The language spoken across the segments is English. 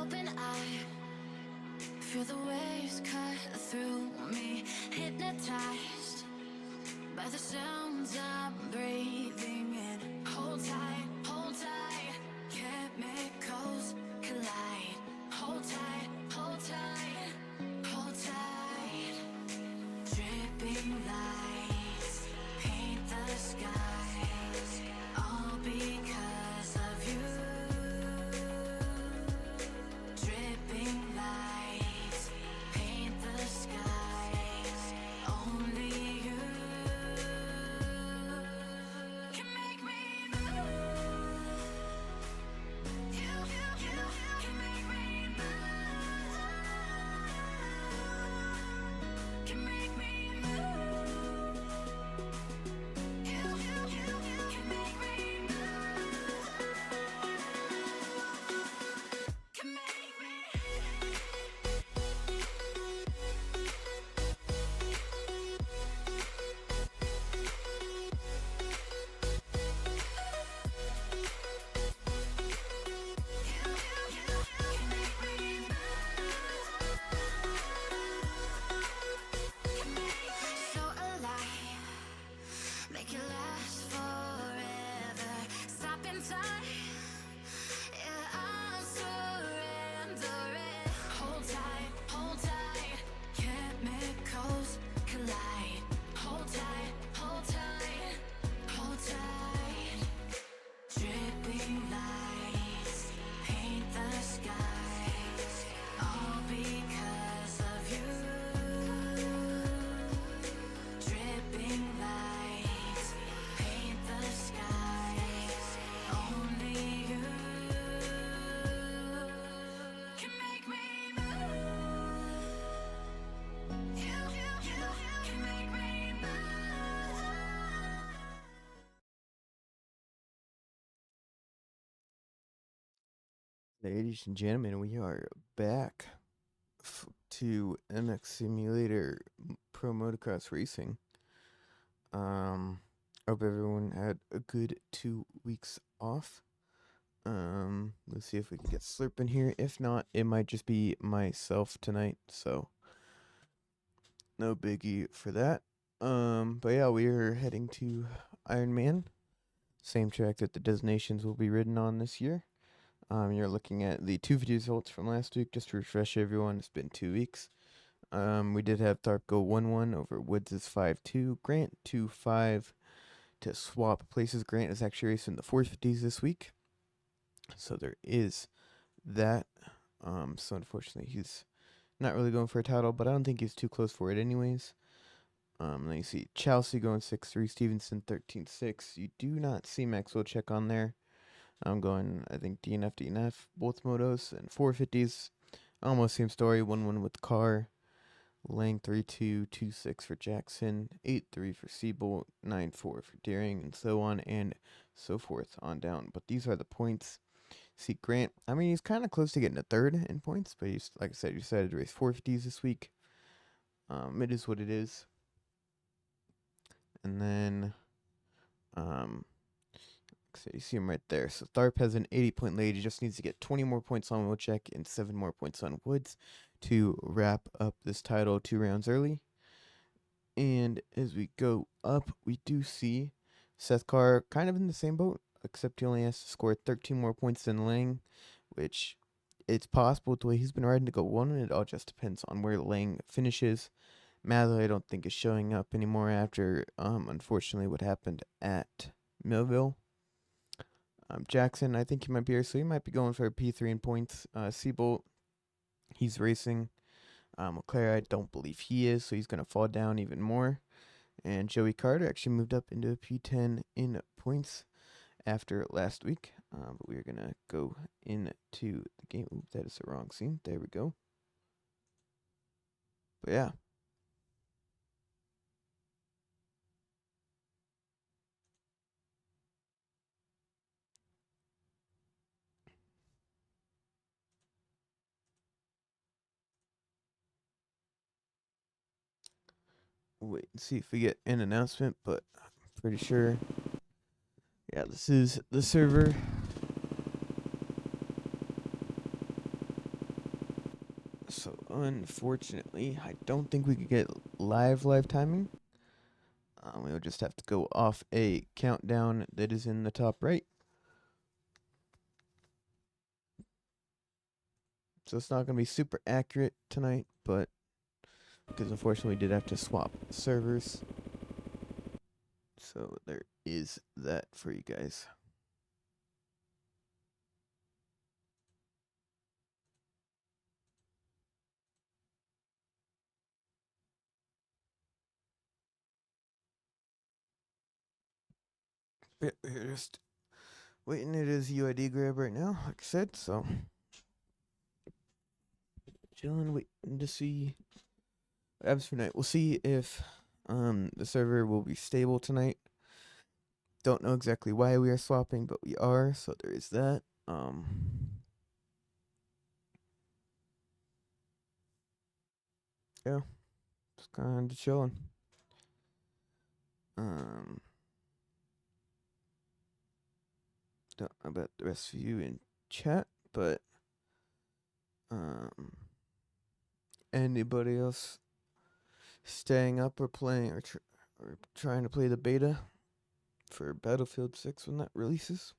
open eye, feel the waves cut through me, hypnotized by the sounds I'm breathing in. Hold tight, chemicals collide. Hold tight, hold tight, hold tight. Dripping lights paint the skies, all because of you. Dripping lights paint the skies, only you can make me move. You can make me move. Can make me move. You can make me move. Can make me. So alive, make it last forever. Stop in time, yeah, I'm surrendering. Hold tight, chemicals collide. Hold tight, hold tight, hold tight. Dripping lights paint the skies, all because of you. Dripping lights paint the skies, only you can make me move. You can make me move. Ladies and gentlemen, we are back to MX Simulator Pro Motocross Racing. Hope everyone had a good 2 weeks off. Let's see if we can get Slurp in here. If not, it might just be myself tonight, so no biggie for that. But yeah, we are heading to Ironman, same track that the Designations will be ridden on this year. You're looking at the 2 video results from last week, just to refresh everyone. It's been 2 weeks. We did have Tharp go 1-1 over Woods' 5-2. Grant 2-5 to swap places. Grant is actually racing the 450s this week, so there is that. So unfortunately, he's not really going for a title, but I don't think he's too close for it anyways. Then you see Chelsea going 6-3, Stevenson 13-6. You do not see Maxwell check on there. I'm going, I think, DNF, both motos, and 450s. Almost same story, 1-1 with Carr. Lang 3-2, 2-6 for Jackson, 8-3 for Siebold, 9-4 for Deering, and so on and so forth on down. But these are the points. See, Grant, I mean, he's kind of close to getting a third in points, but he's, like I said, he decided to race 450s this week. It is what it is. And then, so you see him right there. So Tharp has an 80-point lead. He just needs to get 20 more points on Wojciech and 7 more points on Woods to wrap up this title 2 rounds early. And as we go up, we do see Seth Carr kind of in the same boat, except he only has to score 13 more points than Lang, which it's possible with the way he's been riding to go 1, and it all just depends on where Lang finishes. Mather, I don't think, is showing up anymore after, unfortunately, what happened at Millville. Jackson, I think he might be here, so he might be going for a P3 in points. Siebold, he's racing. Leclerc, I don't believe he is, so he's going to fall down even more. And Joey Carter actually moved up into a P10 in points after last week. But we're going to go into the game. Ooh, that is the wrong scene. There we go. But yeah. Wait and see if we get an announcement, but I'm pretty sure. Yeah, this is the server. unfortunately, I don't think we could get live timing. We'll just have to go off a countdown that is in the top right. So it's not going to be super accurate tonight, but because unfortunately we did have to swap servers. So there is that for you guys. Yeah, we're just waiting. It is UID grab right now, like I said, so chilling, waiting to see what happens for night. We'll see if the server will be stable tonight. Don't know exactly why we are swapping, but we are, so there is that. Yeah, just kind of chilling. Don't know about the rest of you in chat, but anybody else staying up or playing or trying to play the beta for Battlefield 6 when that releases?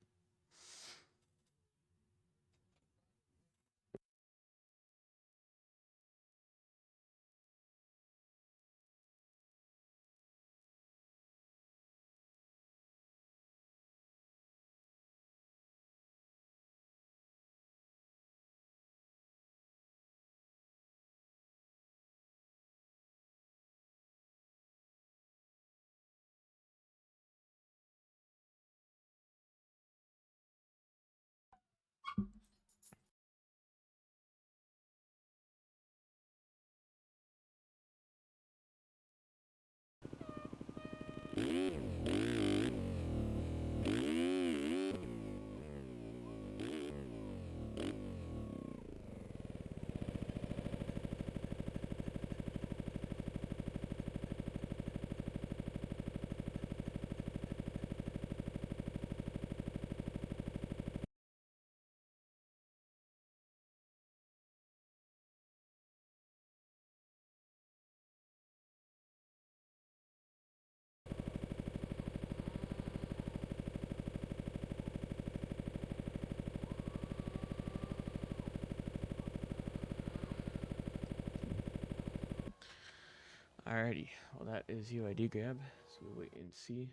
Alrighty, well that is UID grab, so we'll wait and see.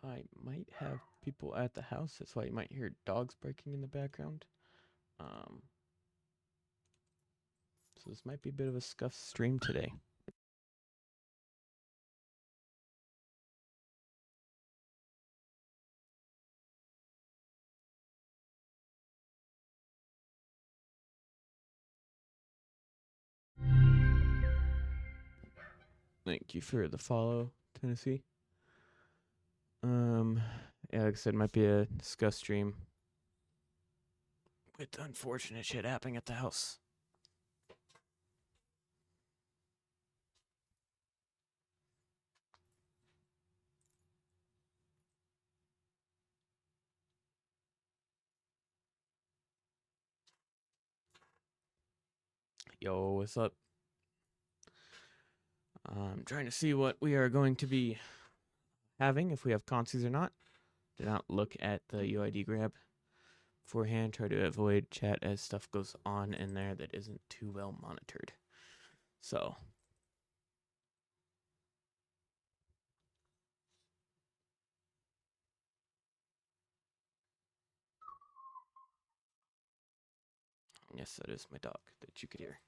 I might have people at the house, that's why you might hear dogs barking in the background. So this might be a bit of a scuffed stream today. Thank you for the follow, Tennessee. Yeah, like I said, might be a discuss stream with unfortunate shit happening at the house. Yo, what's up? I'm trying to see what we are going to be having, if we have consies or not. Did not look at the UID grab beforehand. Try to avoid chat as stuff goes on in there that isn't too well monitored. So yes, that is my dog that you could hear.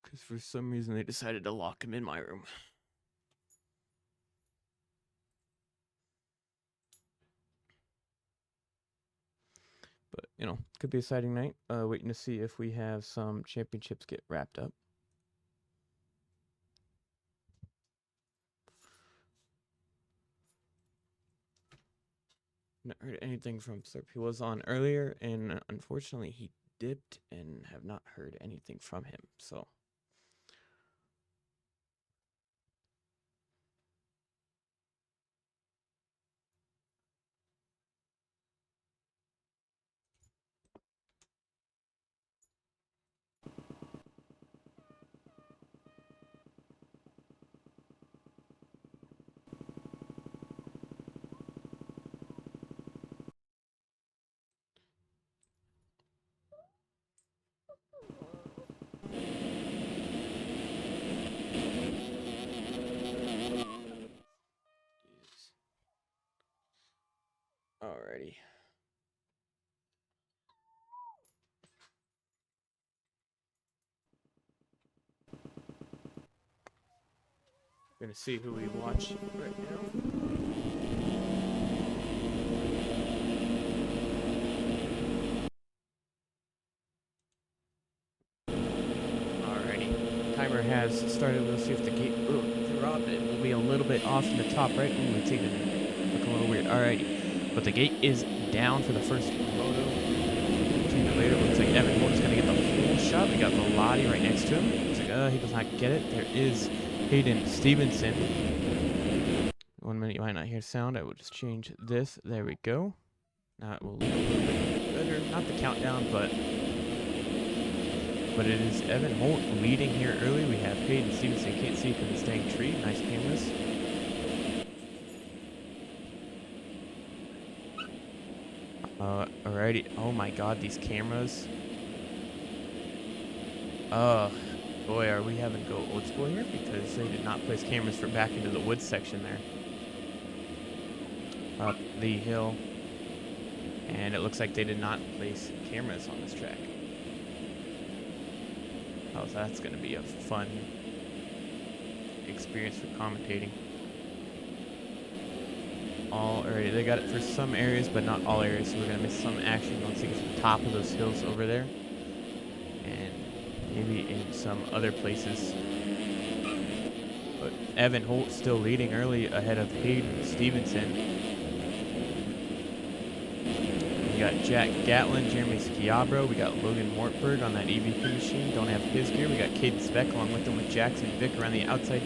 Because for some reason they decided to lock him in my room. But, you know, could be a exciting night. Waiting to see if we have some championships get wrapped up. Not heard anything from Slurp. He was on earlier, and unfortunately he dipped, and have not heard anything from him. So We're gonna see who we watch right now. Alrighty, timer has started. We'll see if the gate will drop. It will be a little bit off in the top right. Ooh, it's even looking a little weird. Alrighty, but the gate is down for the first Moto. Later, looks like Evan Moto's gonna get the full shot. We got Velotti right next to him. Looks like, he does not get it. There is Hayden Stevenson. 1 minute, you might not hear sound. I will just change this. There we go. Now it will look a little bit better. Not the countdown, but it is Evan Holt leading here early. We have Hayden Stevenson. Can't see from the staying tree. Nice cameras. Alrighty. Oh my God, these cameras. Boy, are we having to go old school here because they did not place cameras for back into the woods section there. Up the hill. And it looks like they did not place cameras on this track. Oh, so that's going to be a fun experience for commentating. Alrighty, they got it for some areas, but not all areas, so we're going to miss some action once we get to the top of those hills over there. And maybe in some other places. But Evan Holt still leading early ahead of Hayden Stevenson. We got Jack Gatlin, Jeremy Schiabro. We got Logan Mortberg on that EVP machine. Don't have his gear. We got Caden Speck along with him with Jackson Vick around the outside.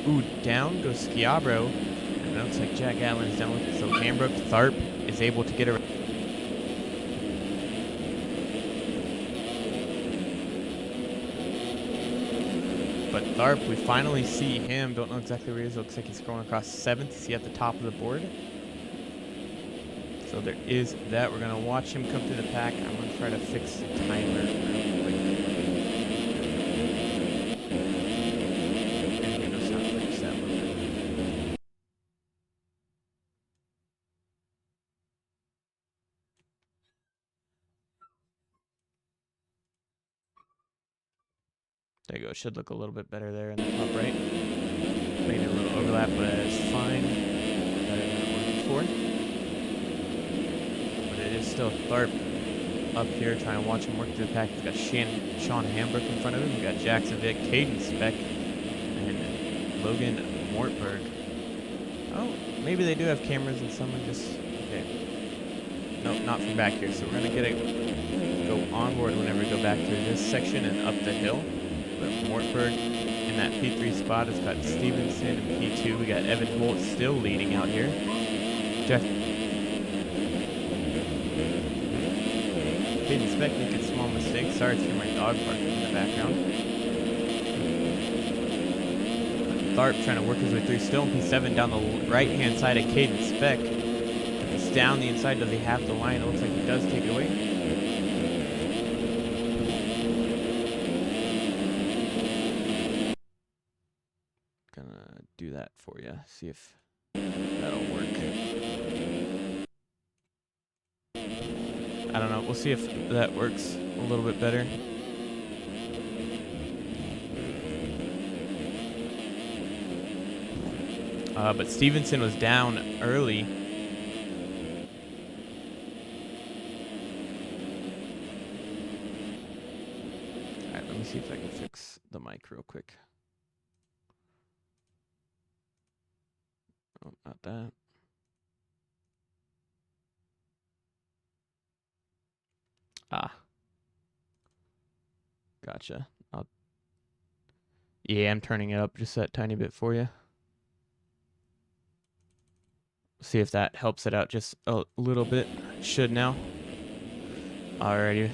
Ooh, down goes Schiabro. And it looks like Jack Gatlin is down with it. So Cambrook Tharp is able to get around. But Tharp, we finally see him. Don't know exactly where he is. Looks like he's scrolling across 7th. Is he at the top of the board? So there is that. We're going to watch him come through the pack. I'm going to try to fix the timer real quick. And no sound fix that one. There you go. It should look a little bit better there in the top right. Maybe a little overlap, but it's fine. Better than it was before. But it is still Tharp up here trying to watch him work through the pack. He's got Sean Hambrook in front of him. We've got Jackson Vick, Caden Speck, and Logan Mortberg. Oh, maybe they do have cameras and someone just... Okay. Nope, not from back here. So we're going to go onboard whenever we go back through this section and up the hill. But Mortberg in that P3 spot has got Stevenson in P2. We got Evan Holt still leading out here. Caden Speck making small mistakes. Sorry to my dog barking in the background. Tharp trying to work his way through. Still in P7 down the right-hand side of Caden Speck. It's down the inside. Does he have the line? It looks like he does take it away. Gonna do that for you. See if that'll work. I don't know. We'll see if that works a little bit better. But Stevenson was down early. All right, let me see if I can fix the mic real quick. Oh, not that. Ah. Gotcha. Yeah, I'm turning it up just that tiny bit for you. See if that helps it out just a little bit. Should now. Alrighty.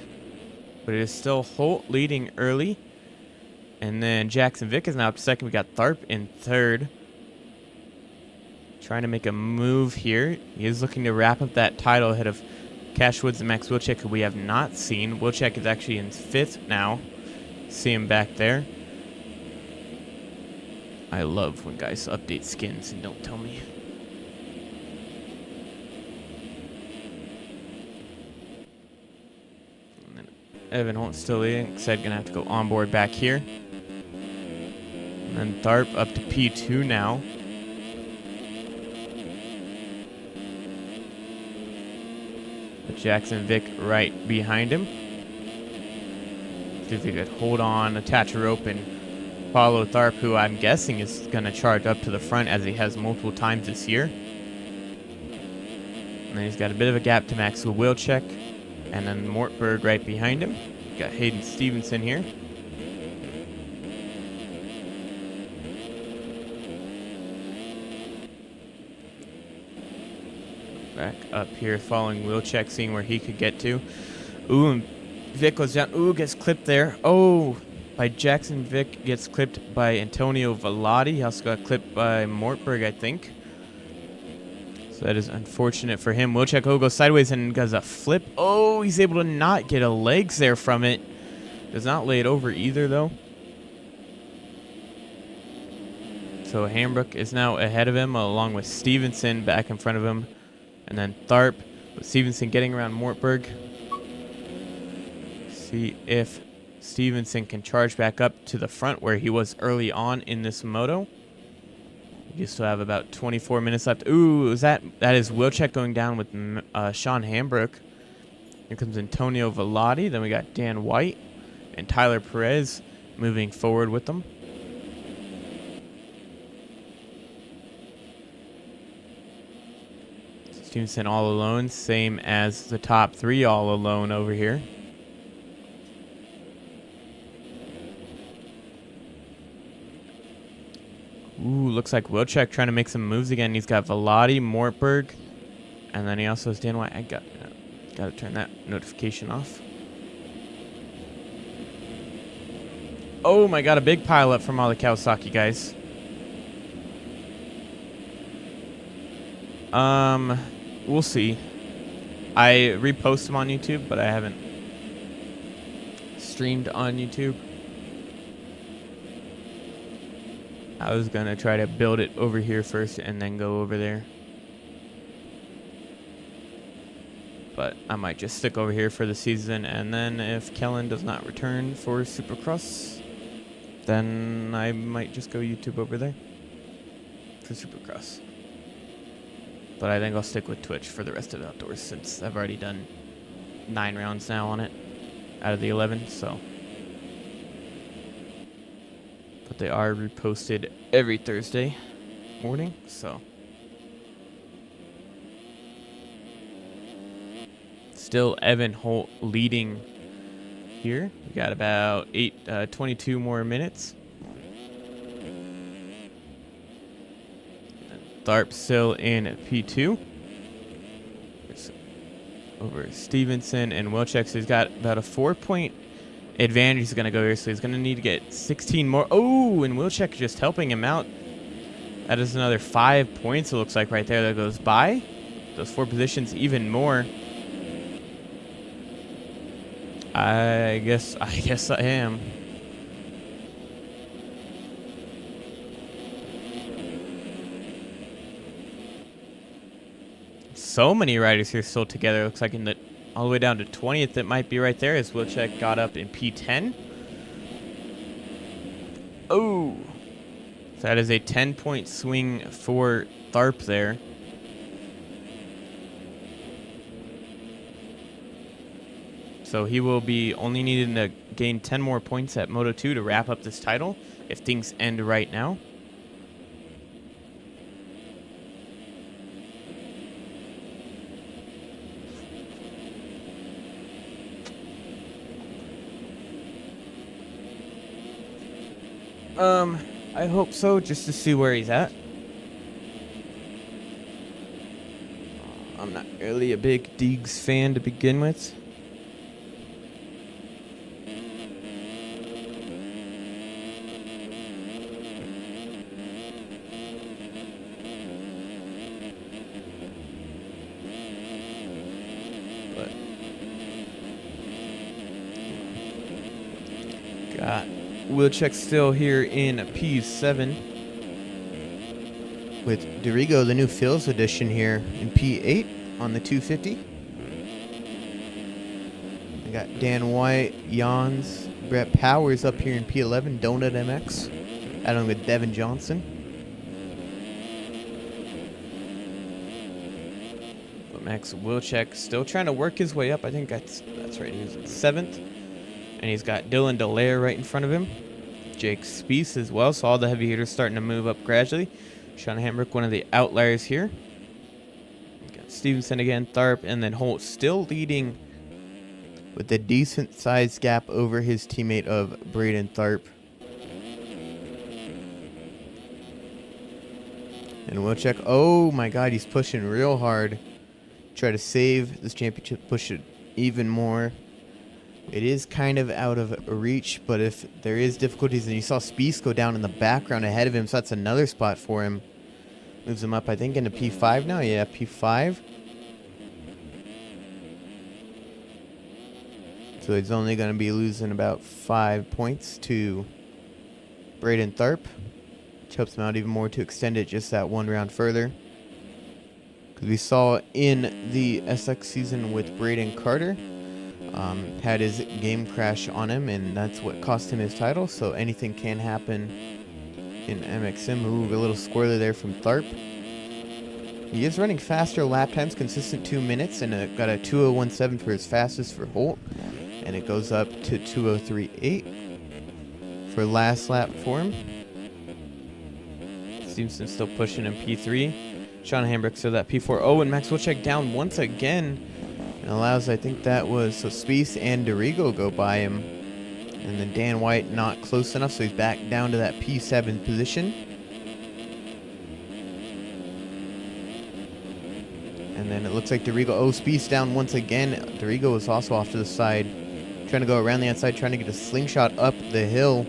But it is still Holt leading early. And then Jackson Vick is now up second. We got Tharp in third. Trying to make a move here. He is looking to wrap up that title ahead of Cash Woods and Max Wilczek, who we have not seen. Wilczek is actually in 5th now. See him back there. I love when guys update skins and don't tell me. And then Evan Holt still leading. Said gonna have to go on board back here. And Tharp up to P2 now. Jackson Vick right behind him. See if he could hold on, attach a rope, and follow Tharp, who I'm guessing is going to charge up to the front as he has multiple times this year. And then he's got a bit of a gap to Maxwell Wilczek. And then Mortberg right behind him. Got Hayden Stevenson here. Back up here, following Wilczek, seeing where he could get to. Ooh, and Vic goes down. Ooh, gets clipped there. Oh, by Jackson Vick, gets clipped by Antonio Vellotti. He also got clipped by Mortberg, I think. So that is unfortunate for him. Wilczek goes sideways and does a flip. Oh, he's able to not get a legs there from it. Does not lay it over either, though. So Hambrook is now ahead of him, along with Stevenson back in front of him. And then Tharp, with Stevenson getting around Mortberg. See if Stevenson can charge back up to the front where he was early on in this moto. You still have about 24 minutes left. Ooh, that is Wilczek going down with Sean Hambrook. Here comes Antonio Vellotti. Then we got Dan White and Tyler Perez moving forward with them. Stevenson all alone, same as the top three all alone over here. Ooh, looks like Wilczek trying to make some moves again. He's got Vellotti, Mortberg, and then he also has Dan White. I got to turn that notification off. Oh my God, a big pile up from all the Kawasaki guys. We'll see. I repost them on YouTube, but I haven't streamed on YouTube. I was gonna try to build it over here first and then go over there. But I might just stick over here for the season, and then if Kellen does not return for Supercross, then I might just go YouTube over there for Supercross. But I think I'll stick with Twitch for the rest of the outdoors, since I've already done 9 rounds now on it out of the 11, so. But they are reposted every Thursday morning, so. Still Evan Holt leading here. We got about 22 more minutes. Tharp still in P2. Over Stevenson and Wilczek. So he's got about a 4-point advantage. He's going to go here. So he's going to need to get 16 more. Oh, and Wilczek just helping him out. That is another 5 points, it looks like, right there that goes by. Those 4 positions even more. I guess I am. So many riders here still together. Looks like in the all the way down to 20th, it might be right there as Wilczek got up in P10. Oh, so that is a 10-point swing for Tharp there. So he will be only needing to gain 10 more points at Moto 2 to wrap up this title if things end right now. I hope so, just to see where he's at. I'm not really a big Deegs fan to begin with. But got Wilczek still here in P7 with Dorigo, the new Phil's edition, here in P8 on the 250. I got Dan White, Jans, Brett Powers up here in P11, Donut MX. battling with Devin Johnson. But Max Wilczek still trying to work his way up. I think that's right. He's in 7th. And he's got Dylan Dallaire right in front of him. Jake Spieth as well. So all the heavy hitters starting to move up gradually. Sean Hamrick, one of the outliers here. Got Stevenson again, Tharp, and then Holt still leading with a decent sized gap over his teammate of Braden Tharp. And Wilczek, oh my god, he's pushing real hard. Try to save this championship, push it even more. It is kind of out of reach, but if there is difficulties, and you saw Spieth go down in the background ahead of him, so that's another spot for him. Moves him up, I think, into P5 now. Yeah, P5. So he's only going to be losing about 5 points to Braden Tharp, which helps him out even more to extend it just that one round further. Because we saw in the SX season with Braden Carter, had his game crash on him, and that's what cost him his title. So anything can happen in MXM. Ooh, a little squirrely there from Tharp. He is running faster lap times, consistent 2 minutes, and got a 2:01.7 for his fastest for Holt. And it goes up to 2:03.8 for last lap for him. Stevenson still pushing in P3. Sean Hambrick still that P4. Oh, and Max Wilczek down once again. And allows, I think that was, so Spieth and Dorigo go by him. And then Dan White not close enough, so he's back down to that P7 position. And then it looks like Dorigo, oh, Spieth down once again. Dorigo was also off to the side, trying to go around the outside, trying to get a slingshot up the hill.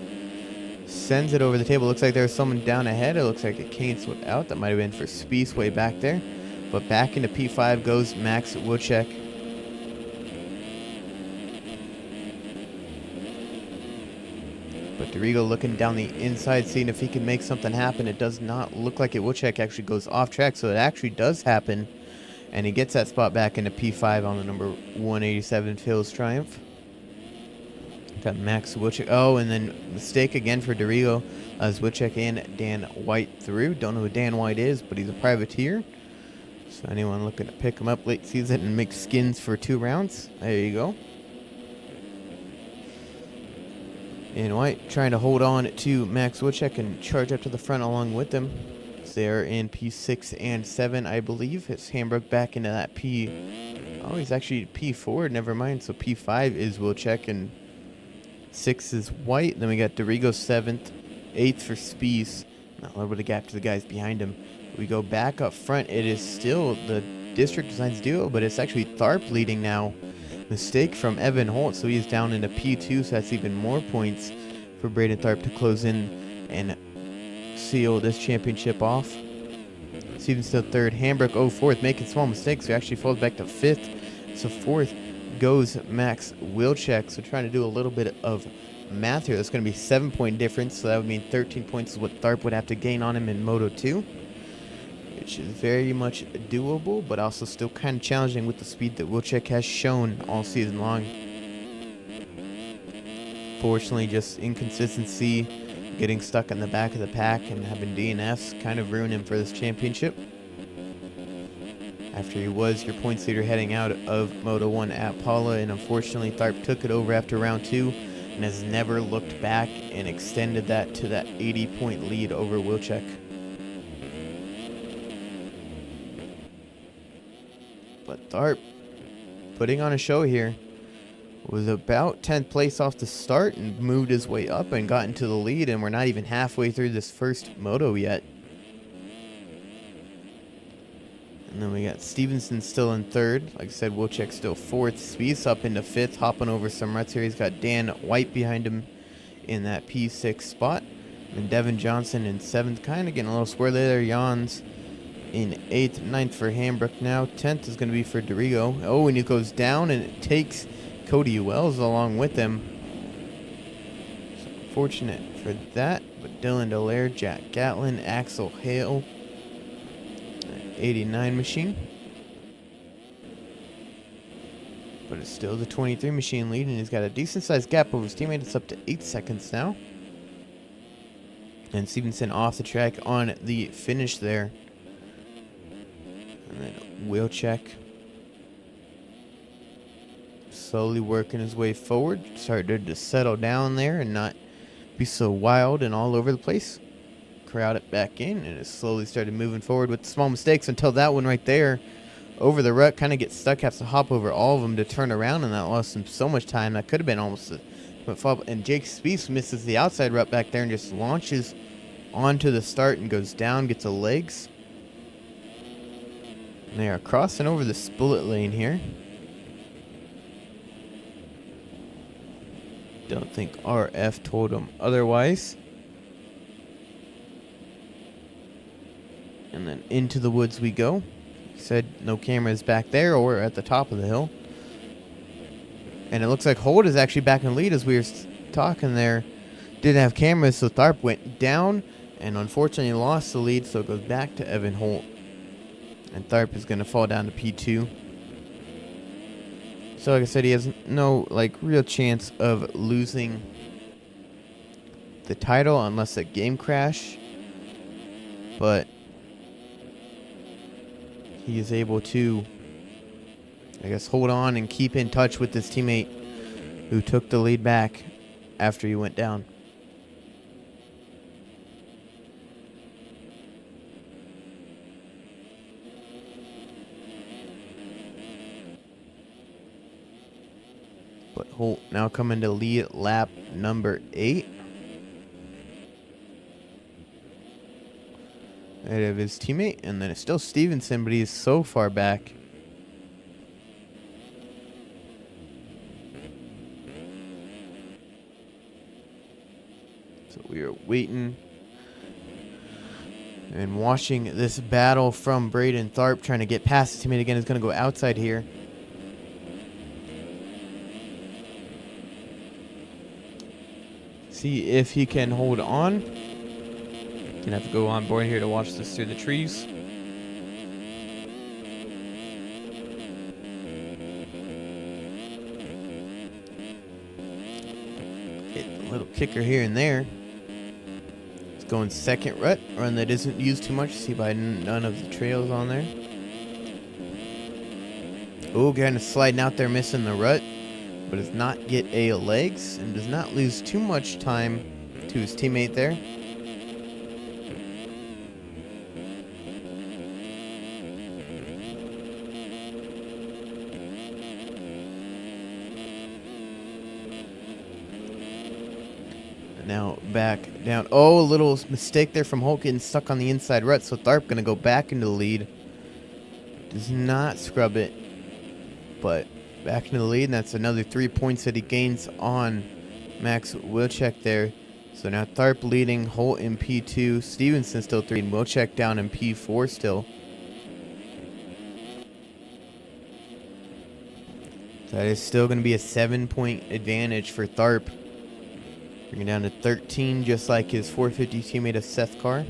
Sends it over the table. Looks like there's someone down ahead. It looks like it canceled out. That might have been for Spieth way back there. But back into P5 goes Max Wilczek. But Dorigo looking down the inside, seeing if he can make something happen. It does not look like it. Wilczek actually goes off track, so it actually does happen. And he gets that spot back into P5 on the number 187 Phil's Triumph. Got Max Wilczek. Oh, and then mistake again for Dorigo as Wilczek and Dan White through. Don't know who Dan White is, but he's a privateer. So anyone looking to pick him up late season and make skins for 2 rounds, there you go. And White trying to hold on to Max Wilczek and charge up to the front along with them. They're in P6 and 7, I believe. It's Hamburg back into that P. Oh, he's actually P4. Never mind. So P5 is Wilczek and 6 is White. Then we got Dorigo 7th, 8th for Spieth. A little bit of gap to the guys behind him. We go back up front. It is still the District Designs duo, but it's actually Tharp leading now. Mistake from Evan Holt, so he's down into P2, so that's even more points for Braden Tharp to close in and seal this championship off. Steven still 3rd. Hambrick 4th, making small mistakes, so he actually falls back to 5th. So 4th goes Max Wilczek. So trying to do a little bit of math here. That's going to be 7-point difference, so that would mean 13 points is what Tharp would have to gain on him in Moto 2. Which is very much doable, but also still kind of challenging with the speed that Wilczek has shown all season long. Fortunately, just inconsistency, getting stuck in the back of the pack, and having DNFs kind of ruin him for this championship. After he was your points leader heading out of Moto 1 at Paula, and unfortunately Tharp took it over after round 2 and has never looked back and extended that to that 80-point lead over Wilczek. But Tharp putting on a show here. Was about 10th place off the start and moved his way up and got into the lead, and we're not even halfway through this first moto yet. And then we got Stevenson still in 3rd. Like I said, Wilczek still 4th. Spieth up into 5th, hopping over some ruts here. He's got Dan White behind him in that P6 spot. And Devin Johnson in 7th, kind of getting a little squirrely there. Jans in 8th, 9th for Hambrick now. 10th is going to be for Dorigo. Oh, and he goes down, and it takes Cody Wells along with him. So fortunate for that. But Dylan Dallaire, Jack Gatlin, Axel Hale, 89 machine. But it's still the 23 machine lead, and he's got a decent sized gap over his teammate. It's up to 8 seconds now. And Stevenson off the track on the finish there. And then wheel check. Slowly working his way forward. Started to settle down there and not be so wild and all over the place. Crowd it back in, and it slowly started moving forward with small mistakes until that one right there over the rut kind of gets stuck, has to hop over all of them to turn around, and that lost him so much time. That could have been almost a fall. And Jake Spieth misses the outside rut back there and just launches onto the start and goes down, gets the legs. And they are crossing over the split lane here. Don't think RF told him otherwise. And then into the woods we go. He said no cameras back there or at the top of the hill. And it looks like Holt is actually back in the lead as we were talking there. Didn't have cameras, so Tharp went down and unfortunately lost the lead, so it goes back to Evan Holt. And Tharp is going to fall down to P2. So like I said, he has no real chance of losing the title unless a game crash. But he is able to, I guess, hold on and keep in touch with his teammate who took the lead back after he went down. But Holt now coming to lead lap number 8. Ahead of his teammate, and then it's still Stevenson, but he's so far back. So we are waiting and watching this battle from Braden Tharp, trying to get past his teammate again. Is going to go outside here. See if he can hold on. Gonna have to go on board here to watch this through the trees. Hit a little kicker here and there. It's going second rut, run that isn't used too much. See by none of the trails on there. Oh, kind of sliding out there, missing the rut, but does not get a legs and does not lose too much time to his teammate there. Now back down. Oh, a little mistake there from Holt getting stuck on the inside rut. So Tharp going to go back into the lead. Does not scrub it, but back into the lead. And that's another 3 points that he gains on Max Wilczek there. So now Tharp leading, Holt in P2. Stevenson still 3, and Wilczek down in P4 still. So that is still going to be a 7-point advantage for Tharp. Bringing down to 13, just like his 450 teammate of Seth Carr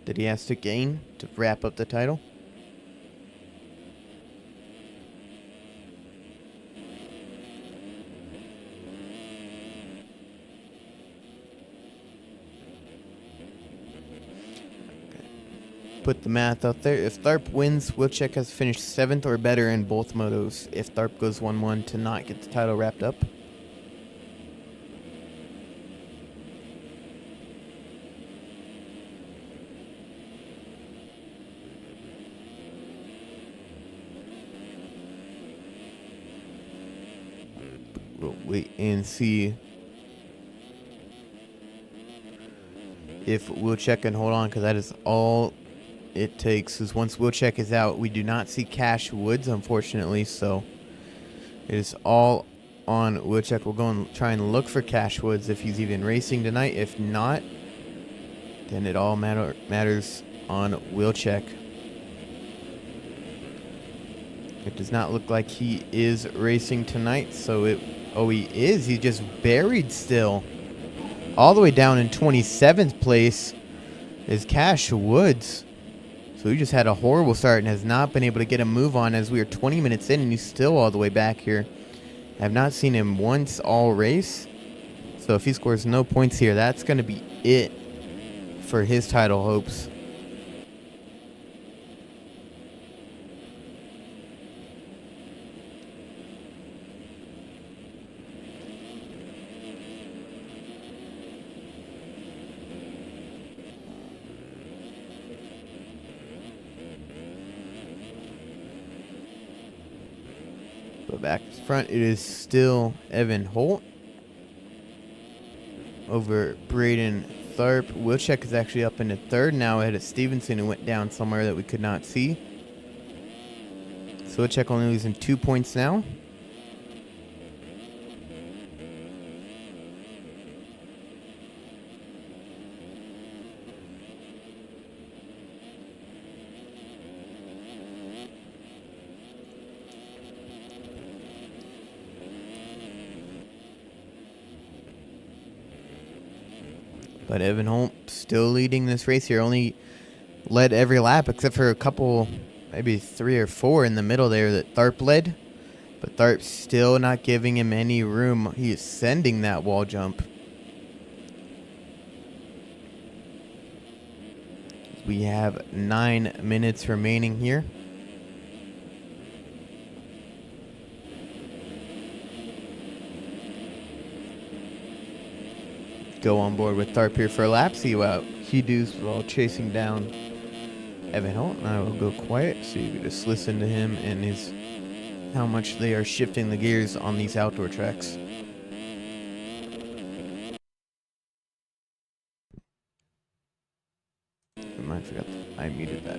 that he has to gain to wrap up the title. Put the math out there. If Tharp wins, Wilczek has finished 7th or better in both motos. If Tharp goes 1-1 to not get the title wrapped up. We'll wait and see if Wilczek can hold on, because that is all it takes. Is once Wilczek is out, we do not see Cash Woods, unfortunately, so it is all on Wilczek. We'll go and try and look for Cash Woods if he's even racing tonight. If not, then it all matters on Wilczek. It does not look like he is racing tonight, so it... Oh, he is. He's just buried still. All the way down in 27th place is Cash Woods. So he just had a horrible start and has not been able to get a move on, as we are 20 minutes in and he's still all the way back here. I have not seen him once all race. So if he scores no points here, that's going to be it for his title hopes. But back front, it is still Evan Holt over Braden Tharp. Wilczek is actually up into third now ahead of Stevenson, who went down somewhere that we could not see. So Wilczek only losing 2 points now. But Evan Holt still leading this race here. Only led every lap except for a couple, maybe 3 or 4 in the middle there that Tharp led. But Tharp still not giving him any room. He is sending that wall jump. We have 9 minutes remaining here. Go on board with Tharp here for a lap, see what he does while chasing down Evan Holt. And I will go quiet so you can just listen to him and his how much they are shifting the gears on these outdoor tracks. I forgot that I muted that.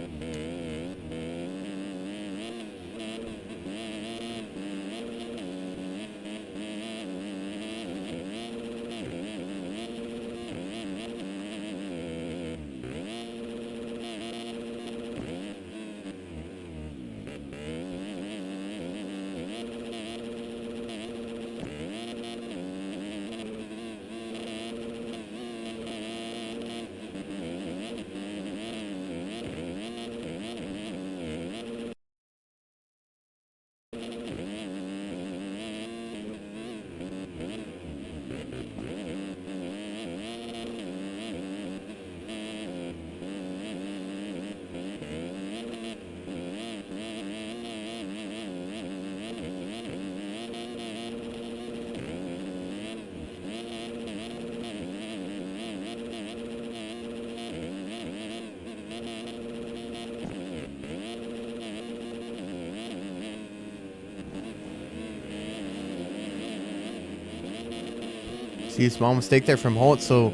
See a small mistake there from Holt, so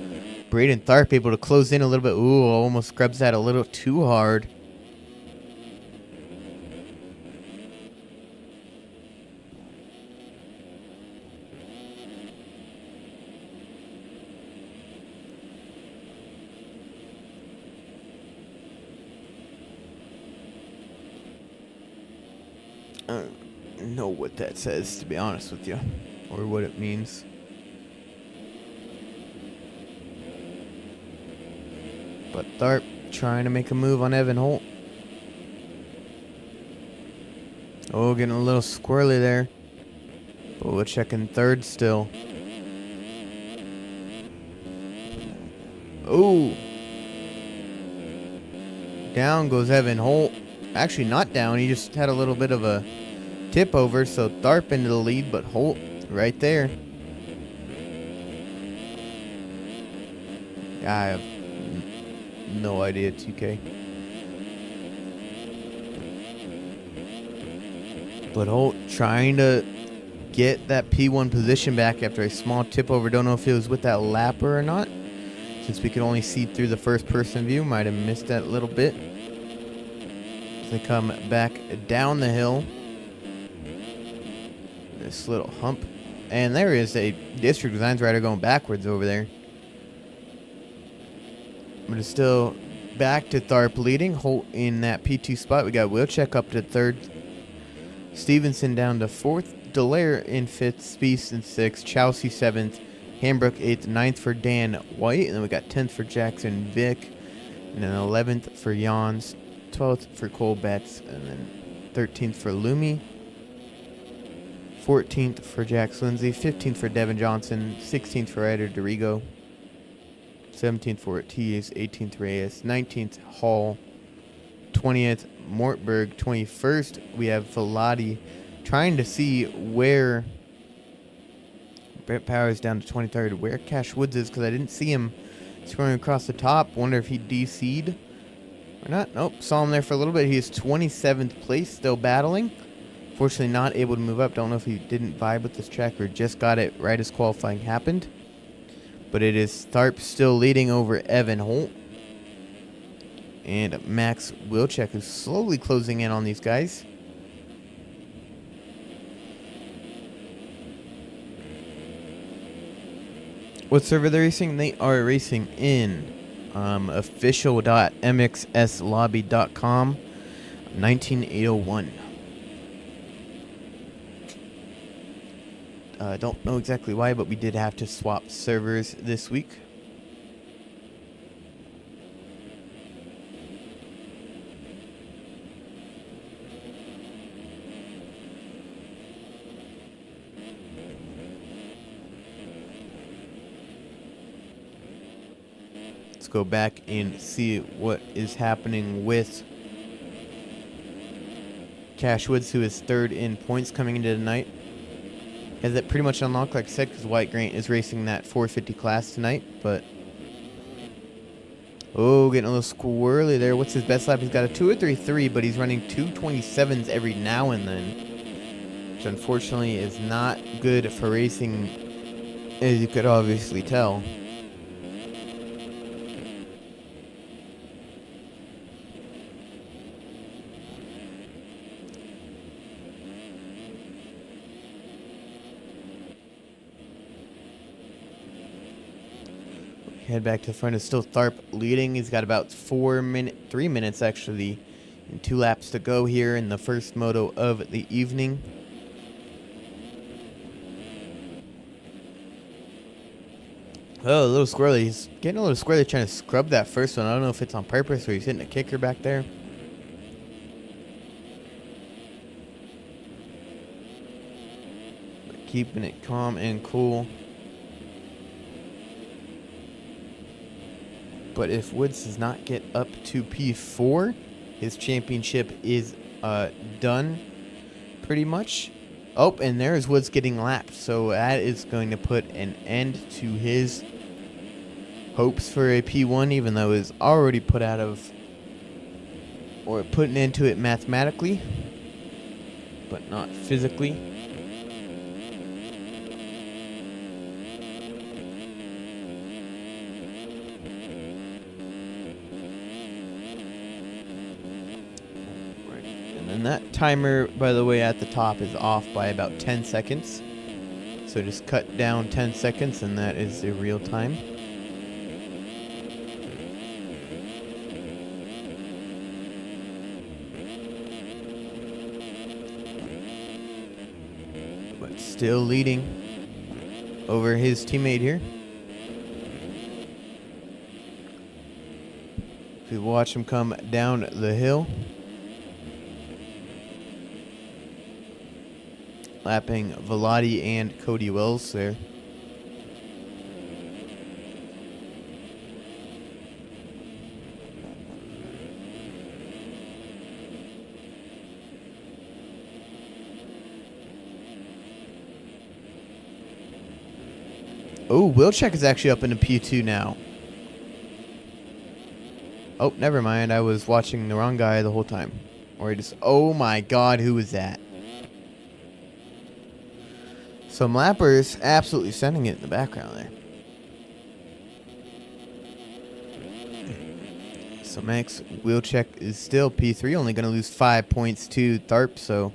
Braden Tharp able to close in a little bit. Ooh, almost scrubs that a little too hard. I don't know what that says, to be honest with you, or what it means. But Tharp trying to make a move on Evan Holt. Oh, getting a little squirrely there. But we're checking third still. Oh. Down goes Evan Holt. Actually not down. He just had a little bit of a tip over. So Tharp into the lead, but Holt right there. I have no idea, 2K. But Holt trying to get that P1 position back after a small tip over. Don't know if it was with that lapper or not. Since we could only see through the first person view. Might have missed that little bit. As they come back down the hill. This little hump. And there is a District Designs rider going backwards over there. But it's still back to Tharp leading. Holt in that P2 spot. We got Wilczek up to third. Stevenson down to fourth. Dallaire in fifth. Spieth in sixth. Chelsea seventh. Hambrook eighth. Ninth for Dan White. And then we got 10th for Jackson Vick. And then 11th for Jans. 12th for Cole Betts. And then 13th for Lumi. 14th for Jax Lindsay. 15th for Devin Johnson. 16th for Ryder Dorigo. 17th for Ortiz, 18th Reyes, 19th Hall, 20th Mortberg, 21st we have Velati, trying to see where Brett Powers down to 23rd, where Cash Woods is, because I didn't see him scoring across the top. Wonder if he DC'd or not. Nope, saw him there for a little bit. He is 27th place, still battling. Fortunately not able to move up. Don't know if he didn't vibe with this track or just got it right as qualifying happened. But it is Tharp still leading over Evan Holt. And Max Wilczek is slowly closing in on these guys. What server they're racing? They are racing in official.mxslobby.com 19801. Don't know exactly why, but we did have to swap servers this week. Let's go back and see what is happening with Cash Woods, who is third in points coming into tonight. Has that pretty much unlocked, like I said, because White Grant is racing that 450 class tonight. But oh, getting a little squirrely there. What's his best lap? He's got a 2:03.3, but he's running 2:27s every now and then, which unfortunately is not good for racing, as you could obviously tell. Head back to the front. Is still Tharp leading. He's got about 3 minutes actually, and 2 laps to go here in the first moto of the evening. Oh, a little squirrely. He's getting a little squirrely trying to scrub that first one. I don't know if it's on purpose or he's hitting a kicker back there. But keeping it calm and cool. But if Woods does not get up to P4, his championship is done pretty much. Oh, and there's Woods getting lapped. So that is going to put an end to his hopes for a P1, even though it was already put out of, or put an end to it mathematically, but not physically. And that timer, by the way, at the top is off by about 10 seconds. So just cut down 10 seconds and that is the real time. But still leading over his teammate here. If you watch him come down the hill. Lapping Velati and Cody Wells there. Oh, Wilczek is actually up into P2 now. Oh, never mind. I was watching the wrong guy the whole time. Or I just, oh my god, who was that? Some lappers absolutely sending it in the background there. So Max Wilczek is still P3, only going to lose 5 points to Tharp, so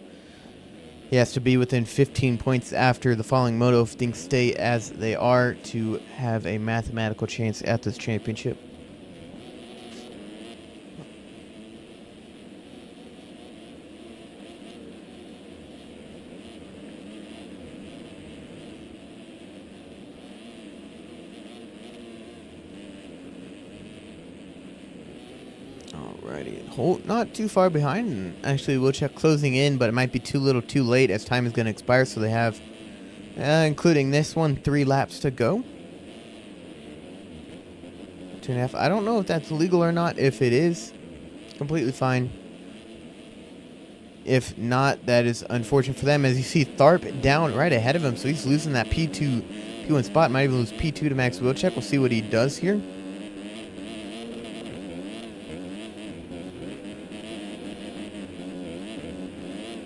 he has to be within 15 points after the following moto if things stay as they are to have a mathematical chance at this championship. Alrighty, Holt not too far behind, and actually Wilczek closing in, but it might be too little too late as time is going to expire, so they have, including this one, 3 laps to go. 2.5. I don't know if that's legal or not. If it is, completely fine. If not, that is unfortunate for them. As you see, Tharp down right ahead of him, so he's losing that P1 spot. Might even lose P2 to Max Wheelcheck. We'll see what he does here.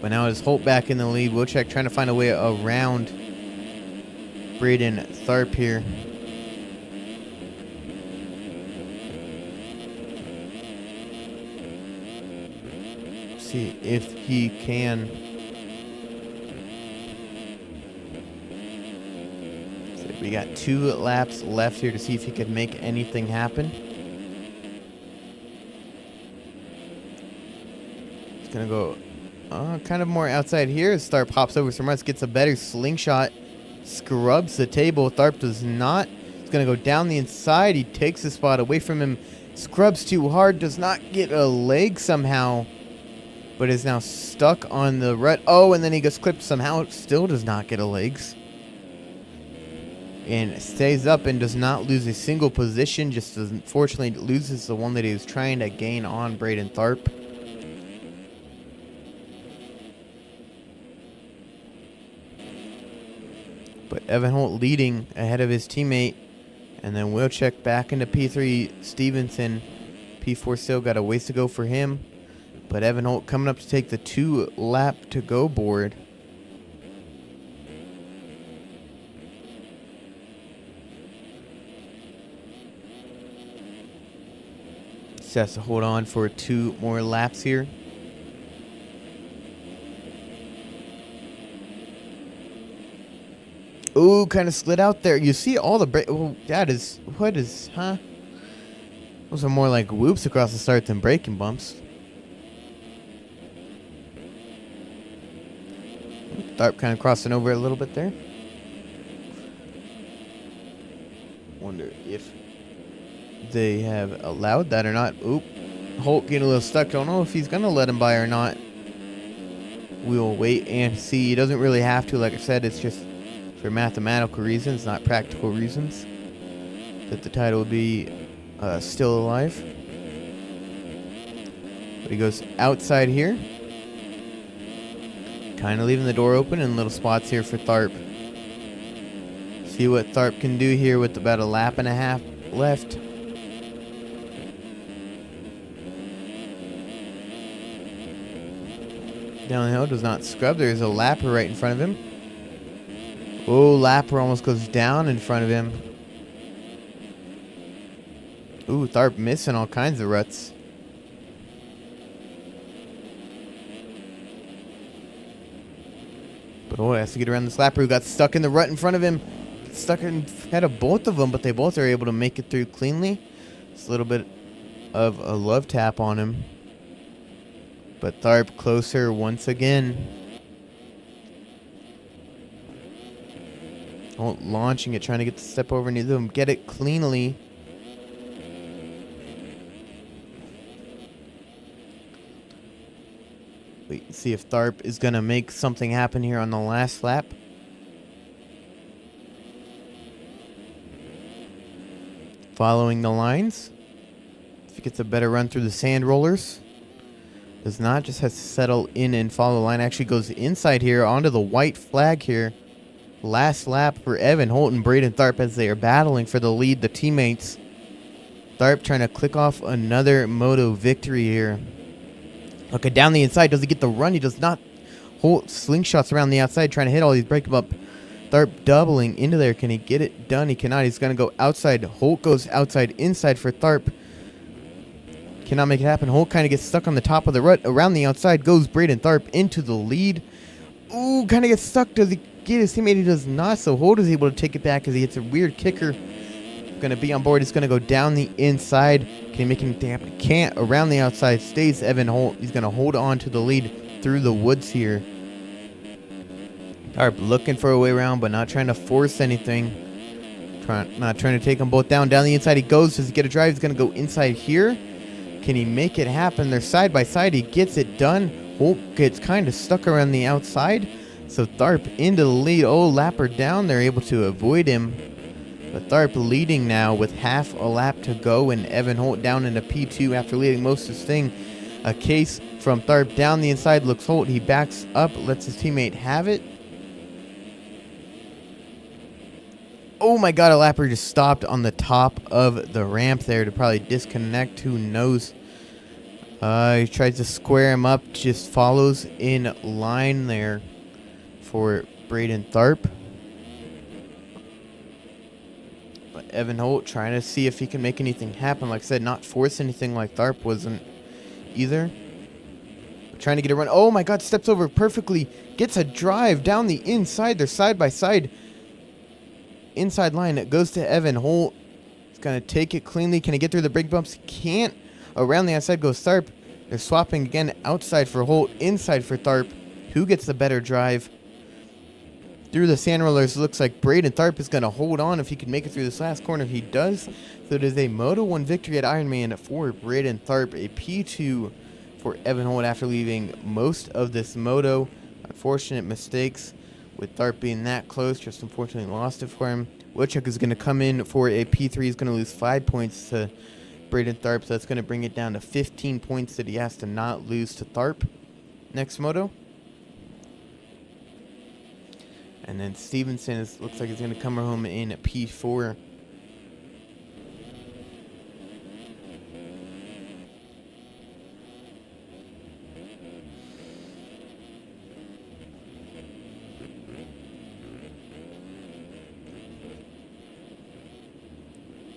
But now it's Holt back in the lead. Wheelcheck trying to find a way around Braden Tharp here. See if he can. So we got 2 laps left here to see if he could make anything happen. He's gonna go kind of more outside here. Tharp hops over some ruts, gets a better slingshot, scrubs the table. Tharp does not. He's gonna go down the inside. He takes the spot away from him, scrubs too hard, does not get a leg somehow, but is now stuck on the rut. Oh, and then he gets clipped somehow. Still does not get a legs. And stays up and does not lose a single position. Just unfortunately loses the one that he was trying to gain on Braden Tharp. But Evan Holt leading ahead of his teammate. And then Wheelcheck back into P3. Stevenson, P4 still got a ways to go for him. But Evan Holt coming up to take the 2 lap to go board. Just has to hold on for 2 more laps here. Ooh, kind of slid out there. You see all the break. Oh, that is. What is. Huh? Those are more like whoops across the start than braking bumps. Tharp kind of crossing over a little bit there. Wonder if they have allowed that or not. Oop. Holt getting a little stuck. Don't know if he's going to let him by or not. We'll wait and see. He doesn't really have to. Like I said, it's just for mathematical reasons, not practical reasons, that the title would be still alive. But he goes outside here. Kind of leaving the door open in little spots here for Tharp. See what Tharp can do here with about 1.5 laps left. Down the hill, does not scrub. There's a lapper right in front of him. Oh, lapper almost goes down in front of him. Ooh, Tharp missing all kinds of ruts. But oh, he has to get around this lapper who got stuck in the rut in front of him. Stuck in ahead of both of them, but they both are able to make it through cleanly. It's a little bit of a love tap on him. But Tharp closer once again. Oh, launching it, trying to get the step over neither of them. Get it cleanly. Wait and see if Tharp is going to make something happen here on the last lap. Following the lines. If he gets a better run through the sand rollers. Does not, just has to settle in and follow the line. Actually goes inside here onto the white flag here. Last lap for Evan Holt and Braden Tharp as they are battling for the lead, the teammates. Tharp trying to click off another Moto victory here. Okay, down the inside. Does he get the run? He does not. Holt slingshots around the outside trying to hit all these, break him up. Tharp doubling into there. Can he get it done? He cannot. He's going to go outside. Holt goes outside, inside for Tharp. Cannot make it happen. Holt kind of gets stuck on the top of the rut. Around the outside goes Braden Tharp into the lead. Ooh, kind of gets stuck. Does he get his teammate? He does not. So Holt is able to take it back as he hits a weird kicker. Going to be on board. It's going to go down the inside. Can he make anything happen? He can't. Around the outside stays Evan Holt. He's going to hold on to the lead through the woods here. Tharp looking for a way around, but not trying to force anything. Not trying to take them both down. Down the inside he goes. Does he get a drive? He's going to go inside here. Can he make it happen? They're side by side. He gets it done. Holt gets kind of stuck around the outside. So Tharp into the lead. Oh, lapper down. They're able to avoid him. But Tharp leading now with half a lap to go, and Evan Holt down into P2 after leading most of his thing. A case from Tharp down the inside, looks Holt. He backs up, lets his teammate have it. Oh my god, a lapper just stopped on the top of the ramp there to probably disconnect. Who knows? He tries to square him up, just follows in line there for Braden Tharp. But Evan Holt trying to see if he can make anything happen. Like I said, not force anything like Tharp wasn't either. Trying to get a run. Oh my god, steps over perfectly. Gets a drive down the inside. They're side by side. Inside line. It goes to Evan Holt. He's going to take it cleanly. Can he get through the brake bumps? Can't. Around the outside goes Tharp. They're swapping again. Outside for Holt. Inside for Tharp. Who gets the better drive? Through the sand rollers, looks like Braden Tharp is going to hold on if he can make it through this last corner. He does. So it is a Moto 1 victory at Ironman for Braden Tharp. A P2 for Evan Holt after leaving most of this moto. Unfortunate mistakes with Tharp being that close. Just unfortunately lost it for him. Woodchuck is going to come in for a P3. He's going to lose 5 points to Braden Tharp. So that's going to bring it down to 15 points that he has to not lose to Tharp. Next moto. And then Stevenson looks like he's going to come home in P4.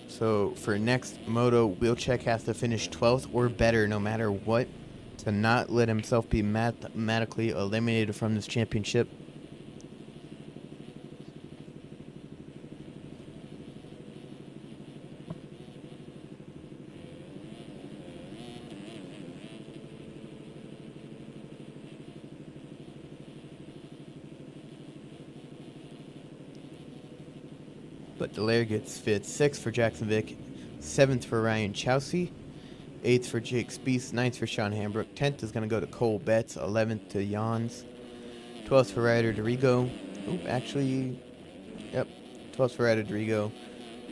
So for next moto, Wheelcheck has to finish 12th or better no matter what to not let himself be mathematically eliminated from this championship. But Delaire gets 5th, 6th for Jackson Vick, 7th for Ryan Chowsey, 8th for Jake Spieth, 9th for Sean Hambrook, 10th is going to go to Cole Betts, 11th to Jans, 12th for Ryder Dorigo. Oop, actually, yep, 12th for Ryder Dorigo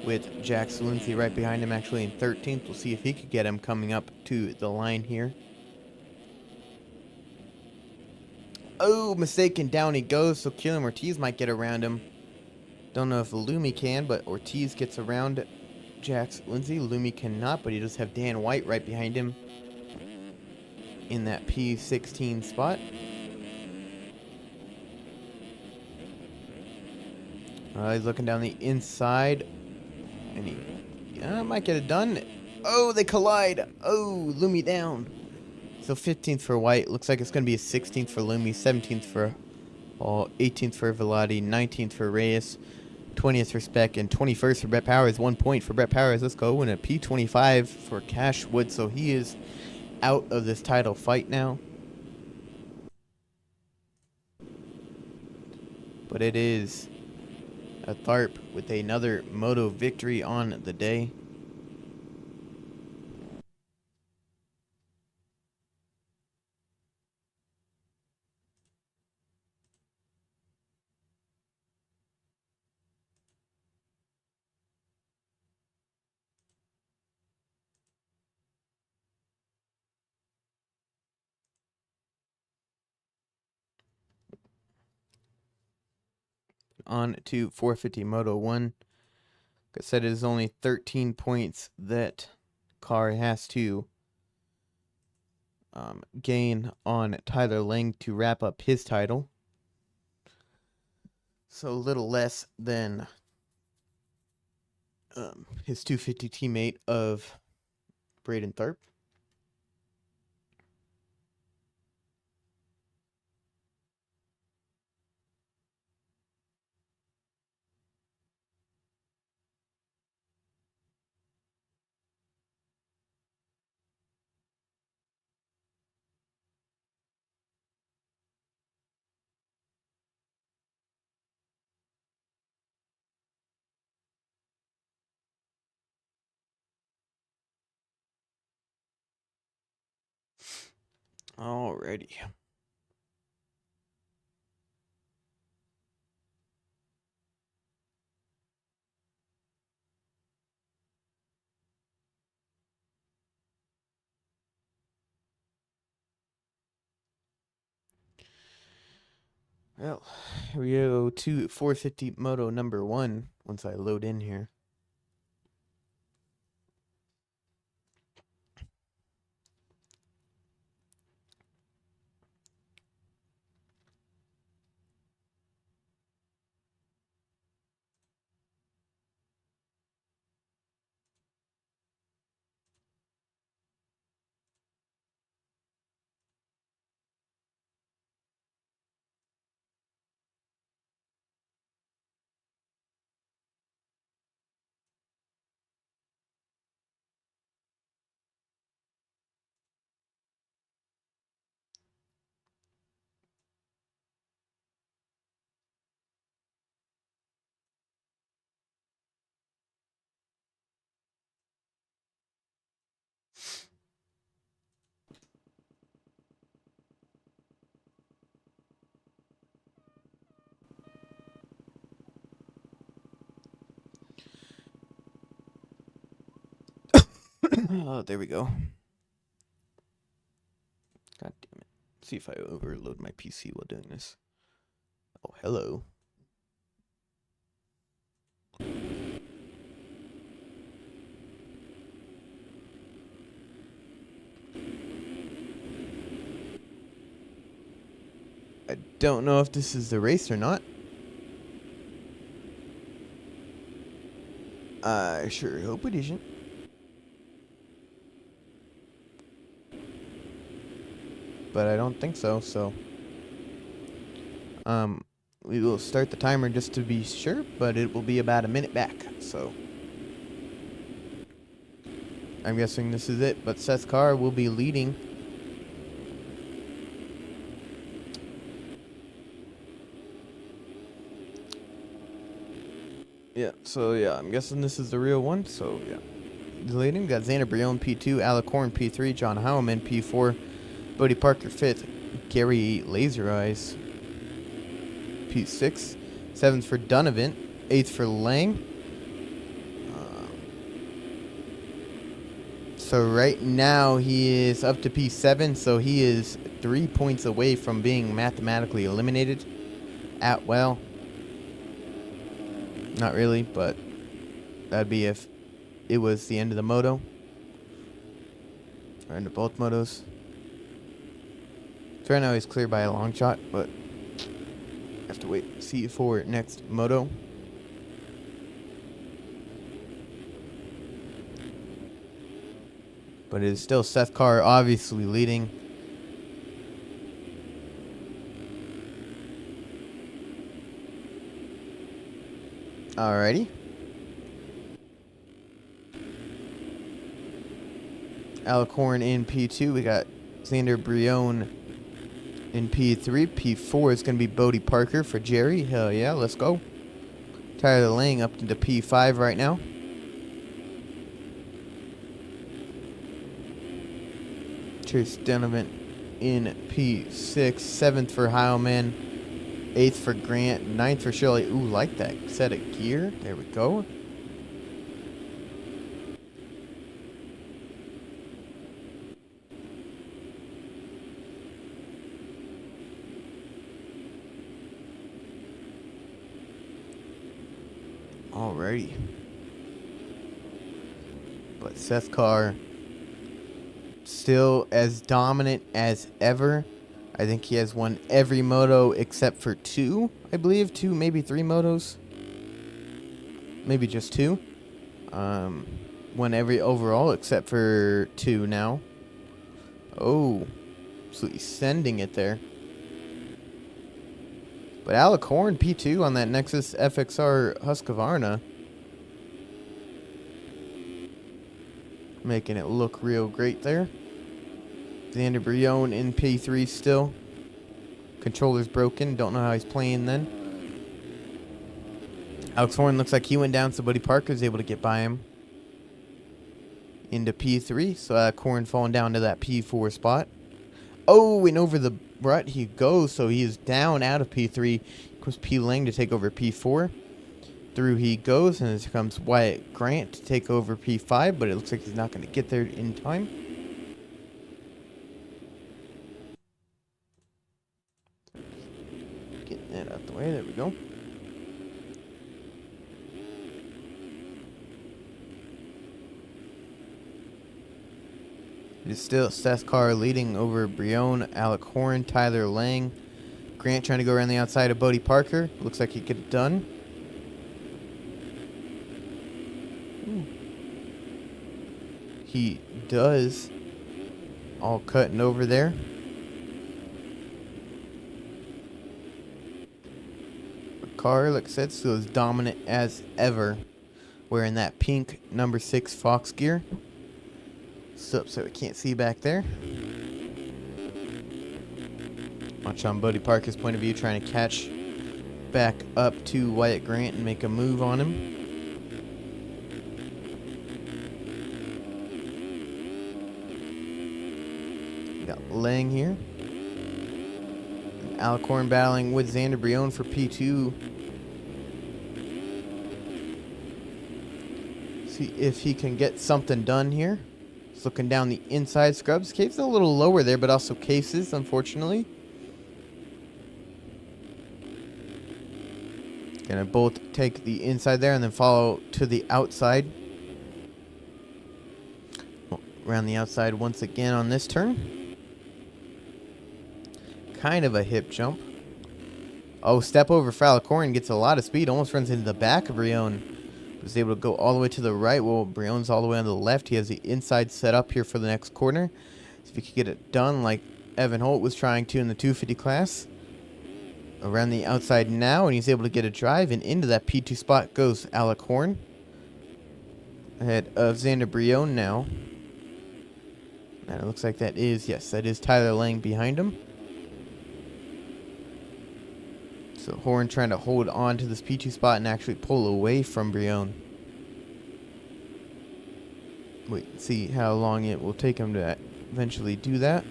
with Jax Lindsay right behind him, actually in 13th. We'll see if he could get him coming up to the line here. Oh, mistaken, down he goes, so Keelan Ortiz might get around him. Don't know if Lumi can, but Ortiz gets around Jax Lindsay. Lumi cannot, but he does have Dan White right behind him in that P16 spot. He's looking down the inside, and he might get it done. Oh, they collide. Oh, Lumi down. So 15th for White. Looks like it's going to be a 16th for Lumi, 17th for Hall, 18th for Velati, 19th for Reyes, 20th for Speck, and 21st for Brett Powers. 1 point for Brett Powers. Let's go. And a P25 for Cashwood. So he is out of this title fight now. But it is a Tharp with another moto victory on the day. On to 450 Moto 1. Like I said, it is only 13 points that Carr has to gain on Tyler Lang to wrap up his title. So a little less than his 250 teammate of Braden Tharp. Alrighty. Well, here we go to 450 Moto number 1 once I load in here. Oh, there we go. God damn it. See if I overload my PC while doing this. Oh, hello. I don't know if this is the race or not. I sure hope it isn't. But I don't think so, we will start the timer just to be sure, but it will be about a minute back, so I'm guessing this is it, but Seth's car will be leading. Yeah, so yeah, I'm guessing this is the real one, so yeah. Leading, got Xander Brion P2, Alicorn P3, John Howman P4, Bodie Parker 5th, Gary Laser Eyes P6, 7th for Donovan, 8th for Lang. So right now he is up to P7, so he is 3 points away from being mathematically eliminated. Well, not really, but that'd be if it was the end of the moto. Or end of both motos. So right now he's clear by a long shot, but I have to wait and see for next moto. But it is still Seth Carr obviously leading. Alrighty. Alicorn in P2. We got Xander Brion in P3. P4 is going to be Bodie Parker for Jerry. Hell yeah, let's go. Tyler Lang up into P5 right now. Chase Donovan in P6. 7th for Heilman. 8th for Grant. 9th for Shirley. Ooh, like that set of gear. There we go. Alrighty. But Seth Carr still as dominant as ever. I think he has won every moto except for 2, I believe. 2, maybe 3 motos. Maybe just 2. Won every overall except for 2 now. Oh, absolutely sending it there. But Alicorn P2 on that Nexus FXR Husqvarna. Making it look real great there. Xander Brion in P3 still. Controller's broken. Don't know how he's playing then. Alex Horn looks like he went down, so Buddy Parker's able to get by him. Into P3. So Corn falling down to that P4 spot. Oh, and over the rut he goes, so he is down out of P3. Comes P Lang to take over P4. Through he goes, and here comes Wyatt Grant to take over P5, but it looks like he's not going to get there in time. Getting way. There we go. It is still Seth Carr leading over Brion, Alec Horn, Tyler Lang. Grant trying to go around the outside of Bodie Parker. Looks like he could have done. Ooh. He does. All cutting over there. Carr, like I said, still as dominant as ever. Wearing that pink number 6 Fox gear. So we can't see back there. Watch on Bodie Parker's point of view, trying to catch back up to Wyatt Grant and make a move on him. Got Lang here. And Alcorn battling with Xander Brion for P2. See if he can get something done here. He's looking down the inside. Scrubs. Cave's a little lower there, but also Cases, unfortunately. Gonna both take the inside there and then follow to the outside. Around the outside once again on this turn. Kind of a hip jump. Oh, step over for Alcorn. Gets a lot of speed. Almost runs into the back of Brion. Was able to go all the way to the right. Well, Brion's all the way on the left. He has the inside set up here for the next corner. So if he could get it done like Evan Holt was trying to in the 250 class. Around the outside now, and he's able to get a drive, and into that P2 spot goes Alec Horn. Ahead of Xander Brion now. And it looks like that is, yes, that is Tyler Lang behind him. So Horn trying to hold on to this P2 spot and actually pull away from Brion. Wait and see how long it will take him to eventually do that.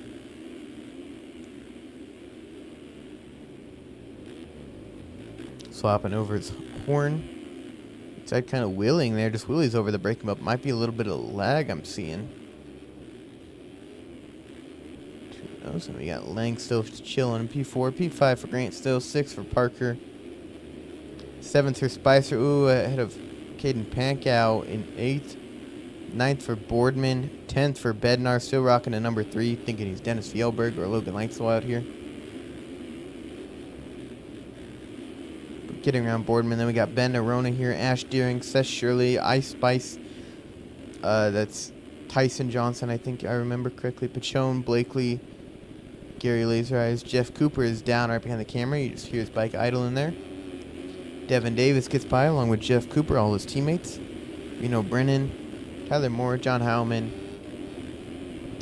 Swapping over his Horn. Inside kind of wheeling there. Just wheelies over the break him up. Might be a little bit of lag I'm seeing. So we got Lang still chilling in P4. P5 for Grant still. 6 for Parker. 7th for Spicer. Ooh, ahead of Caden Pankow in 8th. 9th for Boardman. 10th for Bednar. Still rocking a number 3. Thinking he's Dennis Fjellberg or Logan Lightswell out here. Getting around Boardman. Then we got Ben Arona here. Ash Deering. Seth Shirley. Ice Spice. That's Tyson Johnson, I think I remember correctly. Pachone. Blakely. Gary Laser Eyes. Jeff Cooper is down right behind the camera. You just hear his bike idling there. Devin Davis gets by along with Jeff Cooper, all his teammates. Reno Brennan. Tyler Moore. John Howman.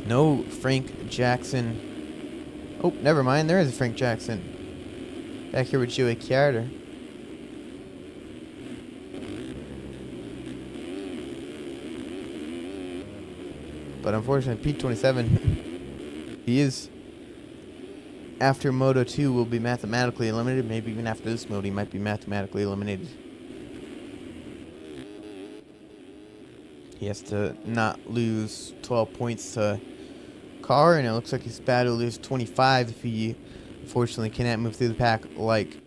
No Frank Jackson. Oh, never mind. There is a Frank Jackson. Back here with Joey Carter. But unfortunately, P27, he is, after Moto 2, will be mathematically eliminated. Maybe even after this mode, he might be mathematically eliminated. He has to not lose 12 points to Carr, and it looks like he's about to lose 25 if he, unfortunately, cannot move through the pack like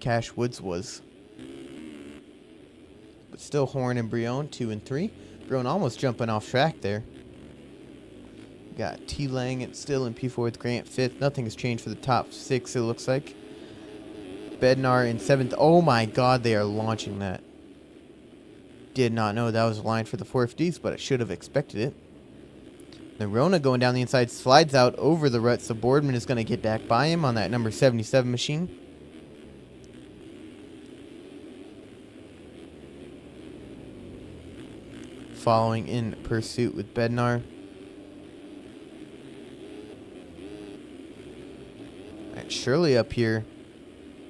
Cash Woods was. But still Horn and Brion, 2 and 3. Brion almost jumping off track there. Got T. Lang still in P4 with Grant 5th. Nothing has changed for the top 6, it looks like. Bednar in 7th. Oh my god, they are launching that. Did not know that was a line for the 450s, but I should have expected it. Then Rona going down the inside slides out over the rut, so Boardman is going to get back by him on that number 77 machine. Following in pursuit with Bednar. Shirley up here.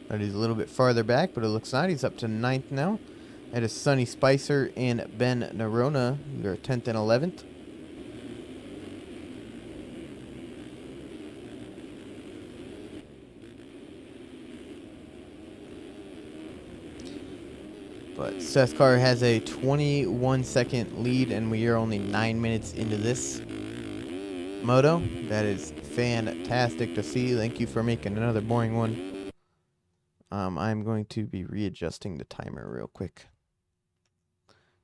That is a little bit farther back, but it looks not. He's up to 9th now. That is Sonny Spicer and Ben Narona, who are 10th and 11th. But Seth Carr has a 21-second lead, and we are only 9 minutes into this moto. That is fantastic to see. Thank you for making another boring one I'm going to be readjusting the timer real quick,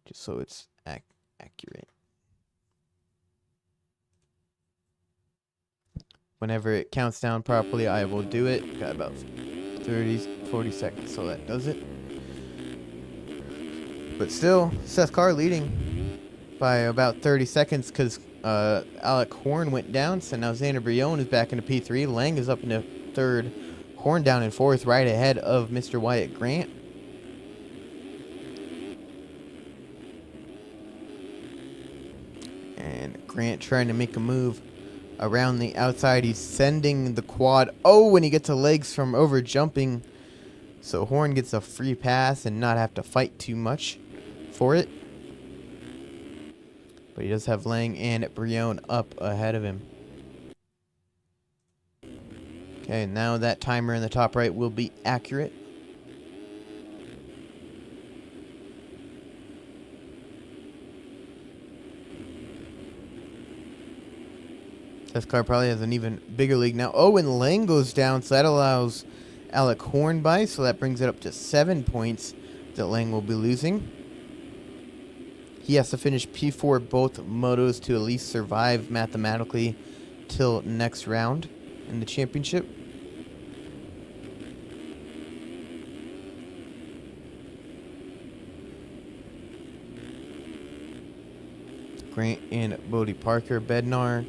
just so it's accurate. Whenever it counts down properly, I will do it. Got about 40 seconds, so that does it. But still, Seth Carr leading by about 30 seconds because Alec Horn went down. So now Xander Brion is back into P3. Lang is up into third. Horn down in fourth, right ahead of Mr. Wyatt Grant. And Grant trying to make a move around the outside. He's sending the quad. Oh, when he gets the legs from over jumping. So Horn gets a free pass and not have to fight too much for it. But he does have Lang and Brion up ahead of him. Okay, now that timer in the top right will be accurate. Seth Carr probably has an even bigger lead now. Oh, and Lang goes down, so that allows Alec Horn by, so that brings it up to 7 points that Lang will be losing. He has to finish P4 both motos to at least survive mathematically till next round in the championship. Grant and Bodie Parker. Bednar.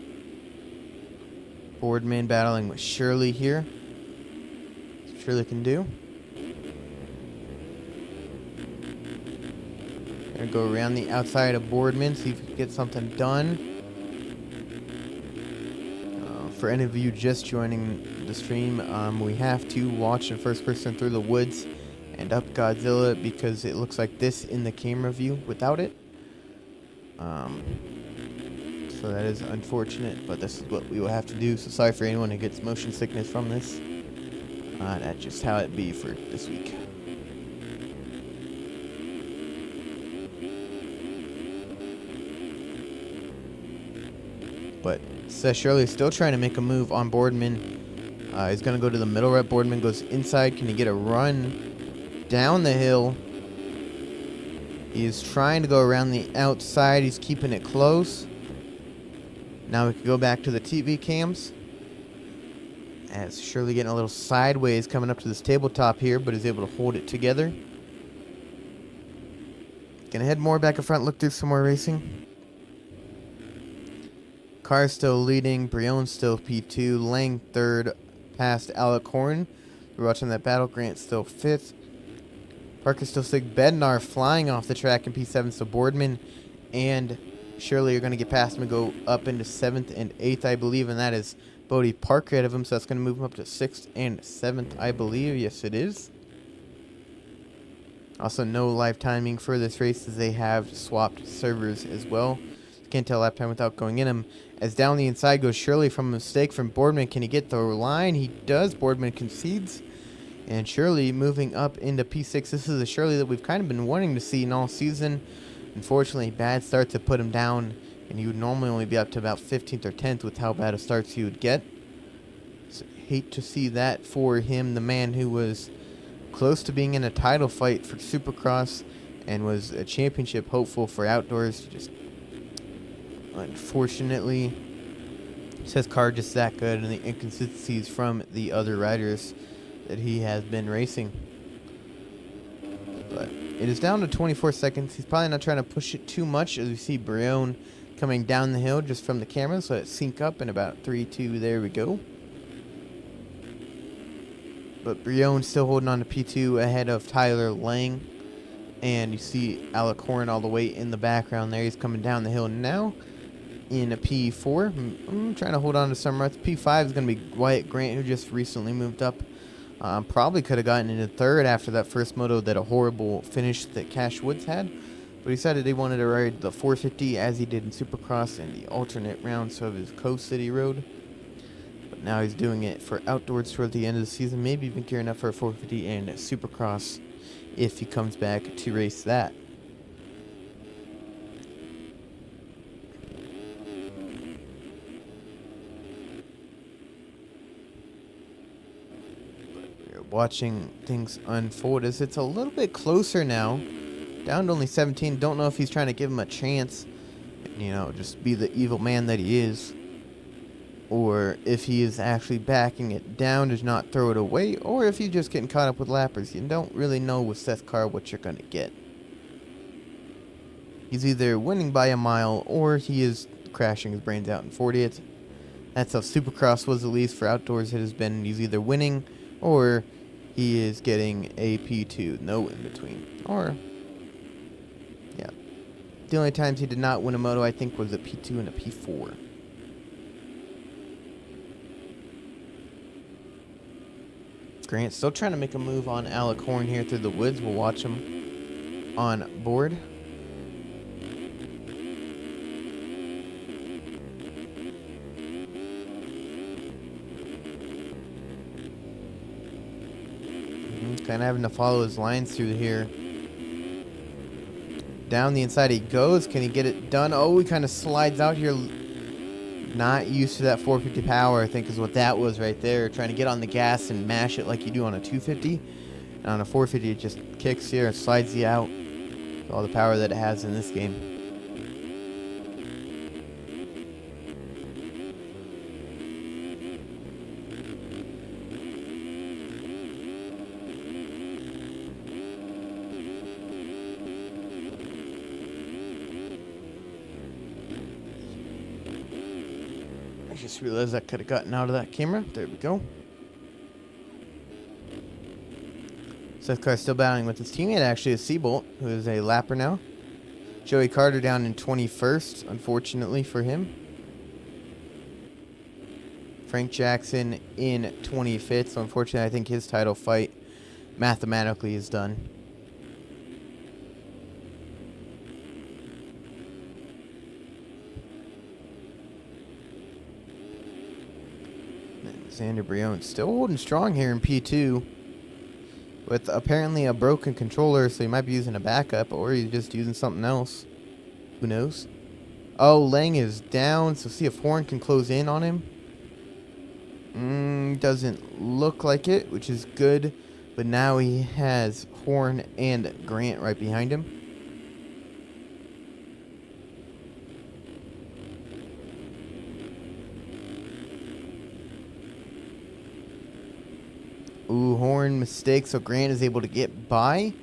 Boardman battling with Shirley here. Shirley can do. Gonna go around the outside of Boardman, see if we can get something done. For any of you just joining the stream, we have to watch in first person through the woods and up Godzilla because it looks like this in the camera view without it. So that is unfortunate, but this is what we will have to do. So sorry for anyone who gets motion sickness from this. That's just how it be for this week. But Seth Shirley is still trying to make a move on Boardman. He's going to go to the middle right. Boardman goes inside. Can he get a run down the hill? He is trying to go around the outside. He's keeping it close. Now we can go back to the TV cams. As Shirley getting a little sideways coming up to this tabletop here, but is able to hold it together. Gonna head more back and front, look through some more racing. Carr still leading, Brion still P2, Lang third past Alec Horn. We're watching that battle. Grant still fifth. Parker still sixth. Bednar flying off the track in P7, so Boardman and Shirley are going to get past him and go up into 7th and 8th, I believe, and that is Bodie Parker ahead of him, so that's going to move him up to 6th and 7th, I believe. Yes, it is. Also, no live timing for this race as they have swapped servers as well. Can't tell lap time without going in him. As down the inside goes Shirley from a mistake from Boardman. Can he get the line? He does. Boardman concedes. And Shirley moving up into P6. This is a Shirley that we've kind of been wanting to see in all season. Unfortunately, bad starts have put him down, and he would normally only be up to about 15th or 10th with how bad of starts he would get. So, hate to see that for him, the man who was close to being in a title fight for Supercross and was a championship hopeful for outdoors. Just unfortunately, Seth Carr just that good, and the inconsistencies from the other riders that he has been racing. But it is down to 24 seconds. He's probably not trying to push it too much as we see Brion coming down the hill just from the camera. So it sync up in about 3-2. There we go. But Brion still holding on to P2 ahead of Tyler Lang. And you see Alec Horn all the way in the background there. He's coming down the hill now in a P4. I'm trying to hold on to some ruts. P5 is going to be Wyatt Grant, who just recently moved up. Probably could have gotten into third after that first moto, that a horrible finish that Cash Woods had. But he decided he wanted to ride the 450 as he did in Supercross and the alternate rounds of his Coast City road. But now he's doing it for outdoors toward the end of the season. Maybe even gearing up for a 450 and Supercross if he comes back to race that. watching things unfold as it's a little bit closer now. Down to only 17. Don't know if he's trying to give him a chance, you know, just be the evil man that he is, or if he is actually backing it down to not throw it away, or if he's just getting caught up with lappers. You don't really know with Seth's car what you're going to get. He's either winning by a mile, or he is crashing his brains out in 40th. That's how Supercross was, at least for outdoors it has been. He's either winning, or he is getting a P2. No in between. Or, yeah. The only times he did not win a moto, I think, was a P2 and a P4. Grant still trying to make a move on Alec Horn here through the woods. We'll watch him on board. Kind of having to follow his lines through here. Down the inside he goes. Can he get it done? Oh, he kind of slides out here. Not used to that 450 power, I think, is what that was right there. Trying to get on the gas and mash it like you do on a 250. And on a 450, it just kicks here and slides you out. With all the power that it has in this game. I just realized I could have gotten out of that camera. There we go. Seth Carr still battling with his teammate, actually, is Seabolt, who is a lapper now. Joey Carter down in 21st, unfortunately for him. Frank Jackson in 25th, so unfortunately I think his title fight mathematically is done. Xander Brion still holding strong here in P2 with apparently a broken controller, so he might be using a backup or he's just using something else. Who knows? Oh, Lang is down, so see if Horn can close in on him. Doesn't look like it, which is good, but now he has Horn and Grant right behind him. Ooh, Horn mistake, so Grant is able to get by.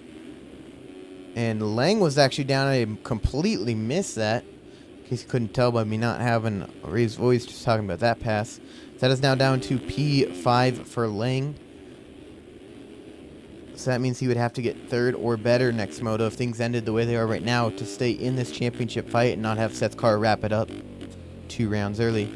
And Lang was actually down. I completely missed that. In case you couldn't tell by me not having a raised voice, just talking about that pass. That is now down to P5 for Lang. So that means he would have to get third or better next moto if things ended the way they are right now to stay in this championship fight and not have Seth's car wrap it up 2 rounds early.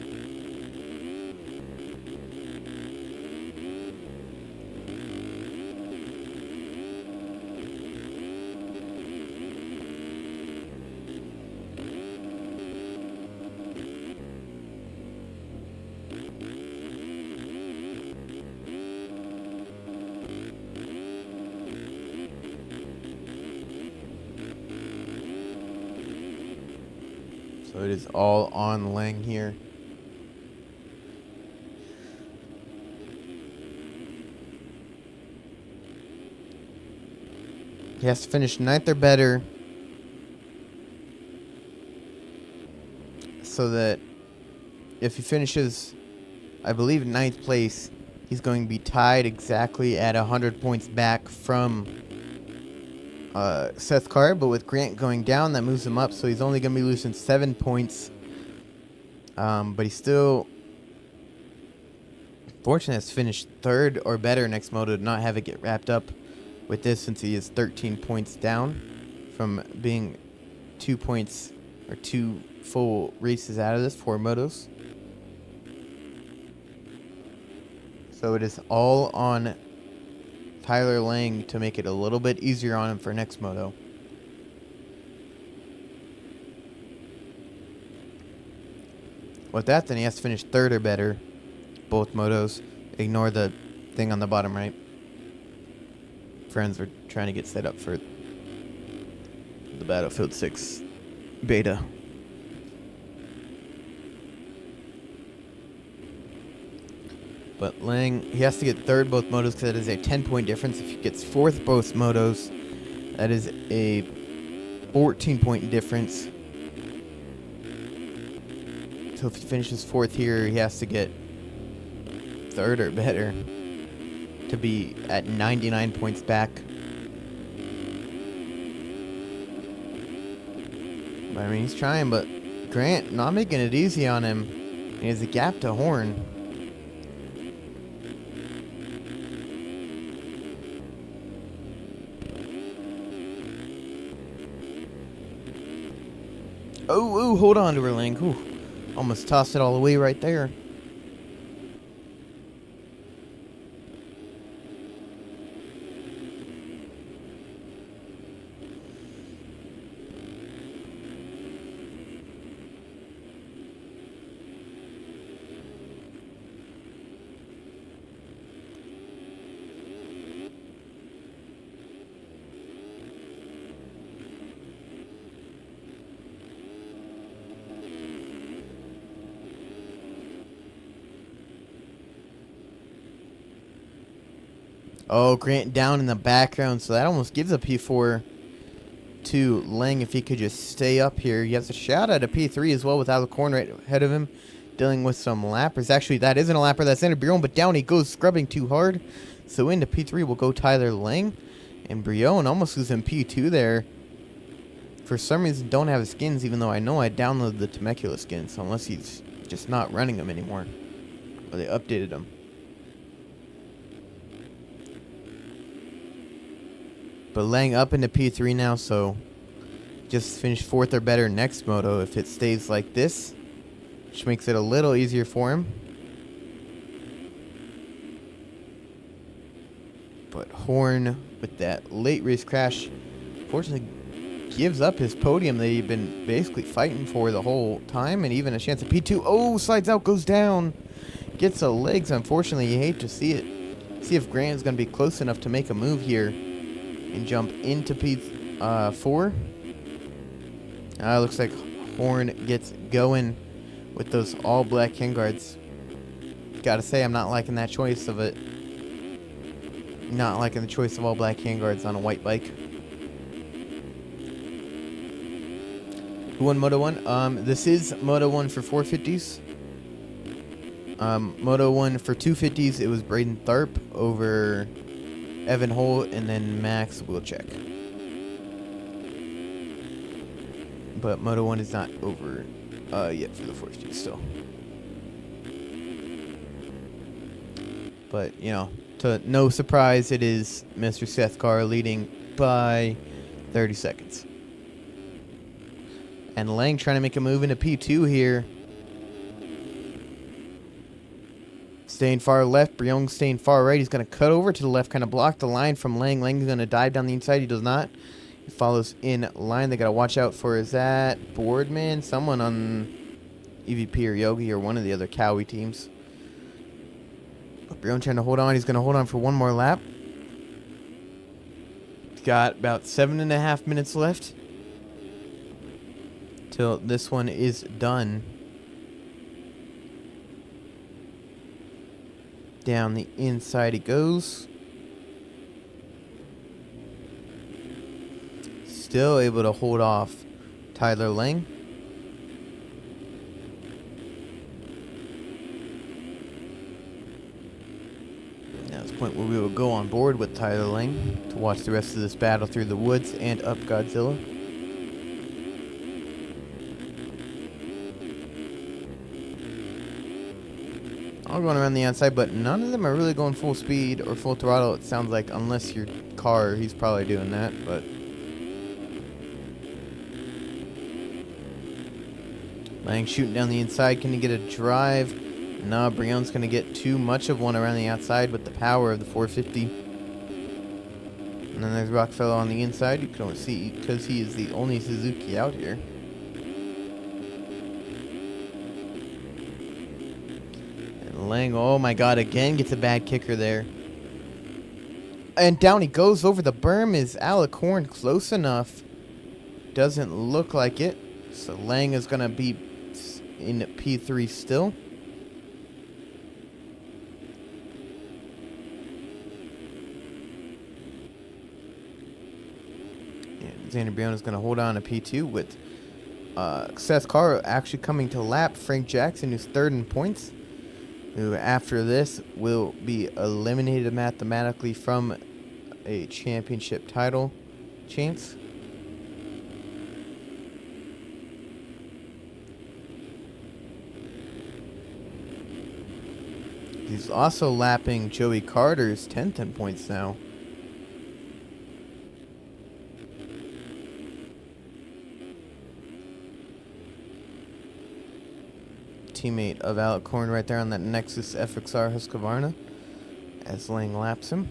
So it is all on Lang here. He has to finish 9th or better so that if he finishes, I believe, 9th place, he's going to be tied exactly at 100 points back from Seth Carr, but with Grant going down, that moves him up, so he's only going to be losing 7 points. But he's still fortunate to finish 3rd or better next moto to not have it get wrapped up with this, since he is 13 points down from being 2 points or 2 full races out of this, 4 motos. So it is all on Tyler Lang to make it a little bit easier on him for next moto. With that, then he has to finish 3rd or better, both motos. Ignore the thing on the bottom right. Friends are trying to get set up for the Battlefield 6 beta. But Lang, he has to get third both motos because that is a 10-point difference. If he gets fourth both motos, that is a 14-point difference. So if he finishes fourth here, he has to get third or better to be at 99 points back. But I mean, he's trying, but Grant not making it easy on him. He has a gap to Horn. Oh, hold on to her, Lang. Ooh, almost tossed it all the way right there. Oh, Grant down in the background, so that almost gives a P4 to Lang if he could just stay up here. He has a shot at a P3 as well with Alicorn right ahead of him, dealing with some lappers. Actually, that isn't a lapper, that's Xander Brion, but down he goes, scrubbing too hard. So into P3 will go Tyler Lang, and Brion almost losing P2 there. For some reason, don't have his skins, even though I know I downloaded the Temecula skins, so unless he's just not running them anymore. Or they updated them. But Lang up into P3 now, so just finish fourth or better next moto if it stays like this, which makes it a little easier for him. But Horn, with that late race crash, fortunately gives up his podium that he'd been basically fighting for the whole time, and even a chance at P2. Oh, slides out, goes down, gets the legs. Unfortunately, you hate to see it. See if Grant is going to be close enough to make a move here and jump into P4. Looks like Horn gets going with those all black handguards. Gotta say, I'm not liking that choice of it. Not liking the choice of all black handguards on a white bike. Who won Moto 1? This is Moto 1 for 450s. Moto 1 for 250s, it was Braden Tharp over Evan Holt, and then Max Wilczek. But Moto 1 is not over yet for the 450s still. But, you know, to no surprise, it is Mr. Seth Carr leading by 30 seconds. And Lang trying to make a move into P2 here. Staying far left, Brion staying far right. He's going to cut over to the left, kind of block the line from Lang. Lang's going to dive down the inside. He does not. He follows in line. They got to watch out for, is that Boardman? Someone on EVP or Yogi or one of the other Cowie teams. Brion trying to hold on. He's going to hold on for one more lap. He's got about 7.5 minutes left till this one is done. Down the inside he goes. Still able to hold off Tyler Lang. Now it's the point where we will go on board with Tyler Lang to watch the rest of this battle through the woods and up Godzilla. All going around the outside, but none of them are really going full speed or full throttle, it sounds like, unless your car, he's probably doing that, but Lang shooting down the inside. Can he get a drive? No, Brion's going to get too much of one around the outside with the power of the 450. And then there's Rockfellow on the inside. You can only see because he is the only Suzuki out here. And Lang, oh my god, again gets a bad kicker there. And down he goes over the berm. Is Alicorn close enough? Doesn't look like it. So Lang is going to be in P3 still. Xander Brion is going to hold on to P2 with Seth Carr actually coming to lap Frank Jackson, who's third in points, who after this will be eliminated mathematically from a championship title chance. He's also lapping Joey Carter's 10th in points now. Teammate of Alec Korn right there on that Nexus FXR Husqvarna as Lang laps him.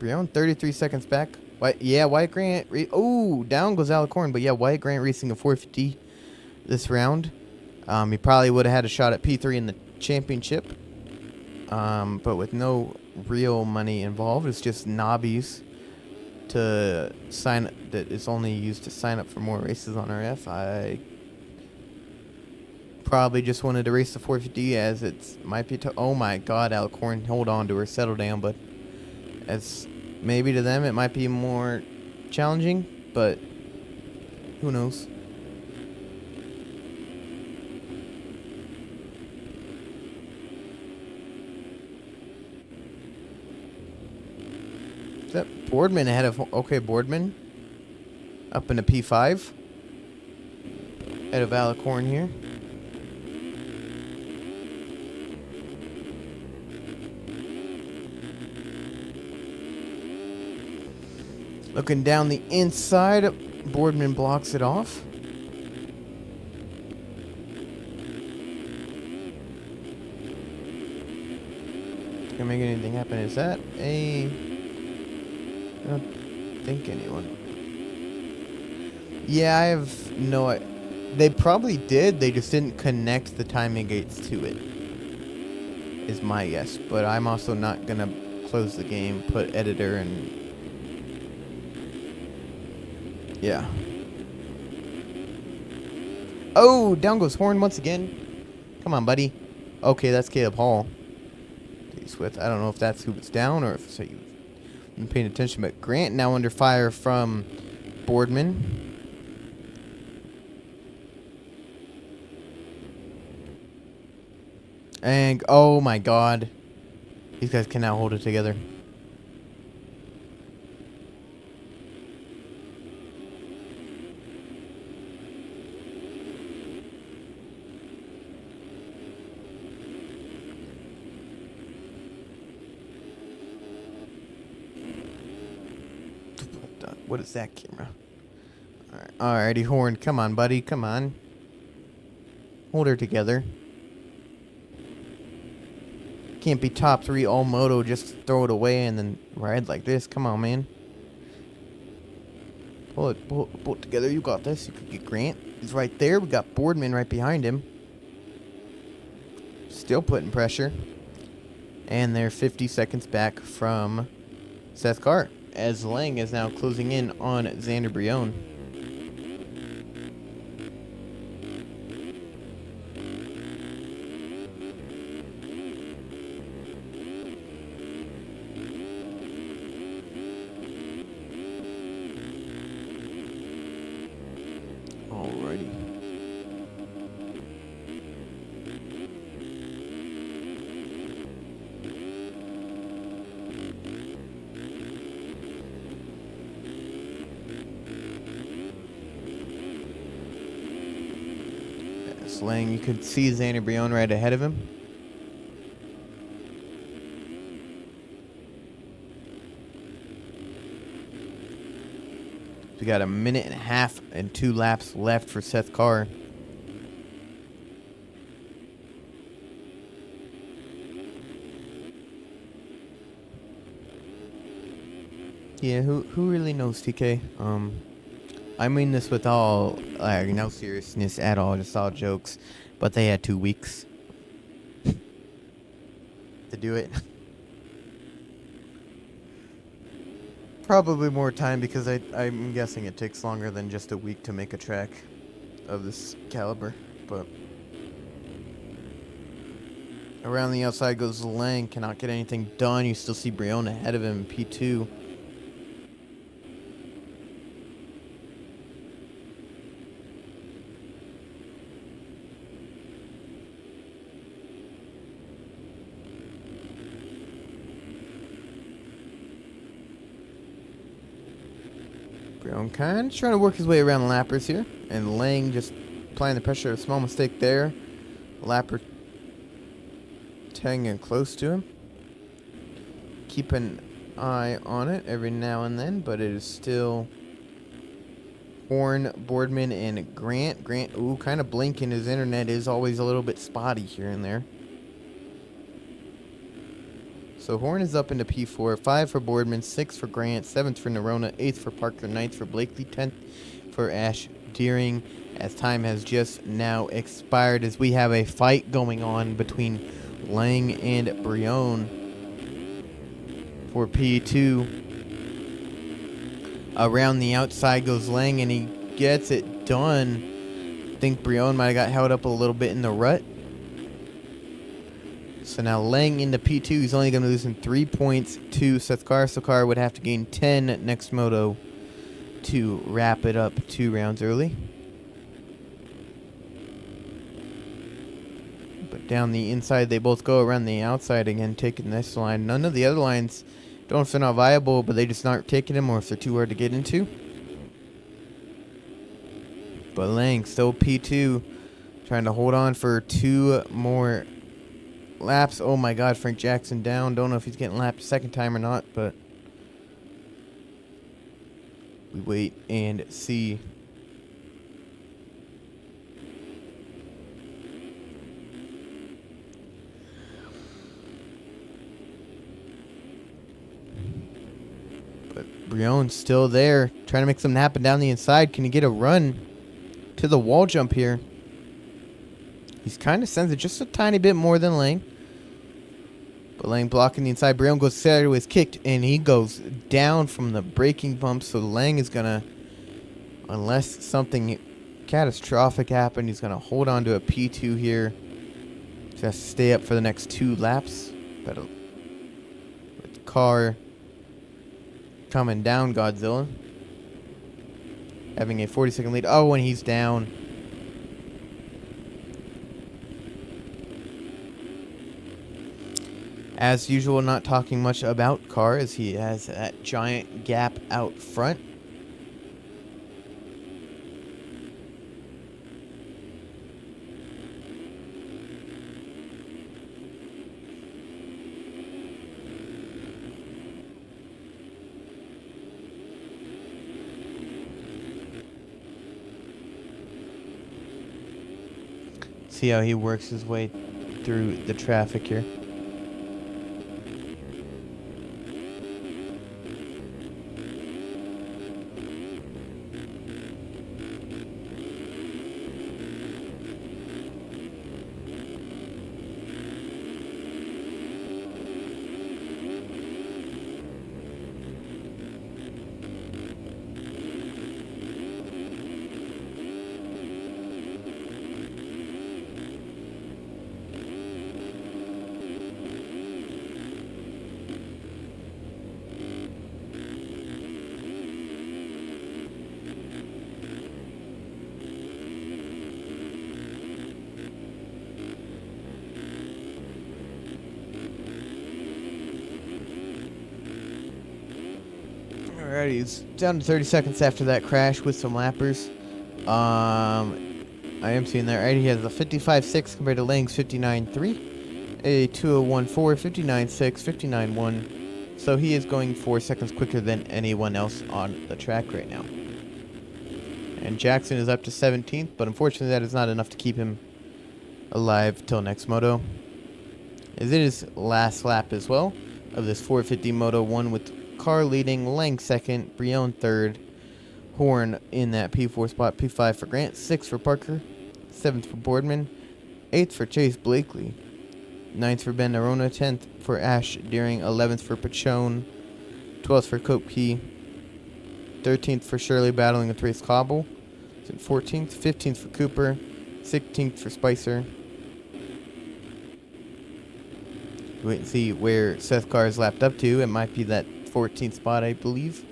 Brion 33 seconds back. Wyatt Grant. Oh, down goes Alec Korn, but yeah, Wyatt Grant racing a 450 this round. He probably would have had a shot at P3 in the championship, but with no real money involved, it's just knobbies to sign that is only used to sign up for more races on RF. I probably just wanted to race the 450 as it might be. Oh my God, Alec Korn, hold on to her, settle down. But as maybe to them it might be more challenging, but who knows? Is that Boardman ahead of... Okay, Boardman up into P5. Ahead of Alec Korn here. Looking down the inside, Boardman blocks it off. Gonna make anything happen? Is that a... I don't think anyone. Yeah, I have no... They probably did. They just didn't connect the timing gates to it, is my guess. But I'm also not gonna close the game, put editor and... Yeah. Oh, down goes Horn once again. Come on, buddy. Okay, that's Caleb Hall. With. I don't know if that's who was down or if it's you been paying attention, but Grant now under fire from Boardman. And oh my God, these guys cannot hold it together. What is that camera? Alrighty, Horn. Come on, buddy. Come on. Hold her together. Can't be top 3 all moto. Just throw it away and then ride like this. Come on, man. Pull it together. You got this. You could get Grant. He's right there. We got Boardman right behind him. Still putting pressure. And they're 50 seconds back from Seth Carr, as Lang is now closing in on Xander Brion. Alrighty. Lang, you could see Xander Brion right ahead of him. We got a minute and a half and 2 laps left for Seth Carr. Yeah, who really knows, TK? I mean this with all, like, no seriousness at all, just all jokes. But they had 2 weeks to do it. Probably more time because I'm guessing it takes longer than just a week to make a track of this caliber. But around the outside goes Lang, cannot get anything done. You still see Brion ahead of him in P2. Brion kind of trying to work his way around the lappers here. And Lang just applying the pressure. A small mistake there. Lapper hanging close to him. Keep an eye on it every now and then, but it is still Horn, Boardman, and Grant. Grant, ooh, kind of blinking. His internet is always a little bit spotty here and there. So Horn is up into P4. 5 for Boardman, 6 for Grant, 7th for Nerona, 8th for Parker, 9th for Blakely, 10th for Ash Deering. As time has just now expired, as we have a fight going on between Lang and Brion for P2. Around the outside goes Lang, and he gets it done. I think Brion might have got held up a little bit in the rut. So now Lang into P2. He's only going to lose in 3 points to Sethkar. Sethkar would have to gain 10 next moto to wrap it up 2 rounds early. But down the inside, they both go around the outside again, taking this line. None of the other lines don't know if they're not viable, but they just aren't taking them or if they're too hard to get into. But Lang still P2, trying to hold on for 2 more laps. Oh my god, Frank Jackson down. Don't know if he's getting lapped a second time or not, but we wait and see. But Brion's still there, trying to make something happen down the inside. Can he get a run to the wall jump here? He's kind of sends it just a tiny bit more than Lang. But Lang blocking the inside. Brion goes sideways, kicked, and he goes down from the braking bump. So Lang is going to, unless something catastrophic happened, he's going to hold on to a P2 here. Just has to stay up for the next 2 laps. But with the car coming down, Godzilla. Having a 40-second lead. Oh, and he's down. As usual, not talking much about Carr as he has that giant gap out front. See how he works his way through the traffic here. Alrighty, it's down to 30 seconds after that crash with some lappers. I am seeing that right. He has a 55.6 compared to Lang's 59.3, a 201.4, 59.6, 59.1. So he is going 4 seconds quicker than anyone else on the track right now. And Jackson is up to 17th, but unfortunately that is not enough to keep him alive till next moto. As it is last lap as well of this 450 Moto 1 with Carr leading, Lang second, Brion third, Horn in that P4 spot, P5 for Grant, 6th for Parker, 7th for Boardman, 8th for Chase Blakely, 9th for Ben Nerona, 10th for Ash Deering, 11th for Pachone, 12th for Kopke, 13th for Shirley battling with Race Cobble, 14th, 15th for Cooper, 16th for Spicer. Wait and see where Seth Carr is lapped up to. It might be that 14th spot, I believe,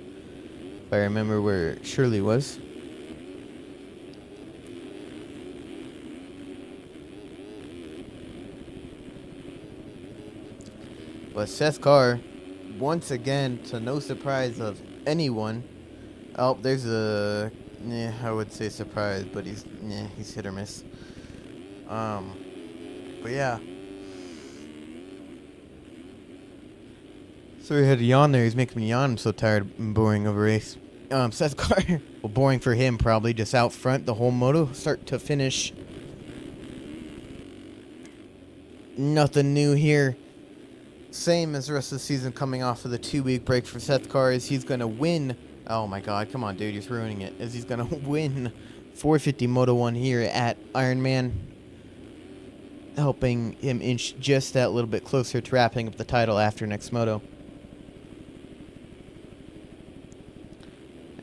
if I remember where Shirley was. But Seth Carr, once again, to no surprise of anyone, Oh, there's a, I would say surprise, but he's hit or miss. But yeah. So he had a yawn there. He's making me yawn. I'm so tired and boring of a race. Seth Carter, well, boring for him probably. Just out front the whole moto, start to finish. Nothing new here. Same as the rest of the season, coming off of the 2-week break for Seth Carter. Is he's gonna win? Oh my God, come on, dude, he's ruining it. As he's gonna win 450 Moto 1 here at Ironman, helping him inch just that little bit closer to wrapping up the title after next moto.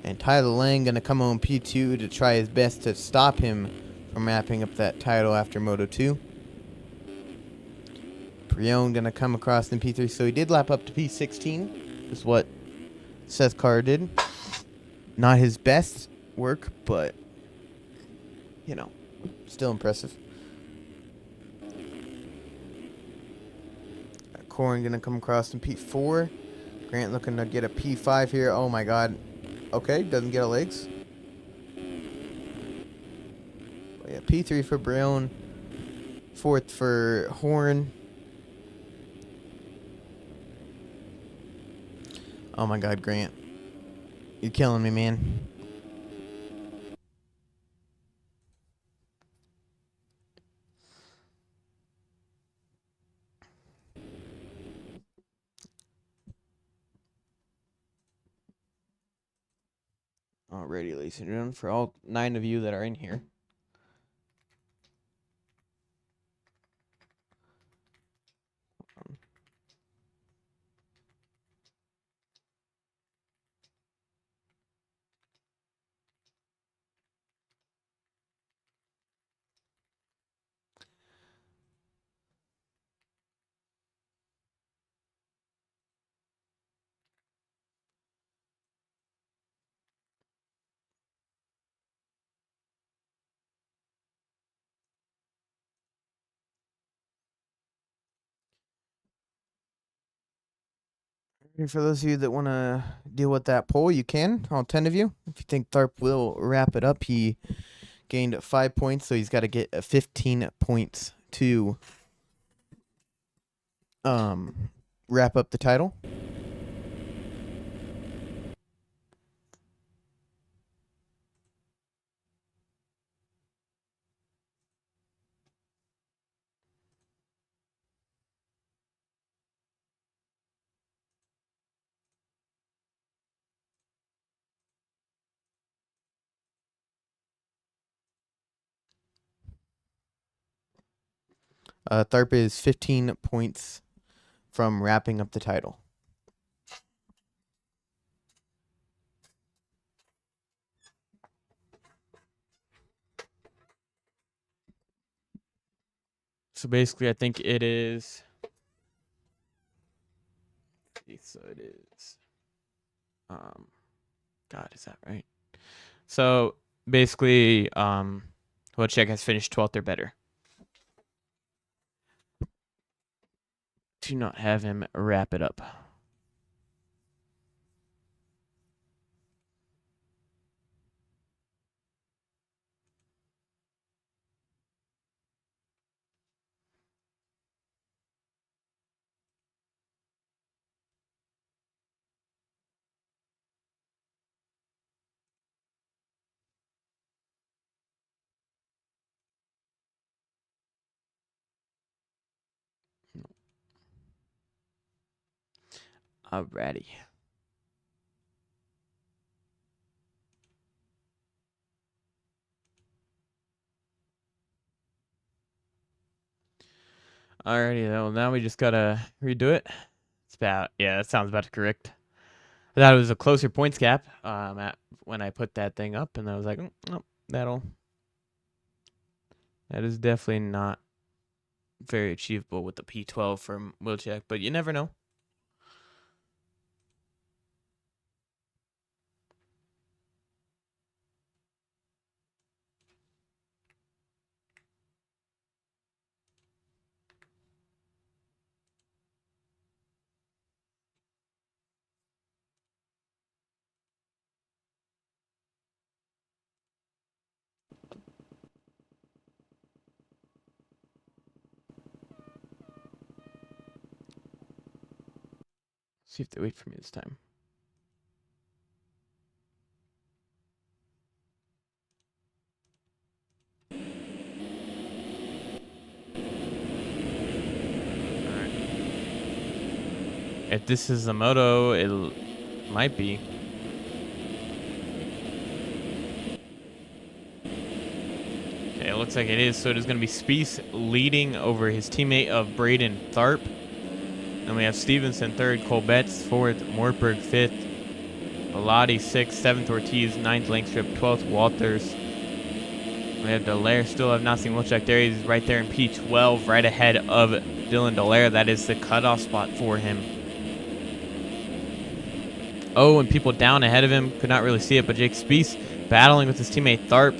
And Tyler Lang going to come on P2 to try his best to stop him from wrapping up that title after Moto 2. Brion going to come across in P3, so he did lap up to P16, is what Seth Carter did. Not his best work, but, you know, still impressive. Corin going to come across in P4. Grant looking to get a P5 here. Oh my God. Okay, doesn't get a legs. But yeah, P3 for Brown. 4th for Horn. Oh my God, Grant. You're killing me, man. Alrighty, ladies and gentlemen, for all 9 of you that are in here. And for those of you that want to deal with that poll, you can. All 10 of you. If you think Tharp will wrap it up, he gained 5 points, so he's got to get 15 points to wrap up the title. Tharp is 15 points from wrapping up the title. So basically, I think it is. So it is. God, is that right? So basically, Wojciech has finished 12th or better. Do not have him wrap it up. Alrighty. Alrighty, well, now we just gotta redo it. It's about, yeah, that sounds about correct. I thought it was a closer points gap when I put that thing up, and I was like, oh, that is definitely not very achievable with the P12 from Wojciech, but you never know. See if they wait for me this time. Alright. If this is a Moto, it might be. Okay, it looks like it is. So it is going to be Spieth leading over his teammate of Braden Tharp. Then we have Stevenson third, Colbetts fourth, Mortberg fifth, Velotti sixth, seventh Ortiz, ninth Langstrip, 12th Walters. We have Dallaire, still have not seen Wilczek there. He's right there in P12, right ahead of Dylan Dallaire. That is the cutoff spot for him. Oh, and people down ahead of him could not really see it, but Jake Spieth battling with his teammate Tharp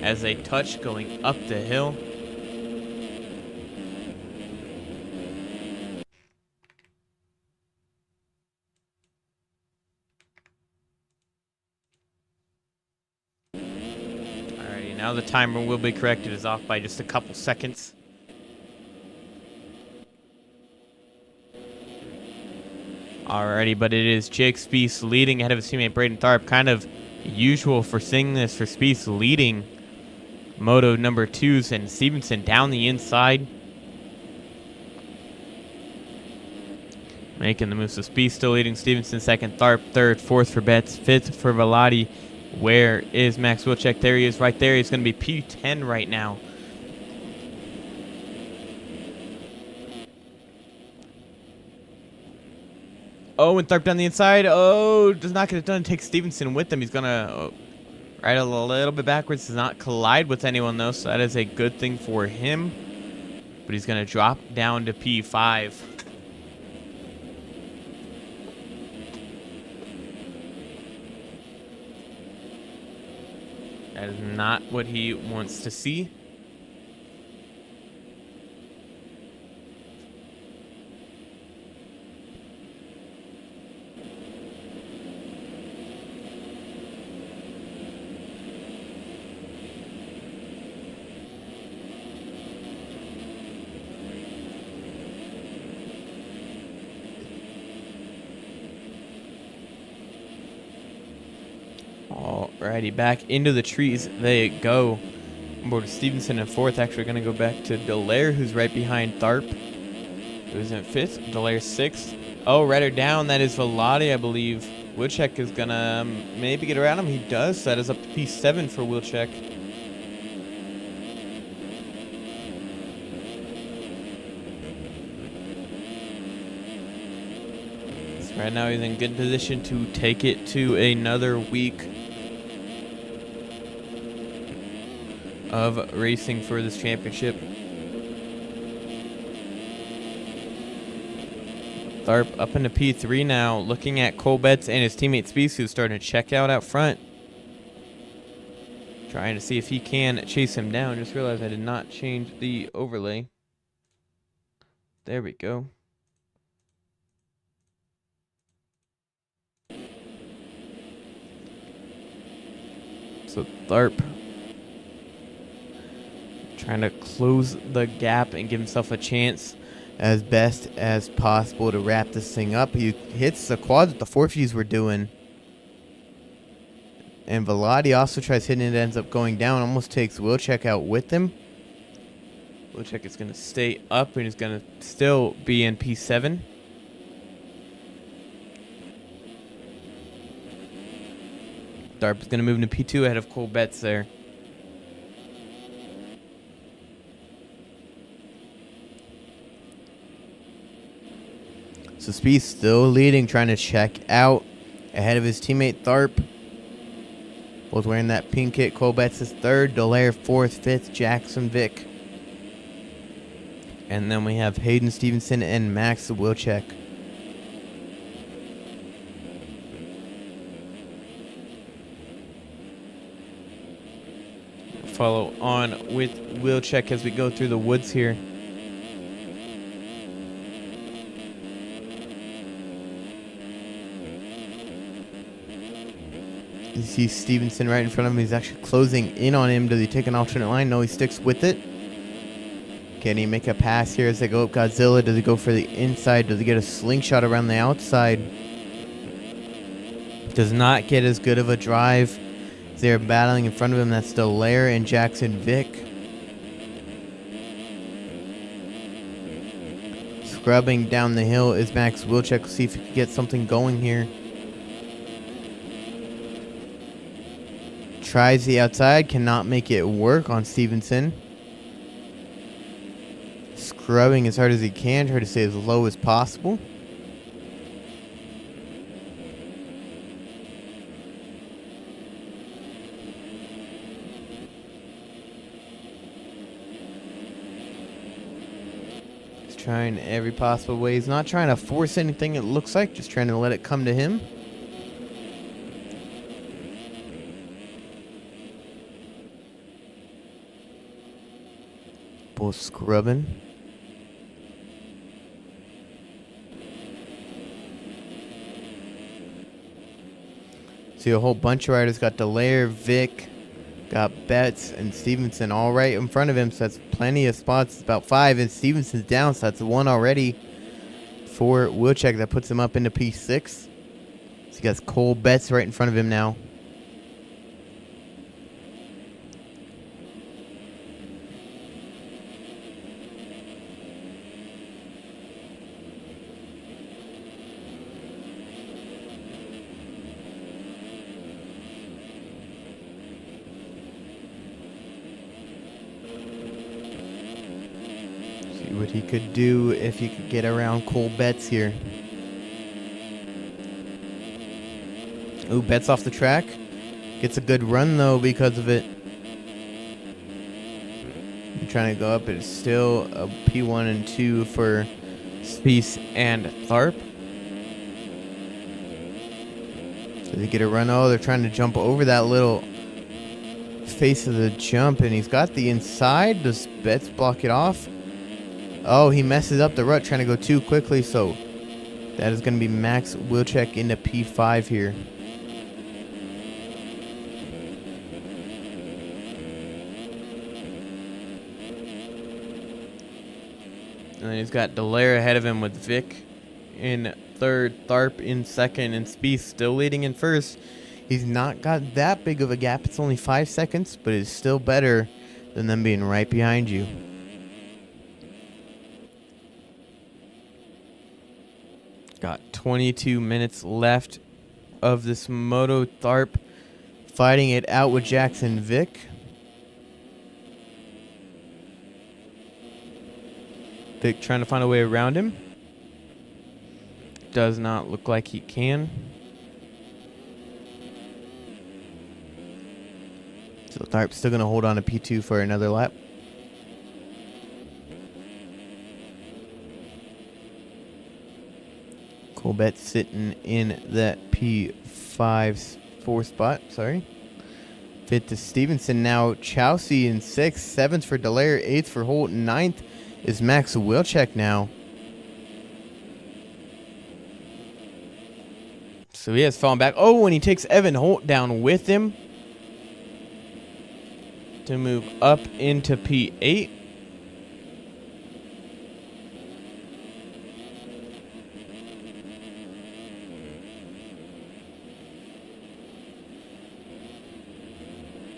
as they touch going up the hill. Alrighty, now the timer will be corrected. It is off by just a couple seconds. Alrighty, but it is Jake Spieth leading ahead of his teammate Braden Tharp. Kind of usual for seeing this for Spieth leading Moto number 2s, and Stevenson down the inside. Making the move. So Spieth still leading, Stevenson second, Tharp third, fourth for Betts, fifth for Velotti. Where is Max Wilczek? There he is, right there. He's going to be P10 right now. Oh, and Tharp down the inside. Oh, does not get it done. Takes Stevenson with him. He's going to ride a little bit backwards. Does not collide with anyone, though, so that is a good thing for him. But he's going to drop down to P5. That is not what he wants to see. Alrighty, back into the trees they go. Over to Stevenson in fourth. Actually going to go back to Dallaire, who's right behind Tharp, who's in fifth. Dallaire sixth. Oh, right her down. That is Velotti, I believe. Wilczek is going to maybe get around him. He does. That is up to P7 for Wilczek. So right now he's in good position to take it to another week of racing for this championship. Tharp up into P3 now, looking at Colbetts and his teammate Spieth, who's starting to check out front. Trying to see if he can chase him down. Just realized I did not change the overlay. There we go. So Tharp trying to close the gap and give himself a chance as best as possible to wrap this thing up. He hits the quads that the Forfies were doing. And Velotti also tries hitting it, ends up going down, almost takes Wilczek out with him. Wilczek is going to stay up and he's going to still be in P7. Tharp is going to move into P2 ahead of Colbetts there. So Spieth still leading, trying to check out ahead of his teammate Tharp. Both wearing that pink kit. Colbetts is third, Dallaire fourth, fifth, Jackson Vick. And then we have Hayden Stevenson and Max Wilczek. Follow on with Wilczek as we go through the woods here. You see Stevenson right in front of him. He's actually closing in on him. Does he take an alternate line? No, he sticks with it. Can he make a pass here as they go up Godzilla? Does he go for the inside? Does he get a slingshot around the outside? Does not get as good of a drive. They're battling in front of him. That's Delaire and Jackson Vick. Scrubbing down the hill is Max Wilczek. See if he can get something going here. Tries the outside. Cannot make it work on Stevenson. Scrubbing as hard as he can. Try to stay as low as possible. Trying every possible way. He's not trying to force anything, it looks like. Just trying to let it come to him. Both scrubbing. See a whole bunch of riders. Got Delaire, Vic, got Betts and Stevenson all right in front of him, so that's plenty of spots. It's about 5, and Stevenson's down, so that's 1 already for Wilczek. That puts him up into P6. So he got Cole Betts right in front of him now. What he could do if he could get around Cole Betts here. Ooh, Betts off the track. Gets a good run though because of it. I'm trying to go up. It's still a P1 and 2 for Spieth and Tharp. So they get a run. Oh, they're trying to jump over that little face of the jump, and he's got the inside. Does Betts block it off? Oh, he messes up the rut trying to go too quickly, so that is going to be Max Wilczek into P5 here. And then he's got Delaire ahead of him with Vic in third, Tharp in second, and Spieth still leading in first. He's not got that big of a gap. It's only 5 seconds, but it's still better than them being right behind you. Got 22 minutes left of this Moto. Tharp fighting it out with Jackson Vick. Vick trying to find a way around him. Does not look like he can. So Tharp's still going to hold on to P2 for another lap. Colbert sitting in that P5 4th spot, sorry. Fit to Stevenson now. Chelsea in 6th, 7th for Delaire, 8th for Holt, 9th is Max Wilczek now. So he has fallen back. Oh, and he takes Evan Holt down with him to move up into P8.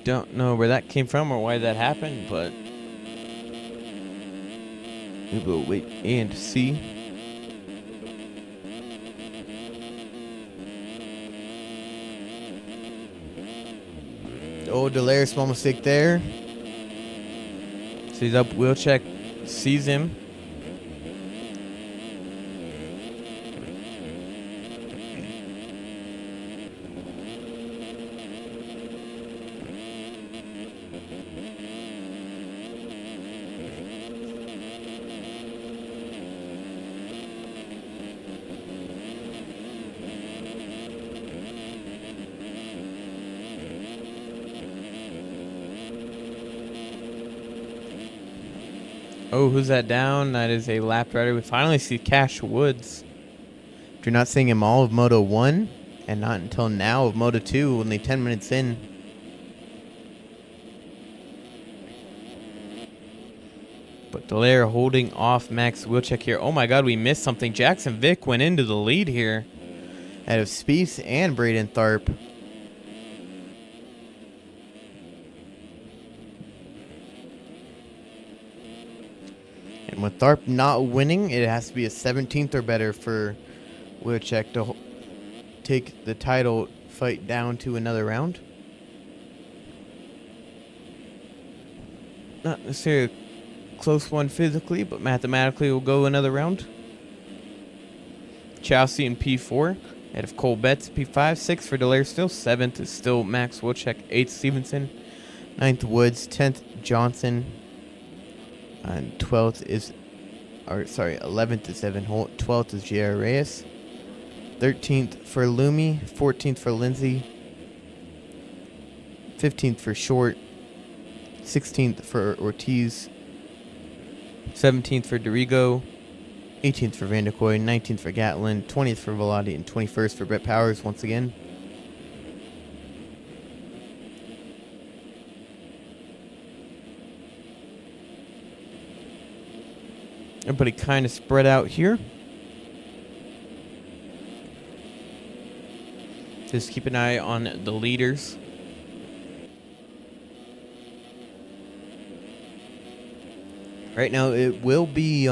Don't know where that came from or why that happened, but we will wait and see. Oh, Delaire, small mistake there. So he's up. Wilczek sees him. Oh, who's that down? That is a lap rider. We finally see Cash Woods. If you're not seeing him all of Moto 1, and not until now of Moto 2, only 10 minutes in. But Delaire holding off Max Wilczek here. Oh my god, we missed something. Jackson Vick went into the lead here. Out of Spieth and Braden Tharp. And with Tharp not winning, it has to be a 17th or better for Wilczek to take the title fight down to another round. Not necessarily a close one physically, but mathematically will go another round. Chelsea in P4. Ahead of Cole Betts, P5, 6 for Delaire still. 7th is still Max Wilczek, 8th Stevenson, 9th Woods, 10th Johnson, and 11th is Evan Holt, 12th is J.R. Reyes, 13th for Lumi, 14th for Lindsay, 15th for Short, 16th for Ortiz, 17th for Dorigo, 18th for Van der Kooi, 19th for Gatlin, 20th for Velati, and 21st for Brett Powers once again. Everybody kind of spread out here. Just keep an eye on the leaders. Right now it will be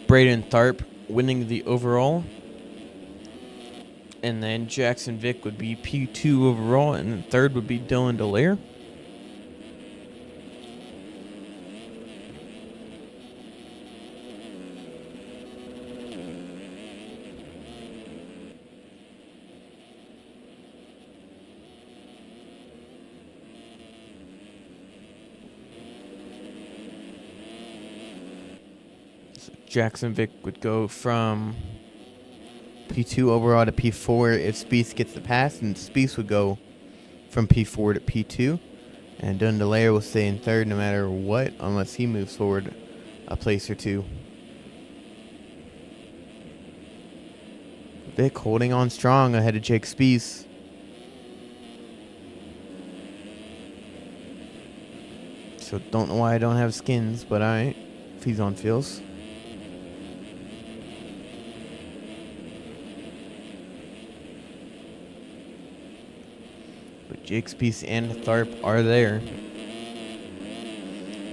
Braden Tharp winning the overall, and then Jackson Vick would be P2 overall, and then third would be Dylan Delaire. Jackson Vick would go from P2 overall to P4 if Spieth gets the pass, and Spieth would go from P4 to P2. And Dylan Delaire will stay in third no matter what, unless he moves forward a place or two. Vick holding on strong ahead of Jake Spieth. So don't know why I don't have skins, but alright, if he's on feels. Jake Spieth and Tharp are there.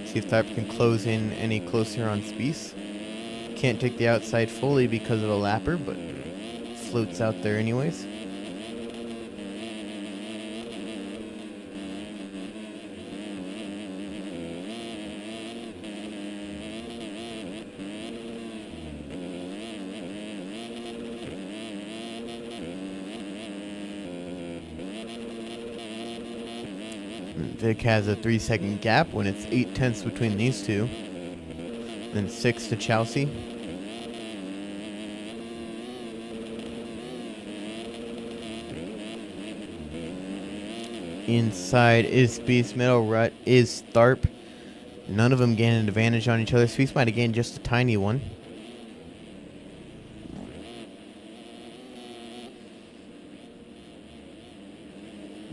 See if Tharp can close in any closer on Spieth. Can't take the outside fully because of a lapper, but floats out there anyways. Vic has a 3-second gap when it's 8/10 between these two. Then 6 to Chelsea. Inside is Spieth. Middle rut is Tharp. None of them gain an advantage on each other. Spieth might have gained just a tiny one.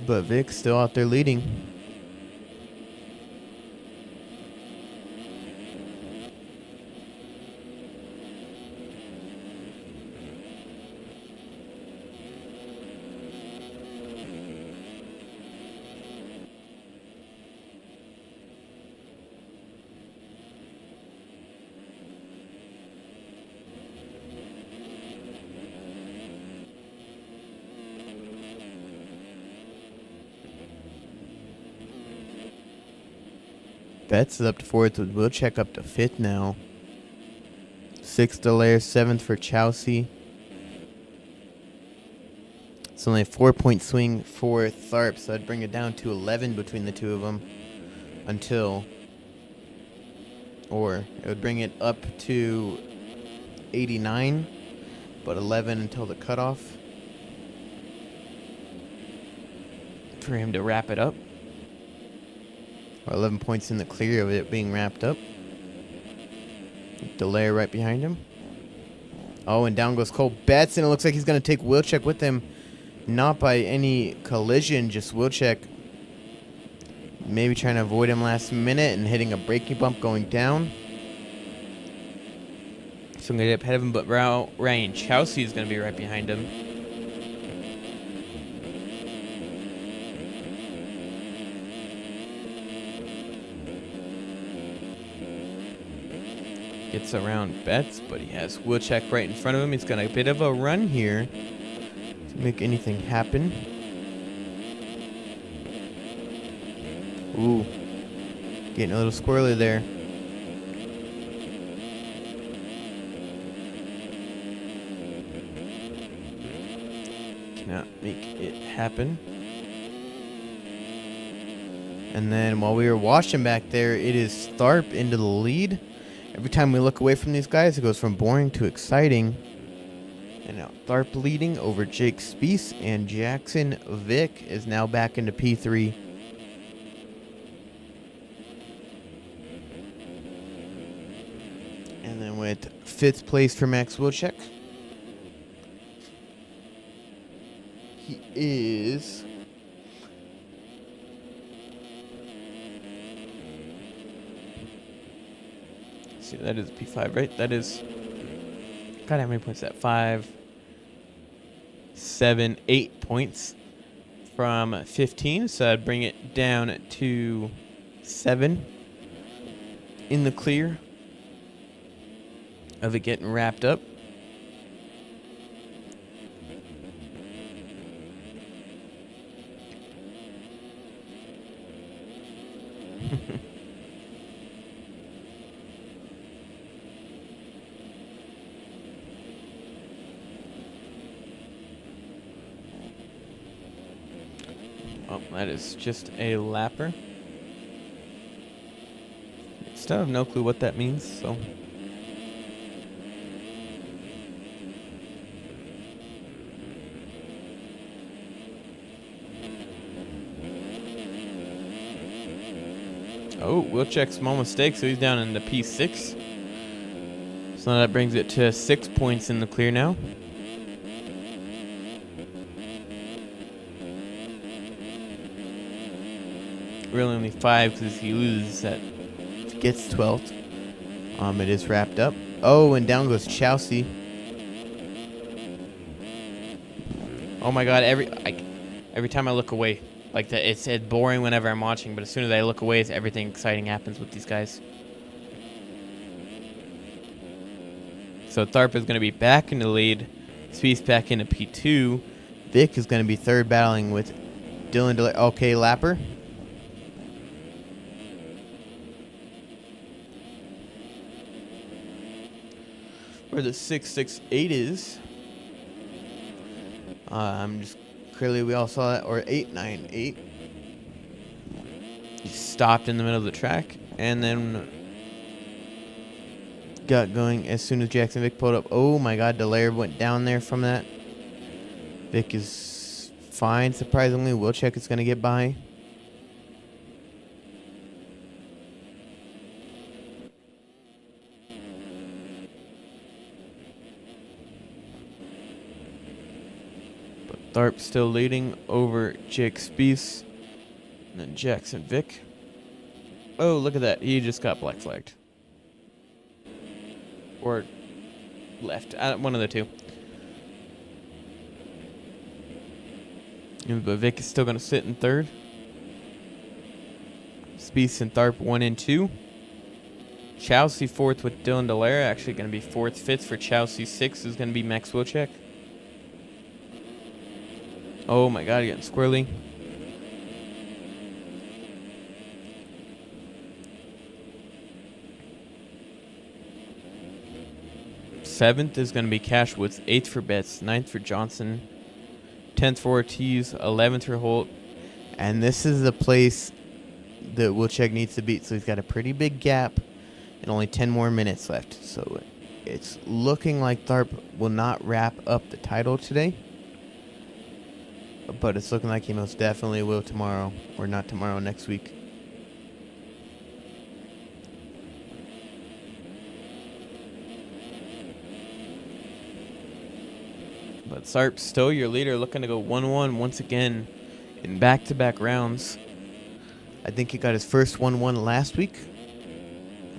But Vic's still out there leading. Betts is up to 4th with Wilczek up to 5th now. 6th Delaire, 7th for Chelsea. It's only a 4-point swing for Tharp, so I'd bring it down to 11 between the two of them until, or it would bring it up to 89, but 11 until the cutoff for him to wrap it up. 11 points in the clear of it being wrapped up. Delaire right behind him. Oh, and down goes Cole Betts, and it looks like he's going to take Wilczek with him. Not by any collision, just Wilczek Maybe trying to avoid him last minute and hitting a braking bump going down. So I'm going to get ahead of him, but Ryan Chelsea is going to be right behind him. Gets around Betts, but he has Wilczek right in front of him. He's got a bit of a run here to make anything happen. Ooh, getting a little squirrely there. Cannot make it happen. And then while we were watching back there, it is Tharp into the lead. Every time we look away from these guys, it goes from boring to exciting. And now Tharp leading over Jake Spiess, and Jackson Vick is now back into P3. And then with 5th place for Max Wilczek, he is... See, that is P5, right? That is... God, how many points is that? 5, 7, 8 points from 15. So I'd bring it down to 7 in the clear of it getting wrapped up. Oh, that is just a lapper. Still have no clue what that means, so. Oh, Wilczek, small mistake, so he's down in the P6. So that brings it to 6 points in the clear now. Really only 5 because he loses that. If he gets 12th, it is wrapped up. Oh, and down goes Chelsea. Oh my God! Every time I look away, like that, it's boring whenever I'm watching. But as soon as I look away, everything exciting happens with these guys. So Tharp is going to be back in the lead. Spiess back into P2. Vick is going to be third, battling with Dylan Delay. Okay, lapper. Where the 668 is. I'm just clearly we all saw that, or 898. He stopped in the middle of the track and then got going as soon as Jackson Vick pulled up. Oh my God, Delaire went down there from that. Vick is fine, surprisingly. Wilczek is going to get by. Tharp still leading over Jake Spiess. And then Jackson Vick. Oh, look at that. He just got black flagged. Or left. One of the two. But Vick is still going to sit in third. Spiess and Tharp 1 and 2. Chelsea fourth with Dylan Delaire. Actually going to be fourth. Fifth for Chelsea. Sixth is going to be Max Wilczek. Oh my God, getting squirrely. Seventh is going to be Cash Woods. 8th for Betts. 9th for Johnson. 10th for Ortiz. 11th for Holt. And this is the place that Wilczek needs to beat. So he's got a pretty big gap and only 10 more minutes left. So it's looking like Tharp will not wrap up the title today. But it's looking like he most definitely will tomorrow. Or not tomorrow, next week. But Tharp still your leader, looking to go 1-1 once again in back-to-back rounds. I think he got his first 1-1 last week.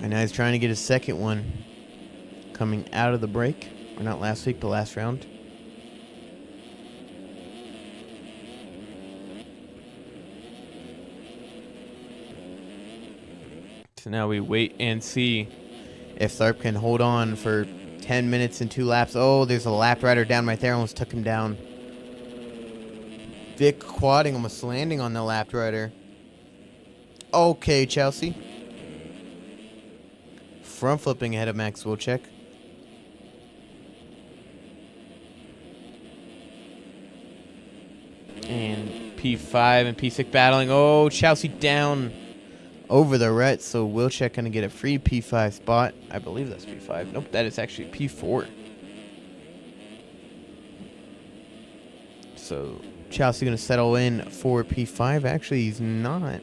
And now he's trying to get his second one coming out of the break. Or not last week, but last round. So now we wait and see if Tharp can hold on for 10 minutes and 2 laps. Oh, there's a lap rider down right there. Almost took him down. Vic quadding, almost landing on the lap rider. Okay, Chelsea. Front flipping ahead of Max Wilczek. And P5 and P6 battling. Oh, Chelsea down over the ret. So Wilczek going to get a free P5 spot. I believe that's P5. Nope, that is actually P4. So Chelsea going to settle in for P5. Actually, he's not.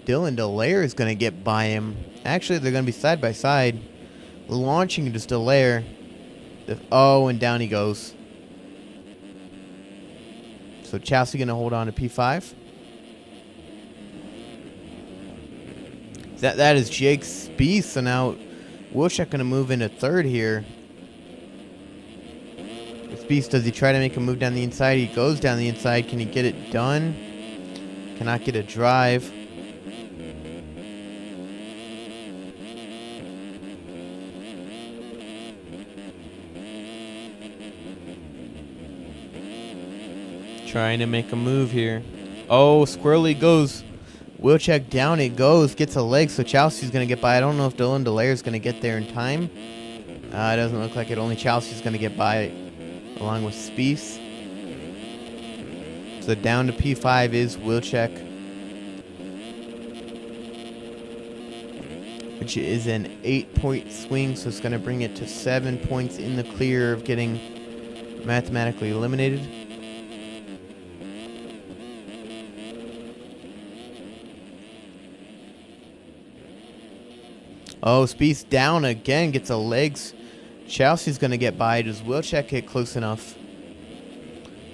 Dylan Delaire is going to get by him. Actually, they're going to be side by side. Launching just Delaire. Oh, and down he goes. So Chelsea going to hold on to P5. That is Jake Spieth. So now Wilczek going to move into third here. Spieth, does he try to make a move down the inside? He goes down the inside. Can he get it done? Cannot get a drive. Trying to make a move here. Oh, squirrely goes. Wilczek down it goes. Gets a leg, so Chelsea's going to get by. I don't know if Dylan Delaire is going to get there in time. It doesn't look like it. Only Chelsea's going to get by along with Spieth. So down to P5 is Wilczek, which is an 8-point swing, so it's going to bring it to 7 points in the clear of getting mathematically eliminated. Oh, Spieth down again, gets a legs. Chelsea's going to get by. Does Wilczek hit close enough?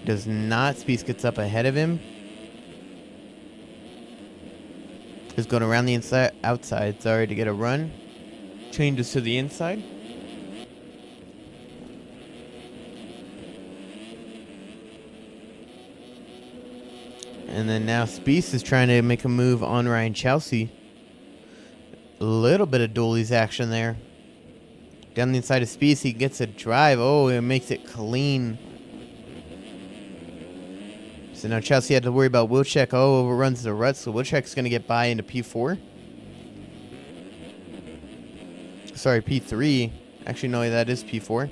Does not. Spieth gets up ahead of him. He's going around the inside, outside, sorry, to get a run. Changes to the inside. And then now Spieth is trying to make a move on Ryan Chelsea. A little bit of dualies action there. Down the inside of Spieth, he gets a drive. Oh, it makes it clean. So now Chelsea had to worry about Wilczek. Oh, overruns the rut, so Wilczek's going to get by into P4. Sorry, P3. Actually, no, that is P4.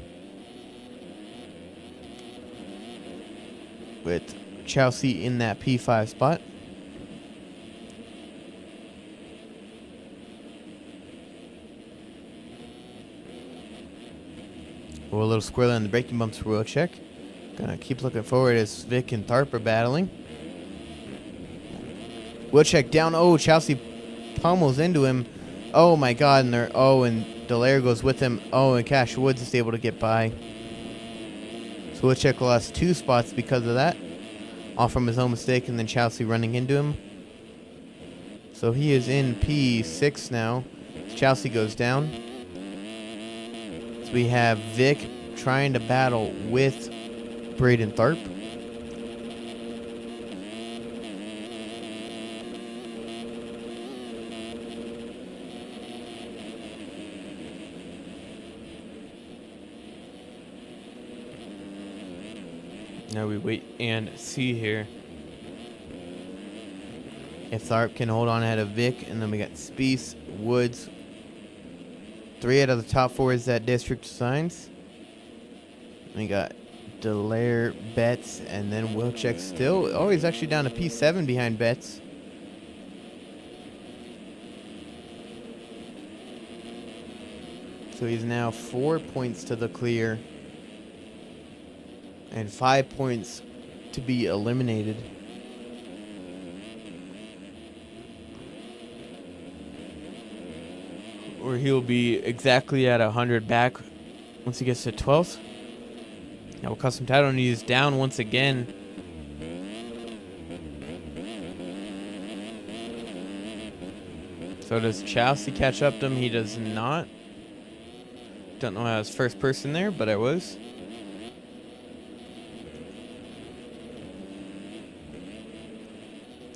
With Chelsea in that P5 spot. A little squirrel on the braking bumps for Wilczek. Gonna keep looking forward as Vic and Tharp are battling. Wilczek down. Oh, Chelsea pummels into him. Oh my God! And and Delaire goes with him. Oh, and Cash Woods is able to get by. So Wilczek lost 2 spots because of that, all from his own mistake, and then Chelsea running into him. So he is in P6 now. Chelsea goes down. So we have Vic trying to battle with Braden Tharp. Now we wait and see here if Tharp can hold on ahead of Vic, and then we got Spieth, Woods. 3 out of the top 4 is that district signs. We got Delaire, Betts, and then Wilczek still. Oh, he's actually down to P7 behind Betts. So he's now 4 points to the clear and 5 points to be eliminated. Or he'll be exactly at 100 back once he gets to 12th. Now Custom Title is down once again. So does Chelsea catch up to him? He does not. Don't know how I was first person there, but I was.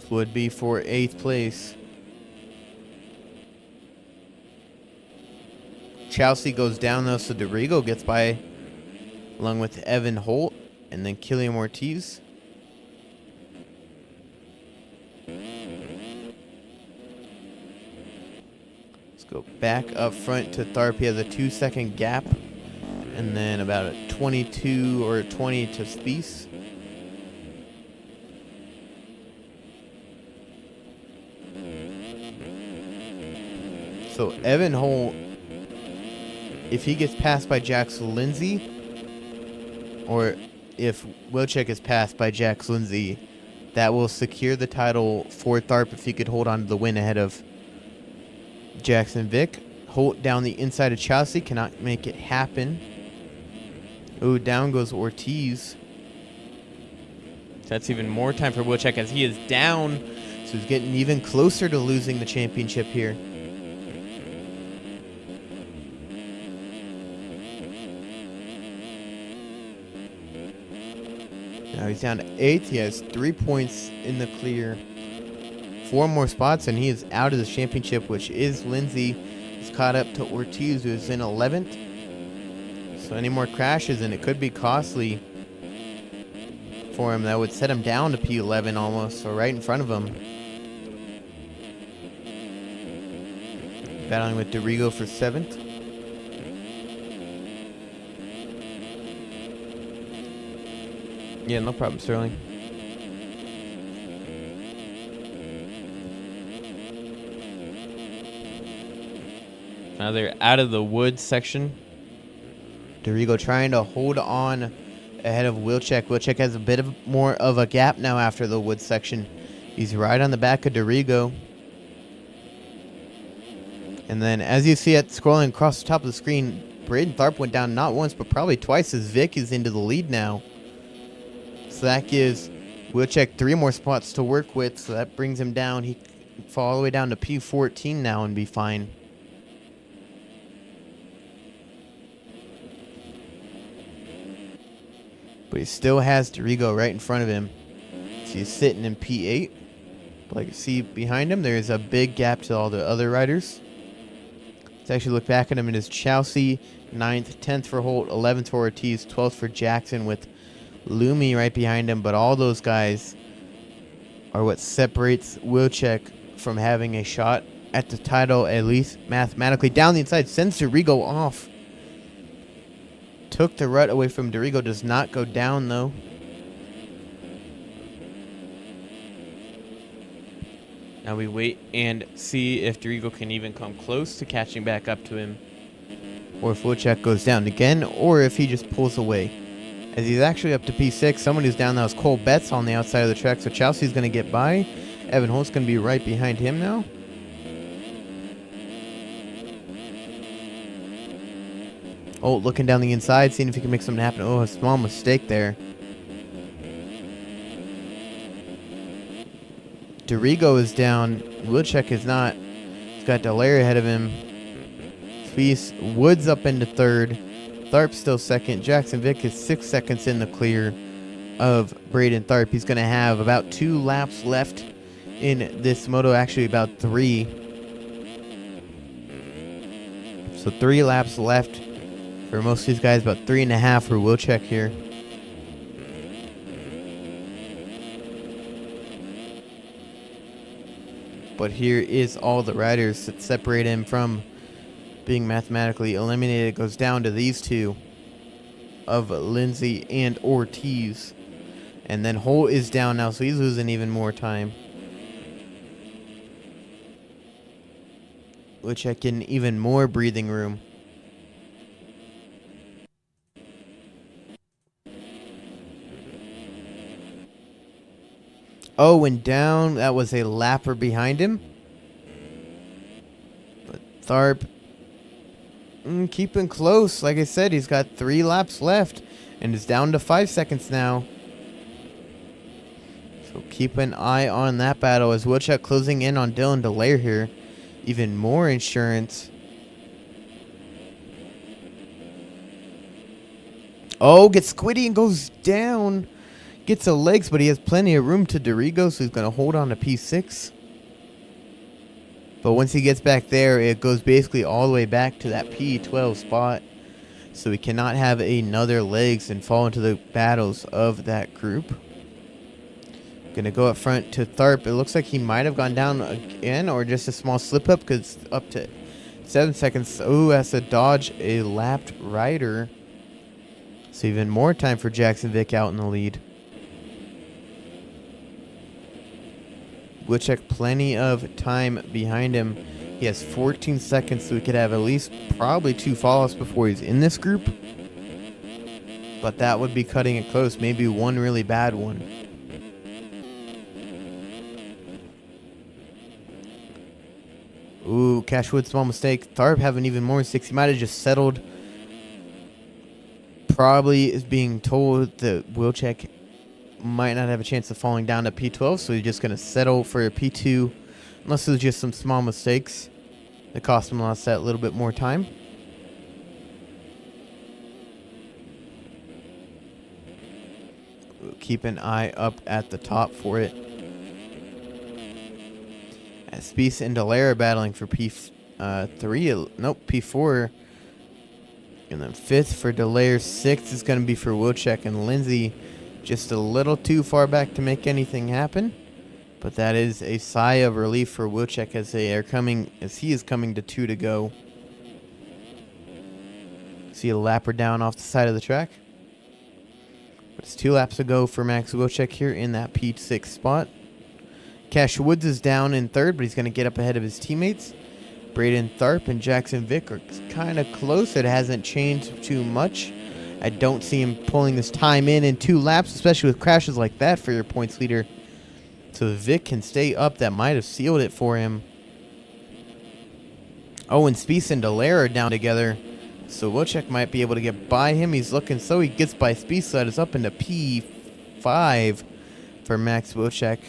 Would be for 8th place. Chelsea goes down though, so DeRigo gets by along with Evan Holt and then Killian Ortiz. Let's go back up front to Tharp. He has a 2-second gap and then about a 22 or 20 to Spieth. So Evan Holt, if he gets passed by Jackson Lindsay, or if Wilczek is passed by Jax Lindsay, that will secure the title for Tharp if he could hold on to the win ahead of Jackson Vick. Holt down the inside of Chelsea, cannot make it happen. Ooh, down goes Ortiz. That's even more time for Wilczek as he is down, so he's getting even closer to losing the championship here. Now he's down to 8th. He has 3 points in the clear. 4 more spots, and he is out of the championship, which is Lindsay. He's caught up to Ortiz, who is in 11th. So any more crashes, and it could be costly for him. That would set him down to P11 almost, so right in front of him. Battling with DeRigo for 7th. Yeah, no problem, Sterling. Now they're out of the woods section. DeRigo trying to hold on ahead of Wilczek. Wilczek has a bit more of a gap now after the woods section. He's right on the back of DeRigo. And then as you see it scrolling across the top of the screen, Braden Tharp went down not once but probably twice as Vic is into the lead now. So that gives Wilczek 3 more spots to work with, so that brings him down. He can fall all the way down to P14 now and be fine. But he still has DeRigo right in front of him. So he's sitting in P8. But like you see behind him, there's a big gap to all the other riders. Let's actually look back at him. It is Chelsea, 9th, 10th for Holt, 11th for Ortiz, 12th for Jackson with Lumi right behind him. But all those guys are what separates Wilczek from having a shot at the title, at least mathematically. Down the inside, sends DeRigo off. Took the rut away from DeRigo, does not go down though. Now we wait and see if DeRigo can even come close to catching back up to him, or if Wilczek goes down again, or if he just pulls away. As he's actually up to P6, someone who's down now is Cole Betts on the outside of the track, so Chelsea's going to get by. Evan Holt's going to be right behind him now. Oh, looking down the inside, seeing if he can make something happen. Oh, a small mistake there. DeRigo is down. Wilczek is not. He's got Dallaire ahead of him. Spieth, Woods up into 3rd. Tharp still 2nd. Jackson Vick is 6 seconds in the clear of Braden Tharp. He's going to have about 2 laps left in this moto. Actually, about 3. So 3 laps left. For most of these guys, about 3.5 for Wilczek here. But here is all the riders that separate him from being mathematically eliminated. It goes down to these 2 of Lindsay and Ortiz. And then Holt is down now, so he's losing even more time. Wilczek getting even more breathing room. Oh, and down. That was a lapper behind him. But Tharp keeping close. Like I said, he's got 3 laps left and is down to 5 seconds now. So keep an eye on that battle as Wilczek closing in on Dylan Dallaire here. even more insurance. Oh, gets squiddy and goes down. Gets the legs, but he has plenty of room to Dorigo, so he's going to hold on to P6. But once he gets back there, it goes basically all the way back to that P12 spot. So we cannot have another legs and fall into the battles of that group. Gonna go up front to Tharp. It looks like he might have gone down again, or just a small slip up, because up to 7 seconds. Oh, has to dodge a lapped rider. So even more time for Jackson Vick out in the lead. Wilczek plenty of time behind him. He has 14 seconds, so we could have at least probably 2 fall-offs before he's in this group. But that would be cutting it close. Maybe one really bad one. Ooh, Cashwood, small mistake. Tharp having even more mistakes. He might have just settled. Probably is being told that Wilczek might not have a chance of falling down to P12, so he's just going to settle for a P2, unless it was just some small mistakes that cost him that little bit more time. We'll keep an eye up at the top for it. As Spieth and Dallaire are battling for P3, nope, P4. And then 5th for Dallaire, 6th is going to be for Wilczek and Lindsay. Just a little too far back to make anything happen. But that is a sigh of relief for Wilczek as he is coming to 2 to go. See a lapper down off the side of the track. But it's 2 laps to go for Max Wilczek here in that P6 spot. Cash Woods is down in 3rd, but he's going to get up ahead of his teammates. Braden Tharp and Jackson Vick are kind of close. It hasn't changed too much. I don't see him pulling this time in 2 laps, especially with crashes like that for your points leader. So Vick can stay up. That might have sealed it for him. Oh, and Spieth and Dallaire are down together. So Wilczek might be able to get by him. He's looking so he gets by Spieth, so that is up into P5 for Max Wilczek.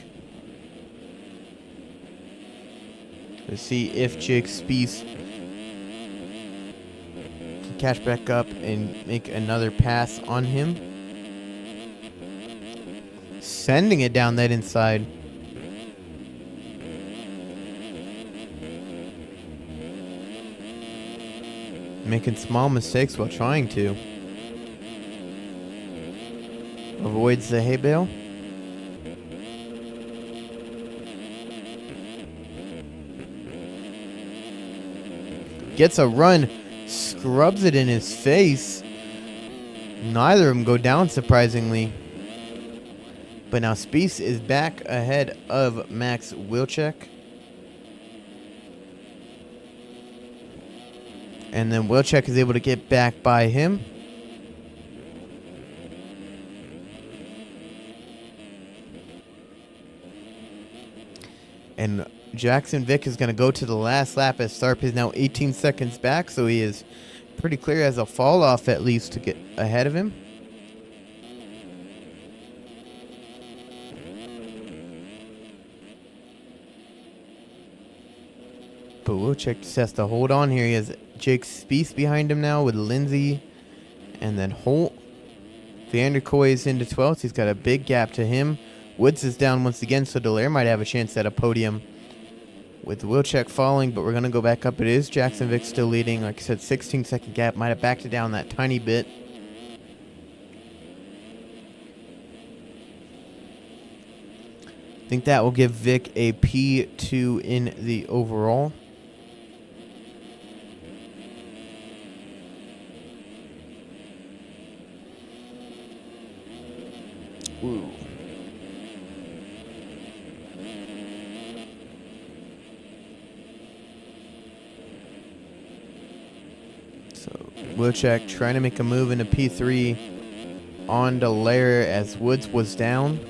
Let's see if Jake Spieth can catch back up and make another pass on him. Sending it down that inside. Making small mistakes while trying to. Avoids the hay bale. Gets a run, scrubs it in his face. Neither of them go down, surprisingly. But now Spieth is back ahead of Max Wilczek. And then Wilczek is able to get back by him. And Jackson Vick is going to go to the last lap as Tharp is now 18 seconds back. So he is pretty clear as a fall off at least to get ahead of him. But Wilczek just has to hold on here. He has Jake Spieth behind him now with Lindsay and then Holt. Vanderkoy is into 12th. He's got a big gap to him. Woods is down once again, so Dallaire might have a chance at a podium with Wilczek falling, but we're going to go back up. It is Jackson Vick still leading. Like I said, 16-second gap. Might have backed it down that tiny bit. I think that will give Vick a P2 in the overall. Ooh. So Wilczek trying to make a move into P3 on Dallaire as Woods was down.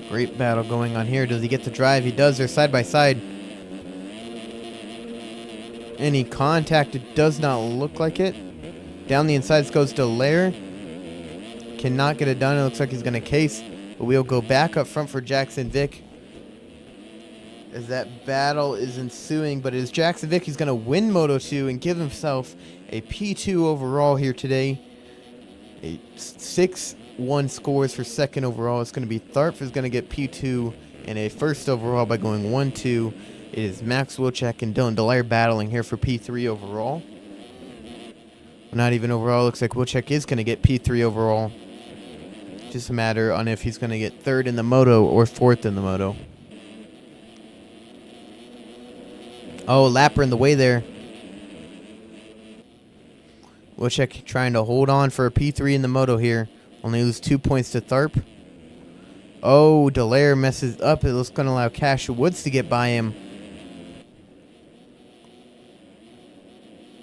Great battle going on here. Does he get to drive? He does. They're side by side. Any contact? It does not look like it. Down the insides goes Dallaire. Cannot get it done. It looks like he's going to case. But we'll go back up front for Jackson Vick, as that battle is ensuing. But it is Jackson Vick. He's going to win Moto 2 and give himself a P2 overall here today. A 6-1 scores for second overall. It's going to be Tharp who's going to get P2 and a first overall by going 1-2. It is Max Wilczek and Dylan Dallaire battling here for P3 overall. Not even overall. Looks like Wilczek is going to get P3 overall. Just a matter on if he's going to get third in the Moto or fourth in the Moto. Oh, Lapper in the way there. Wilczek trying to hold on for a P3 in the Moto here. Only lose 2 points to Tharp. Oh, Dallaire messes up. It looks going to allow Cash Woods to get by him.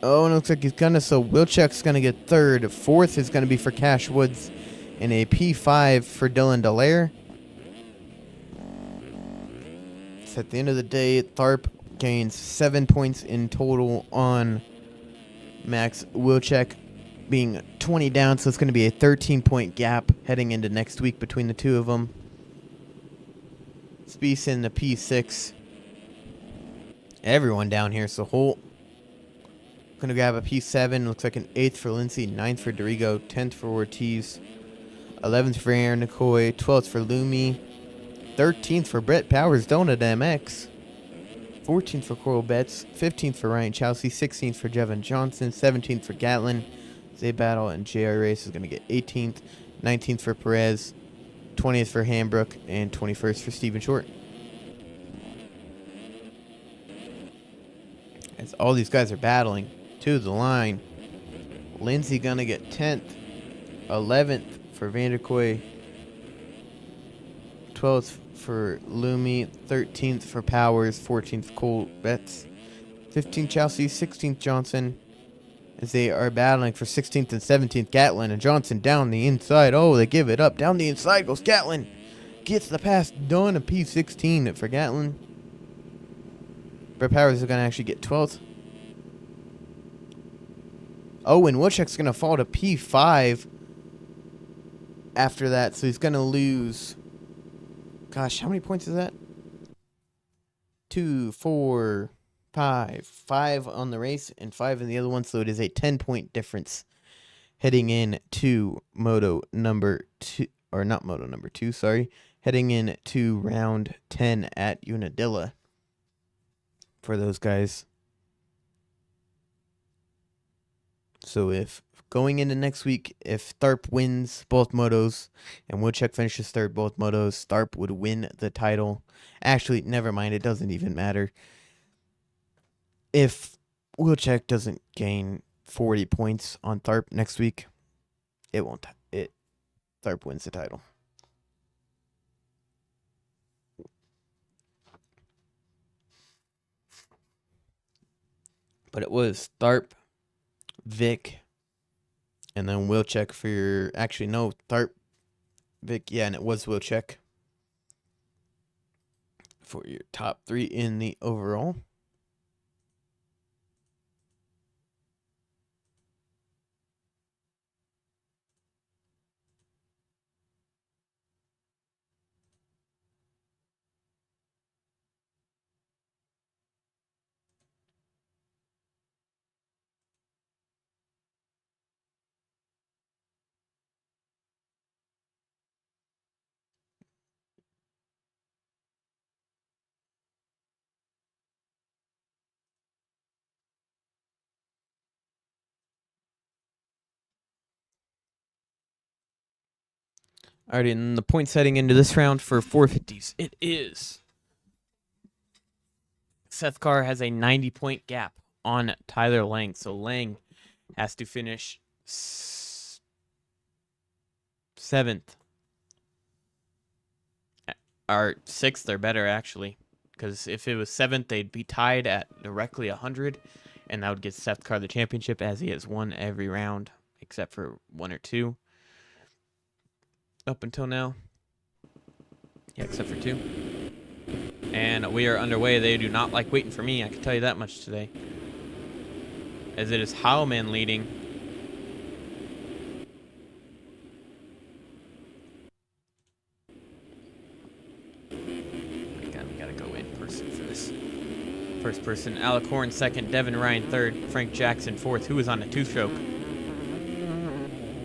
Oh, and it looks like he's going to, so Wilczek's going to get third. Fourth is going to be for Cash Woods. And a P5 for Dylan Dallaire. So at the end of the day, Tharp gains 7 points in total on Max Wilczek, being 20 down. So it's going to be a 13-point gap heading into next week between the two of them. Spieth in the P6. Everyone down here. So Holt going to grab a P7. Looks like an 8th for Lindsay, 9th for Dorigo, 10th for Ortiz, 11th for Aaron McCoy, 12th for Lumi, 13th for Brett Powers, Donut MX, 14th for Coral Betts, 15th for Ryan Chelsea, 16th for Jevon Johnson, 17th for Gatlin. Zay Battle and JR Race is going to get 18th, 19th for Perez, 20th for Hambrook, and 21st for Stephen Short. As all these guys are battling to the line. Lindsay going to get 10th, 11th for Vanderkoy, 12th for Lumi, 13th for Powers, 14th Cole Betts, 15th Chelsea, 16th Johnson, as they are battling for 16th and 17th. Gatlin and Johnson down the inside. Oh, they give it up. Down the inside goes Gatlin. Gets the pass done. A P16 for Gatlin. Brett Powers is going to actually get 12th. Oh, and Wilczek's going to fall to P5 after that, so he's going to lose. Gosh, how many points is that? 2, 4, 5. 5 on the race and 5 in the other one, so it is a 10-point difference heading in to Moto number 2, or not Moto number 2, sorry. Heading in to round 10 at Unadilla for those guys. So if going into next week, if Tharp wins both motos and Wilczek finishes third both motos, Tharp would win the title. Actually, never mind. It doesn't even matter. If Wilczek doesn't gain 40 points on Tharp next week, it won't. Tharp wins the title. But it was Tharp, Vic, and then Wilczek for your... Actually, no, Tharp, Vic, yeah, and it was Wilczek for your top 3 in the overall. Alrighty, and the points heading into this round for 450s, it is... Seth Carr has a 90-point gap on Tyler Lang, so Lang has to finish 7th. Or 6th or better, actually. Because if it was 7th, they'd be tied at directly 100, and that would get Seth Carr the championship, as he has won every round, except for 1 or 2. Up until now. Yeah, except for 2. And we are underway. They do not like waiting for me, I can tell you that much today. as it is Heilman leading. We gotta go in person for this. First person, Alicorn second, Devin Ryan third, Frank Jackson fourth, who is on a two-stroke.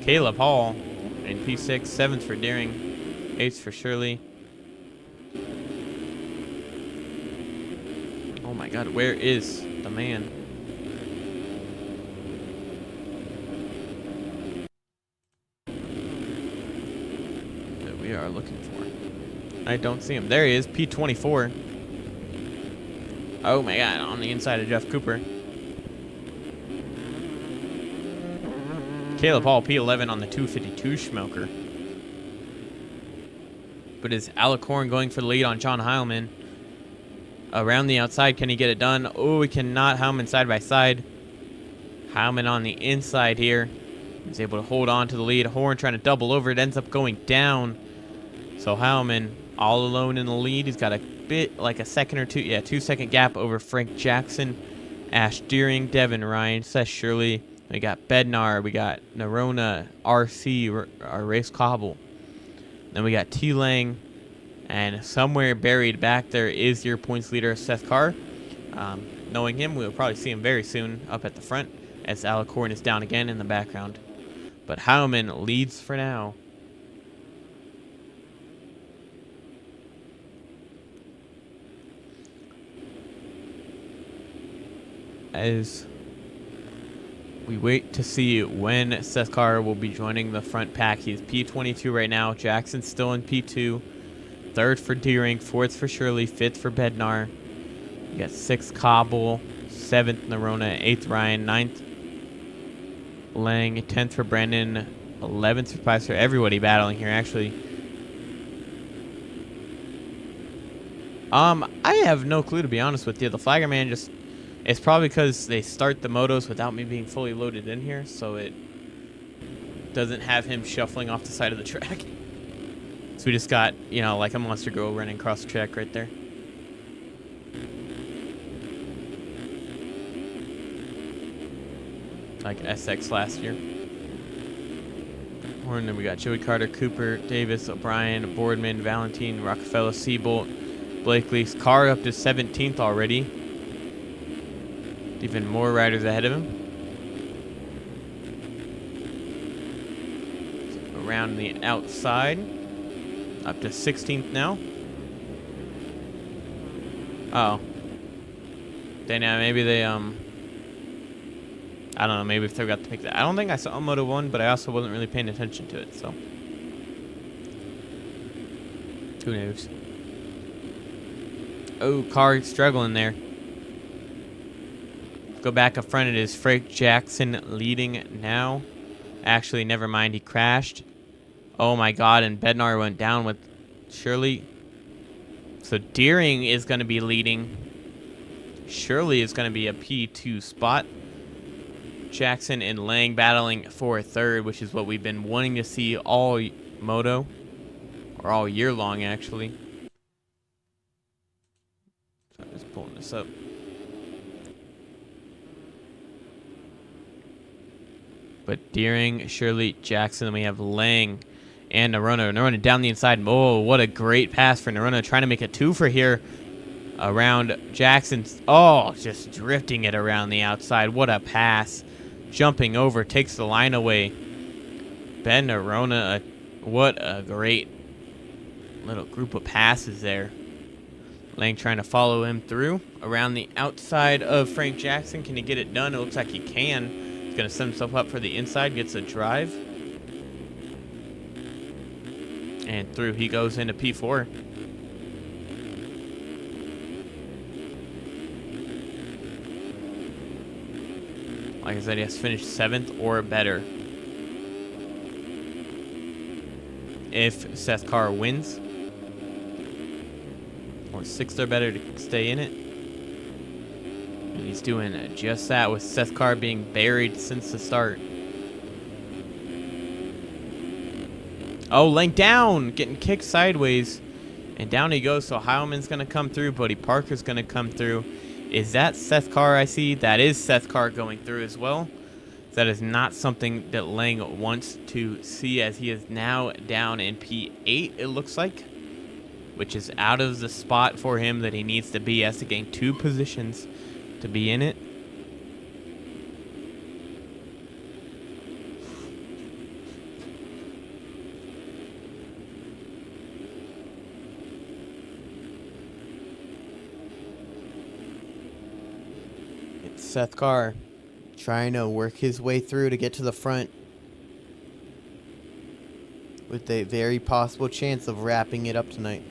Caleb Hall in P6, seventh for Deering, eighth for Shirley. Oh my God, where is the man? That we are looking for. I don't see him. There he is, P24. Oh my God, on the inside of Jeff Cooper. Caleb Hall, P11 on the 252 Schmelker. But is Alicorn going for the lead on John Heilman? Around the outside, can he get it done? Oh, he cannot. Heilman side by side. Heilman on the inside here. He's able to hold on to the lead. Horn trying to double over. It ends up going down. So Heilman all alone in the lead. He's got a bit like a second or two. Yeah, 2-second gap over Frank Jackson, Ash Deering, Devin Ryan, Seth Shirley. We got Bednar. We got Narona, RC, our race cobble. Then we got T-Lang. And somewhere buried back there is your points leader, Seth Carr. Knowing him, we'll probably see him very soon up at the front as Alicorn is down again in the background. But Heilman leads for now. As we wait to see when Seth Carr will be joining the front pack. He's P22 right now. Jackson's still in P2. Third for Deering, fourth for Shirley, fifth for Bednar. You got sixth Cobble, seventh Narona, eighth Ryan, ninth Lang, 10th for Brandon, 11th for Picer. Everybody battling here, actually. I have no clue, to be honest with you. The Flagger Man just... It's probably because they start the motos without me being fully loaded in here, so it doesn't have him shuffling off the side of the track. So we just got, you know, like a monster girl running across the track right there. Like SX last year. And then we got Joey Carter, Cooper, Davis, O'Brien, Boardman, Valentine, Rockefeller, Seabolt, Blakely's car up to 17th already. Even more riders ahead of him. So around the outside. Up to 16th now. Oh. Then maybe they, I don't know, maybe if they forgot to pick that. I don't think I saw Moto 1, but I also wasn't really paying attention to it, so. Who knows? Oh, car struggling there. Go back up front. It is Frank Jackson leading now. Actually, never mind. He crashed. Oh my God, and Bednar went down with Shirley. So Deering is going to be leading. Shirley is going to be a P2 spot. Jackson and Lang battling for a third, which is what we've been wanting to see all moto. Or all year long, actually. So I'm just pulling this up. But Deering, Shirley, Jackson, then we have Lang and Narona. Narona down the inside. Oh, what a great pass for Narona. Trying to make a two for here around Jackson's. Oh, just drifting it around the outside. What a pass. Jumping over, takes the line away. Ben Narona, what a great little group of passes there. Lang trying to follow him through around the outside of Frank Jackson. Can he get it done? It looks like he can. Going to set himself up for the inside, gets a drive. And through he goes into P4. Like I said, he has finished 7th or better. If Seth Carr wins. Or 6th or better to stay in it. And he's doing just that with Seth Carr being buried since the start. Oh, Lang down! Getting kicked sideways. And down he goes, so Heilman's going to come through. Buddy Parker's going to come through. Is that Seth Carr I see? That is Seth Carr going through as well. That is not something that Lang wants to see, as he is now down in P8, it looks like, which is out of the spot for him that he needs to be. He has to gain 2 positions to be in it. It's Seth Carr trying to work his way through to get to the front, with a very possible chance of wrapping it up tonight.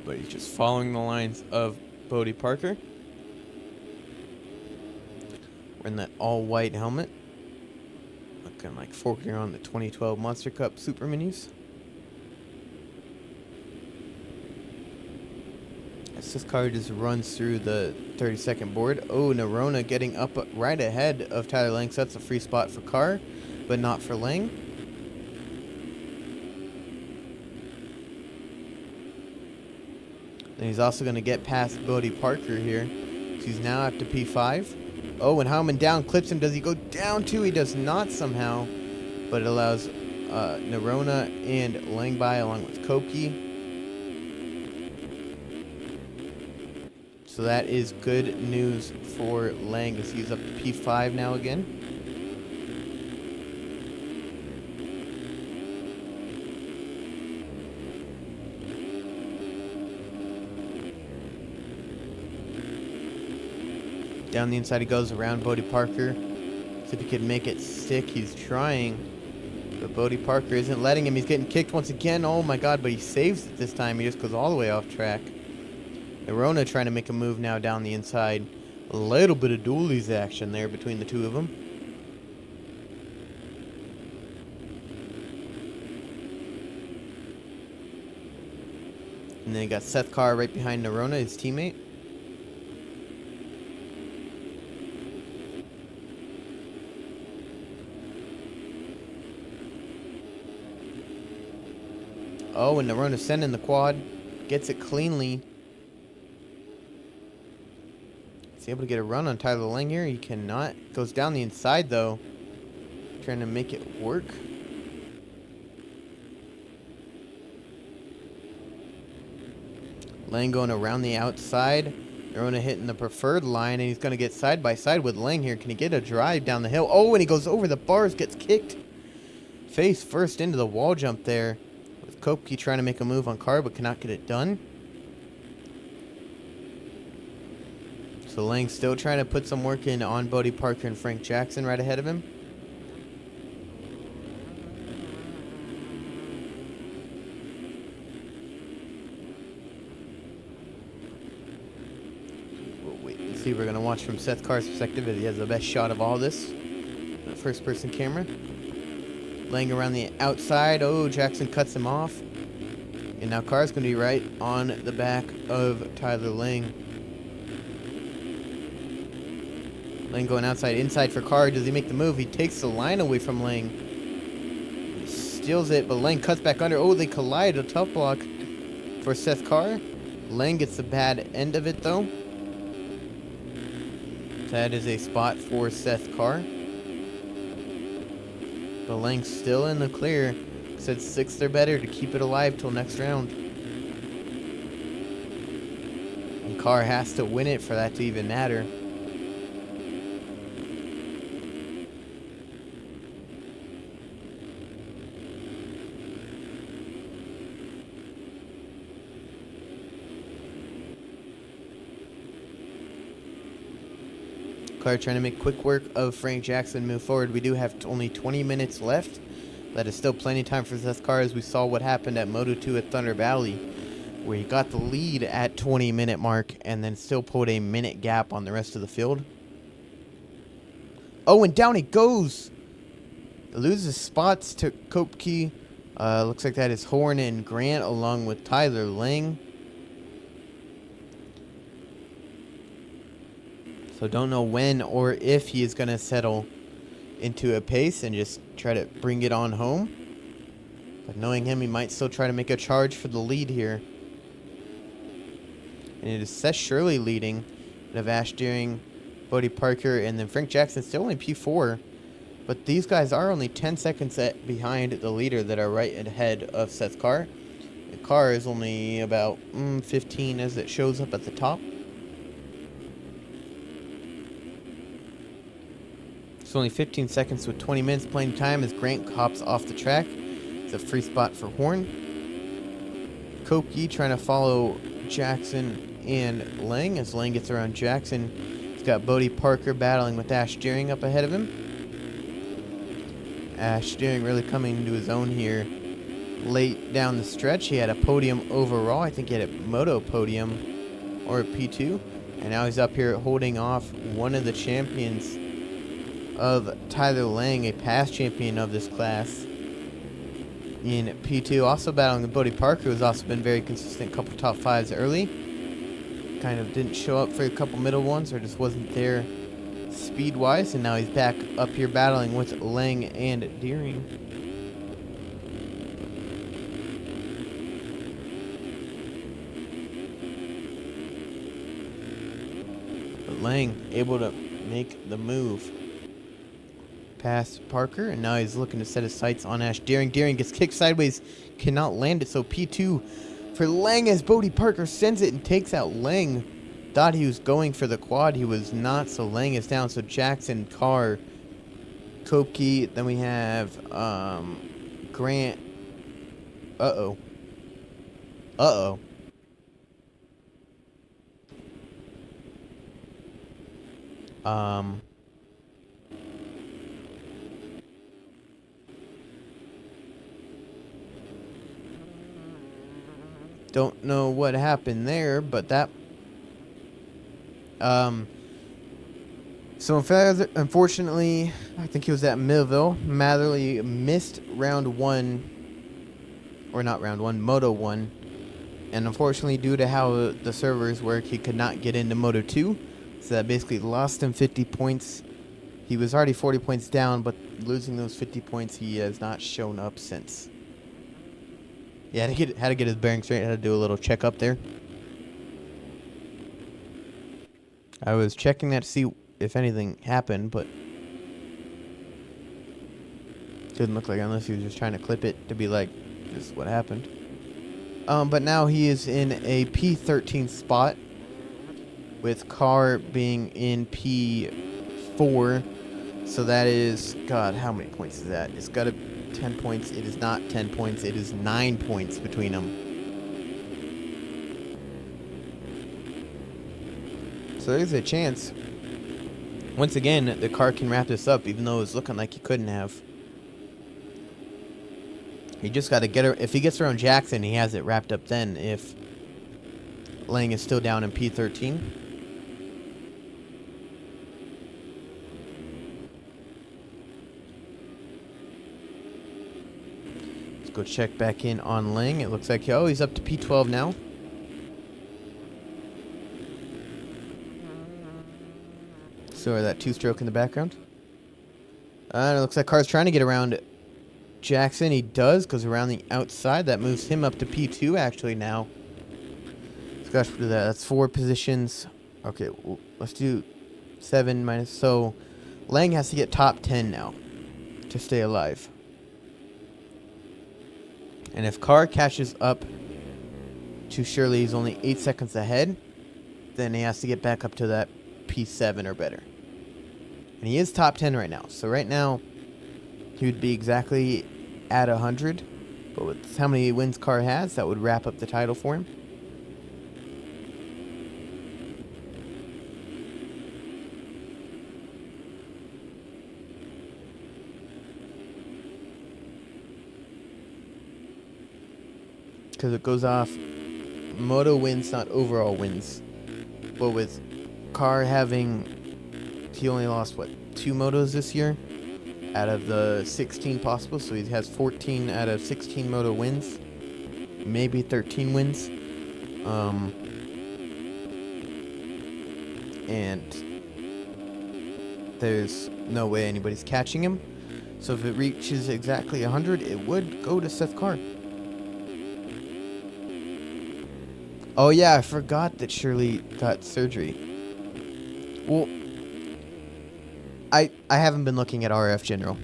But he's just following the lines of Bodie Parker. Wearing that all-white helmet. Looking like forking on the 2012 Monster Cup Super Minis. As this car just runs through the 30-second board. Oh, Nerona getting up right ahead of Tyler Lang. So that's a free spot for Carr, but not for Lang. And he's also going to get past Bodie Parker here. So he's now up to P5. Oh, and Howman down clips him. Does he go down too? He does not somehow. But it allows Nerona and Lang by along with Kopke. So that is good news for Lang, as he's up to P5 now again. Down the inside he goes, around Bodie Parker. See if he can make it stick. He's trying, but Bodie Parker isn't letting him. He's getting kicked once again. Oh my god, but he saves it this time. He just goes all the way off track. Nerona trying to make a move now down the inside. A little bit of dualies action there between the two of them. And then you got Seth Carr right behind Nerona, his teammate. Oh, and Nerona sending the quad. Gets it cleanly. Is able to get a run on Tyler Lang here? He cannot. Goes down the inside though. Trying to make it work. Lang going around the outside. Nerona hitting the preferred line, and he's going to get side by side with Lang here. Can he get a drive down the hill? Oh, and he goes over the bars, gets kicked face first into the wall jump there. With Kopke trying to make a move on Carr, but cannot get it done. So Lang still trying to put some work in on Bodie Parker and Frank Jackson right ahead of him. We'll wait and see. We're going to watch from Seth Carr's perspective, as he has the best shot of all this. The first person camera. Lang around the outside. Oh, Jackson cuts him off. And now Carr's going to be right on the back of Tyler Lang. Lang going outside, inside for Carr. Does he make the move? He takes the line away from Lang. He steals it, but Lang cuts back under. Oh, they collide. A tough block for Seth Carr. Lang gets the bad end of it, though. That is a spot for Seth Carr. But Lang's still in the clear. Said 6th or better to keep it alive till next round. And Carr has to win it for that to even matter. Carr trying to make quick work of Frank Jackson move forward. We do have only 20 minutes left. That is still plenty of time for Seth Carr, as we saw what happened at Moto 2 at Thunder Valley, where he got the lead at 20-minute mark and then still pulled a minute gap on the rest of the field. Oh, and down he goes. Loses spots to Kopke. Looks like that is Horn and Grant along with Tyler Lang. So don't know when or if he is going to settle into a pace and just try to bring it on home. But knowing him, he might still try to make a charge for the lead here. And it is Seth Shirley leading. We have Ash Deering, Bodie Parker, and then Frank Jackson still only P4. But these guys are only 10 seconds behind the leader that are right ahead of Seth's car. The car is only about 15 as it shows up at the top. It's only 15 seconds with 20 minutes playing time as Grant hops off the track. It's a free spot for Horn. Koki trying to follow Jackson and Lang as Lang gets around Jackson. He's got Bodie Parker battling with Ash Deering up ahead of him. Ash Deering really coming into his own here late down the stretch. He had a podium overall. I think he had a Moto podium or a P2. And now he's up here holding off one of the champions of Tyler Lang, a past champion of this class in P2. Also battling with Bodie Parker, who's also been very consistent, couple top fives early. Kind of didn't show up for a couple middle ones or just wasn't there speed-wise, and now he's back up here battling with Lang and Deering. But Lang able to make the move past Parker, and now he's looking to set his sights on Ash Deering. Deering gets kicked sideways, cannot land it, so P2 for Lang as Bodie Parker sends it and takes out Lang. Thought he was going for the quad, he was not, so Lang is down. So Jackson, Carr, Kopke, then we have Grant. Don't know what happened there, but that so unfortunately, I think he was at Millville. Matherly missed round one, or not round one, Moto 1. And unfortunately, due to how the servers work, he could not get into Moto 2. So that basically lost him 50 points. He was already 40 points down, but losing those 50 points, he has not shown up since. Yeah, had to get his bearings straight, had to do a little check up there. I was checking that to see if anything happened, but didn't look like, unless he was just trying to clip it to be like, this is what happened. But now he is in a P13 spot, with Carr being in P4. So that is, God, how many points is that? It's got to be 10 points. It is not 10 points. It is 9 points between them. So there's a chance. Once again, the car can wrap this up, even though it was looking like he couldn't have. He just got to get her. If he gets around Jackson, he has it wrapped up then. If Lang is still down in P13. Let's go check back in on Lang. It looks like, he's up to P12 now. So that two-stroke in the background. It looks like Carr's trying to get around Jackson. He does, goes around the outside. That moves him up to P2 actually now. Let's do that. That's 4 positions. Okay, well, let's do 7 minus. So Lang has to get top 10 now to stay alive. And if Carr catches up to Shirley, he's only 8 seconds ahead, then he has to get back up to that P7 or better. And he is top 10 right now. So right now, he would be exactly at 100. But with how many wins Carr has, that would wrap up the title for him. Because it goes off Moto wins, not overall wins. But with Carr having, he only lost, 2 Motos this year out of the 16 possible. So he has 14 out of 16 Moto wins. Maybe 13 wins. And there's no way anybody's catching him. So if it reaches exactly 100, it would go to Seth's car. Oh yeah, I forgot that Shirley got surgery. Well, I haven't been looking at RF General,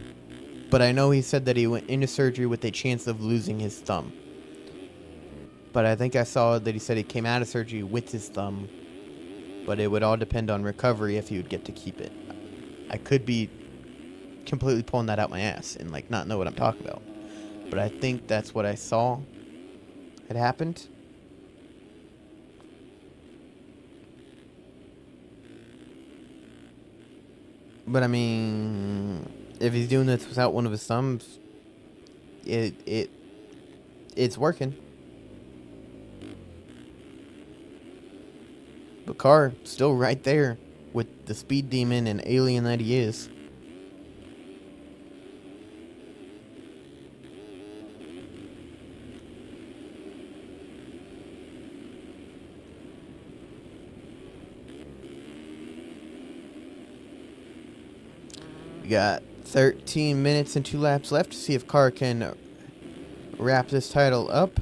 but I know he said that he went into surgery with a chance of losing his thumb. But I think I saw that he said he came out of surgery with his thumb, but it would all depend on recovery if he would get to keep it. I could be completely pulling that out my ass and like not know what I'm talking about, but I think that's what I saw had happened. But I mean, if he's doing this without one of his thumbs, it's working. But Carr still right there with the speed demon and alien that he is. We got 13 minutes and 2 laps left to see if Carr can wrap this title up.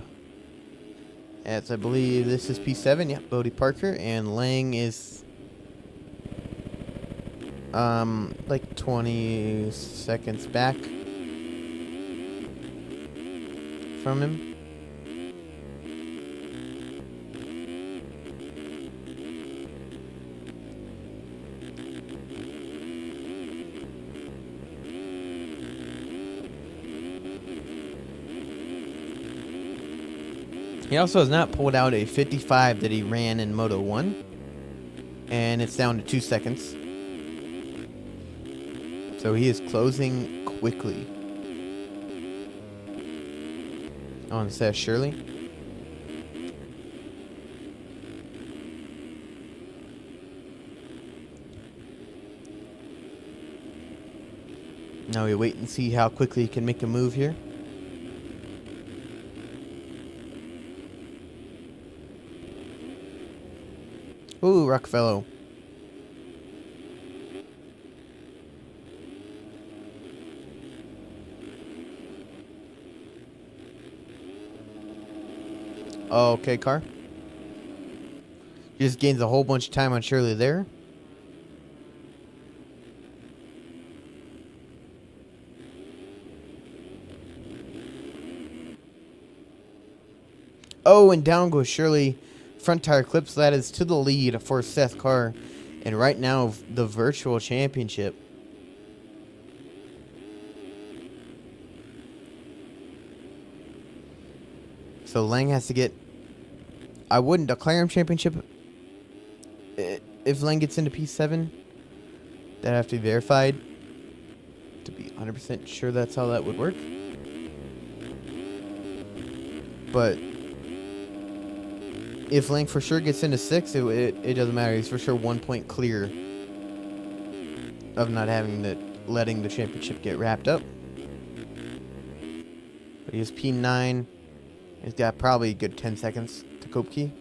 As I believe this is P7, yep, Bodie Parker, and Lang is like 20 seconds back from him. He also has not pulled out a 55 that he ran in Moto 1. And it's down to 2 seconds. So he is closing quickly on Seth Shirley. Now we wait and see how quickly he can make a move here. Ooh, Rockfellow. Oh, okay, Carr. Just gains a whole bunch of time on Shirley there. Oh, and down goes Shirley. Front tire clips. That is to the lead for Seth Carr. And right now, the virtual championship. So Lang has to get... I wouldn't declare him championship if Lang gets into P7. That'd have to be verified to be 100% sure that's how that would work. But if Lang for sure gets into 6, it doesn't matter. He's for sure 1 point clear of not having letting the championship get wrapped up. But he has P9. He's got probably a good 10 seconds to Kopke.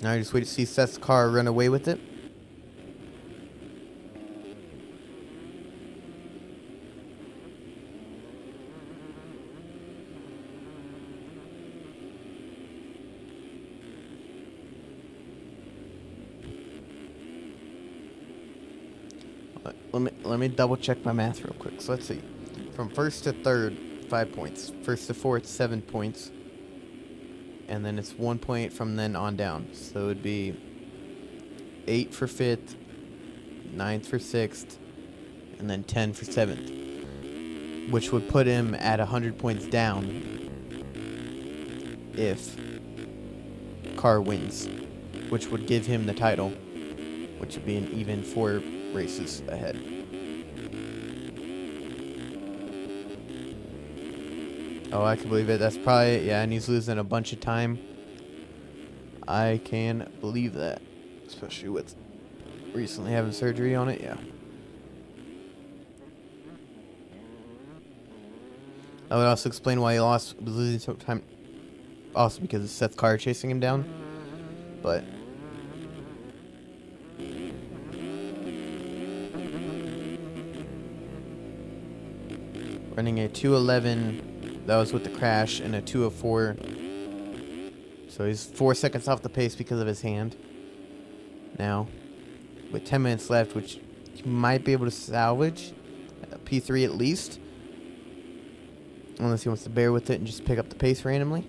Now I just wait to see Seth's car run away with it. Let me double check my math real quick. So let's see. From first to third, 5 points. First to fourth, 7 points. And then it's 1 point from then on down. So it would be 8 for 5th, 9th for 6th, and then 10 for 7th. Which would put him at 100 points down if Carr wins. Which would give him the title. Which would be an even 4 races ahead. Oh, I can believe it. That's probably, yeah, and he's losing a bunch of time. I can believe that. Especially with recently having surgery on it, yeah. I would also explain why he was losing some time. Also because of Seth's car chasing him down. But Running a 2:11. That was with the crash, and a 2:04. So he's 4 seconds off the pace because of his hand. Now, with 10 minutes left, which he might be able to salvage a P3 at least. Unless he wants to bear with it and just pick up the pace randomly.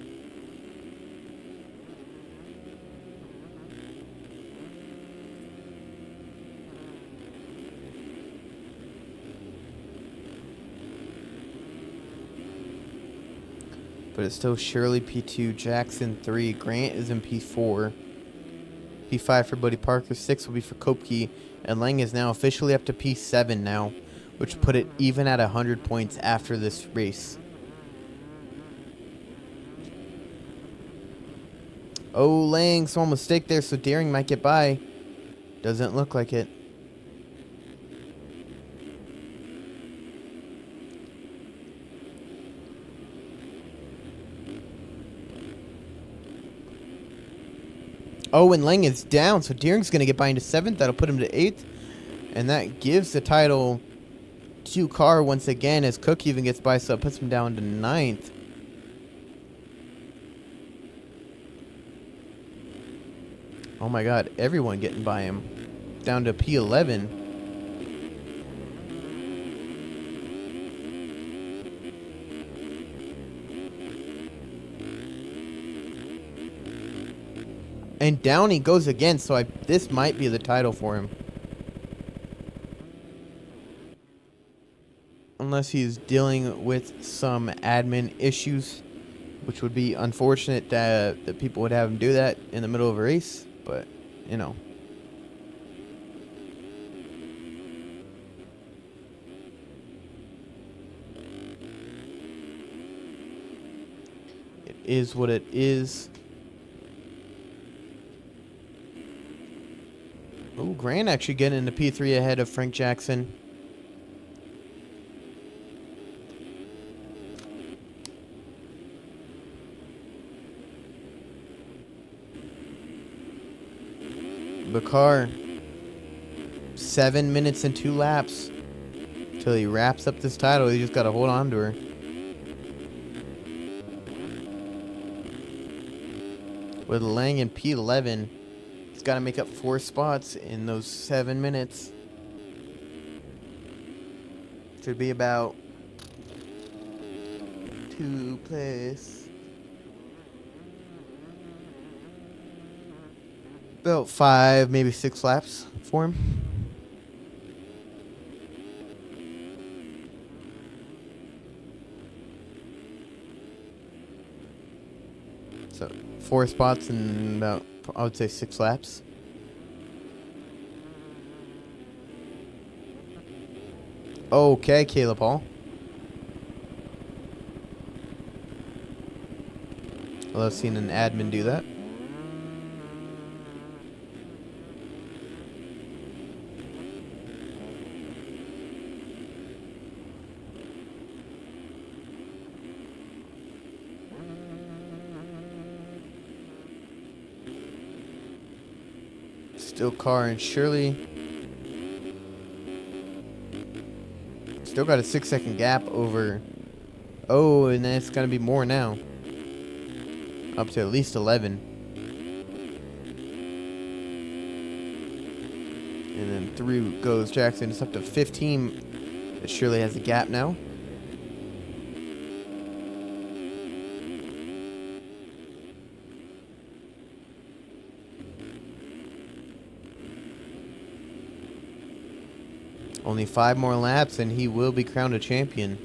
But it's still Shirley P2, Jackson 3, Grant is in P4. P5 for Buddy Parker, 6 will be for Kopke, and Lang is now officially up to P7 now, which put it even at 100 points after this race. Oh, Lang, small mistake there, so Daring might get by. Doesn't look like it. Oh, and Lang is down, so Deering's going to get by into 7th. That'll put him to 8th. And that gives the title to Carr once again as Cook even gets by, so it puts him down to 9th. Oh my god, everyone getting by him. Down to P11. And down he goes again, so this might be the title for him. Unless he's dealing with some admin issues, which would be unfortunate that people would have him do that in the middle of a race, but, you know. It is what it is. Oh, Grant actually getting into P3 ahead of Frank Jackson. Bakar, 7 minutes and 2 laps till he wraps up this title. He just got to hold on to her. With Lang in P11, he's got to make up 4 spots in those 7 minutes. Should be about 2 place. About 5, maybe 6 laps for him. So 4 spots in about, I would say, 6 laps. Okay, Caleb Hall. I love seeing an admin do that. Still Carr and Shirley. Still got a 6-second gap over. Oh, and then it's going to be more now. Up to at least 11. And then through goes Jackson. It's up to 15. It Shirley has a gap now. Only 5 more laps and he will be crowned a champion.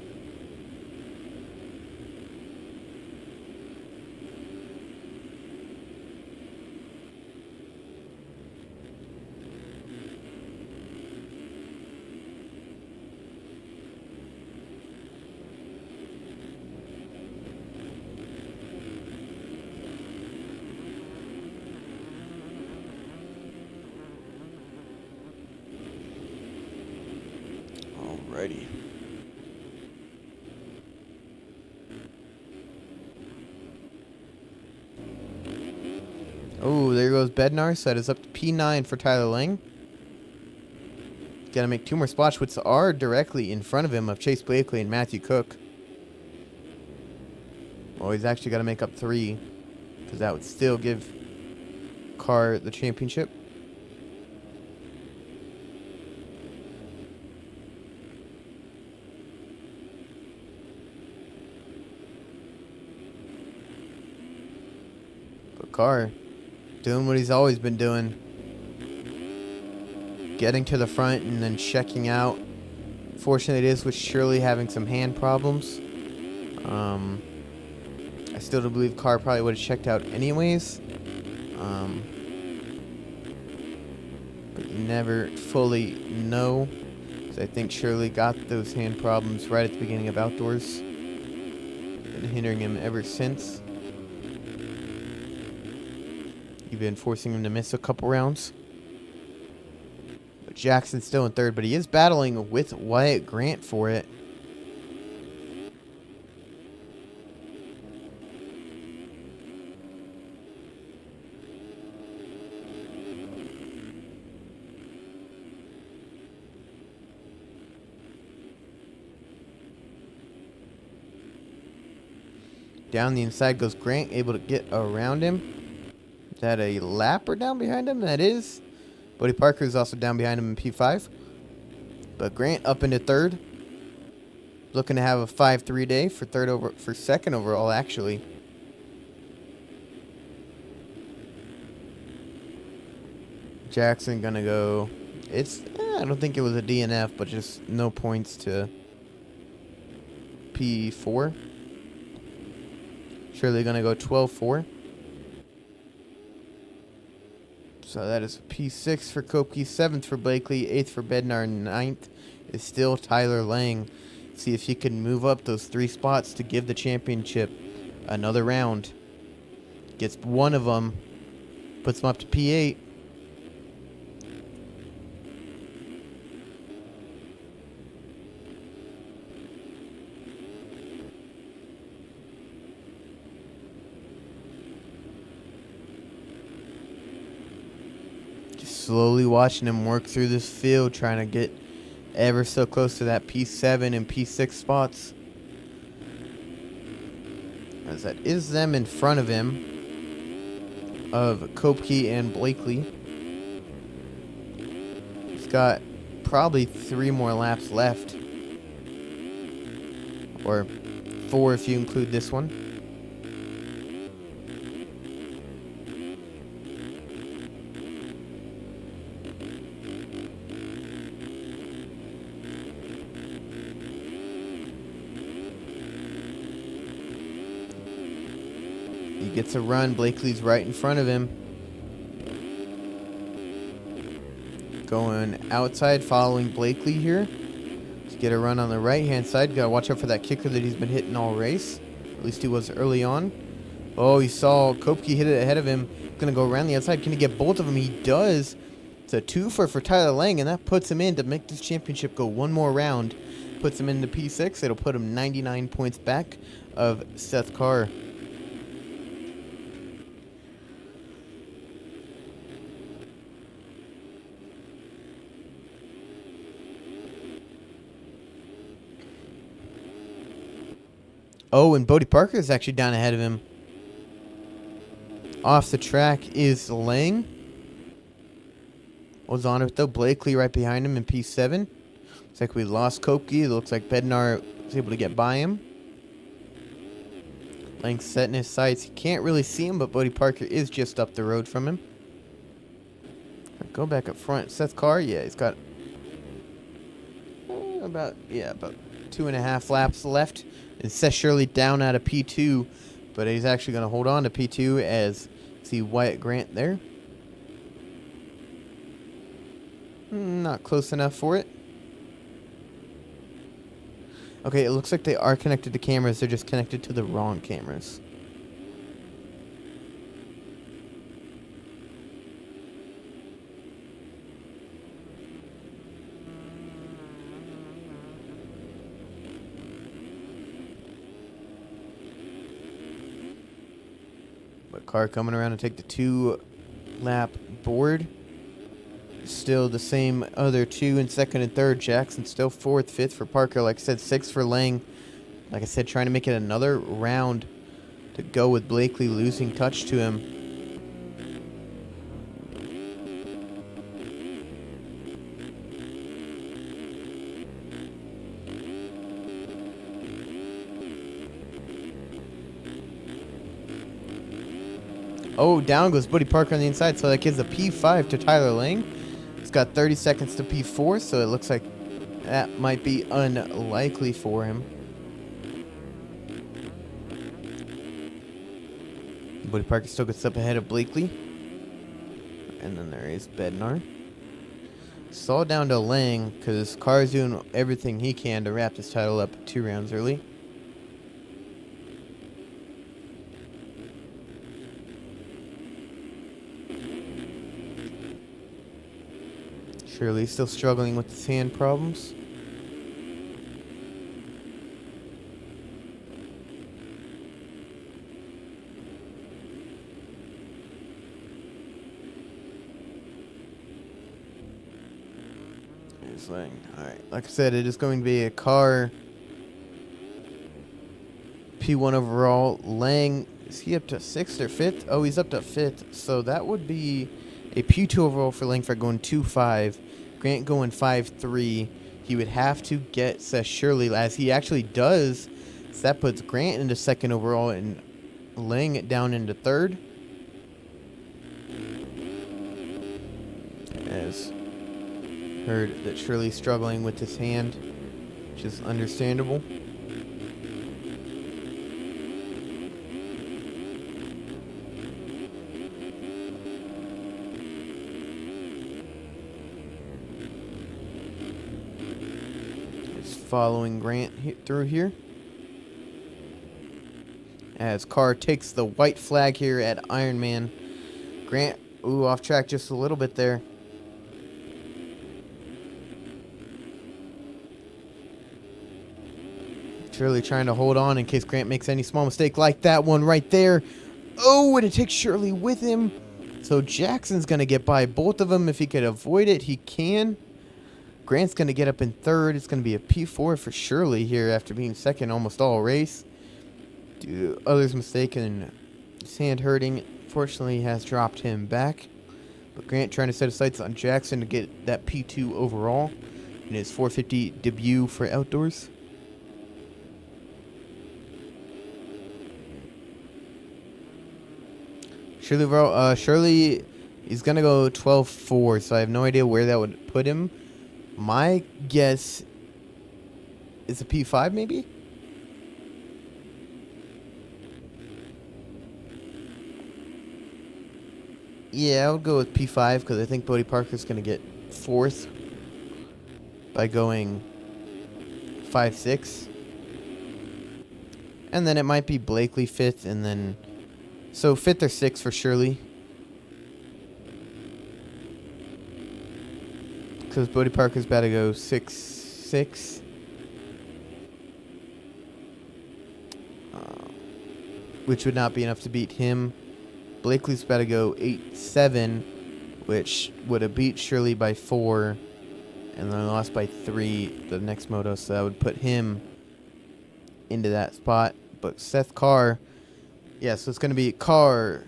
Alrighty. Oh, there goes Bednar. So that is up to P9 for Tyler Lang. got to make 2 more spots, which are directly in front of him, of Chase Blakely and Matthew Cook. Well, he's actually got to make up 3, because that would still give Carr the championship. But Carr doing what he's always been doing. Getting to the front and then checking out. Fortunately, it is with Shirley having some hand problems. I still do believe Carr probably would have checked out anyways. But you never fully know. So I think Shirley got those hand problems right at the beginning of outdoors. Been hindering him ever since. Even forcing him to miss a couple rounds. But Jackson's still in 3rd, but he is battling with Wyatt Grant for it. Down the inside goes Grant, able to get around him. Is that a lapper down behind him? That is. Bodie Parker is also down behind him in P5. But Grant up into 3rd. Looking to have a 5-3 day for 2nd overall, actually. Jackson gonna go. I don't think it was a DNF, but just no points to P4. Surely gonna go 12-4. So that is P6 for Kopke, 7th for Blakely, 8th for Bednar, 9th is still Tyler Lang. See if he can move up those 3 spots to give the championship another round. Gets one of them, puts him up to P8. Slowly watching him work through this field, trying to get ever so close to that P7 and P6 spots. As that is them in front of him, of Kopke and Blakely. He's got probably 3 more laps left. Or 4 if you include this one. He gets a run. Blakely's right in front of him. Going outside, following Blakely here. To get a run on the right-hand side. Gotta watch out for that kicker that he's been hitting all race. At least he was early on. Oh, he saw Kopke hit it ahead of him. Gonna go around the outside. Can he get both of them? He does. It's a 2-for for Tyler Lang, and that puts him in to make this championship go one more round. Puts him into P6. It'll put him 99 points back of Seth Carr. Oh, and Bodie Parker is actually down ahead of him. Off the track is Lang. Was on it though. Blakely right behind him in P7. Looks like we lost Kopke. It looks like Bednar was able to get by him. Lang's setting his sights. He can't really see him, but Bodie Parker is just up the road from him. Go back up front. Seth Carr, yeah, he's got about 2.5 laps left. And Seth Shirley down out of P2, but he's actually going to hold on to P2 as see Wyatt Grant there. Not close enough for it. Okay, it looks like they are connected to cameras. They're just connected to the wrong cameras. But Carr coming around to take the 2-lap board. still the same other two in second and third. Jackson still fourth, fifth for Parker. Like I said, sixth for Lang. Like I said, trying to make it another round to go with Blakely losing touch to him. Oh, down goes Buddy Parker on the inside, so that gives a P5 to Tyler Lang. He's got 30 seconds to P4, so it looks like that might be unlikely for him. Buddy Parker still gets up ahead of Blakely. And then there is Bednar. It's all down to Lang, because Carr's doing everything he can to wrap this title up 2 rounds early. Shirley's still struggling with his hand problems. Here's Lang. Alright, like I said, it is going to be a car P1 overall. Lang, is he up to 6th or 5th? Oh, he's up to 5th. So that would be a P2 overall for Langford going 2-5. Grant going 5-3. He would have to get Seth Shirley, as he actually does. So that puts Grant into 2nd overall and Lang it down into 3rd. As heard that Shirley's struggling with his hand, which is understandable. Following Grant through here, as Carr takes the white flag here at Ironman. Grant, ooh, off track just a little bit there. Shirley trying to hold on in case Grant makes any small mistake like that one right there. Oh, and it takes Shirley with him. So Jackson's going to get by both of them. If he could avoid it, he can. Grant's going to get up in 3rd. It's going to be a P4 for Shirley here after being 2nd almost all race. Others mistaken, his hand hurting. Fortunately, has dropped him back. But Grant trying to set his sights on Jackson to get that P2 overall in his 450 debut for outdoors. Shirley is going to go 12-4, so I have no idea where that would put him. My guess is a P5 maybe? Yeah, I would go with P5 because I think Bodie Parker's going to get 4th by going 5-6. And then it might be Blakely 5th and then... So 5th or 6th for Shirley. Because Bodie Parker's about to go 6-6. Which would not be enough to beat him. Blakely's about to go 8-7, which would have beat Shirley by 4. And then lost by 3 the next moto. So that would put him into that spot. But Seth Carr... Yeah, so it's going to be Carr,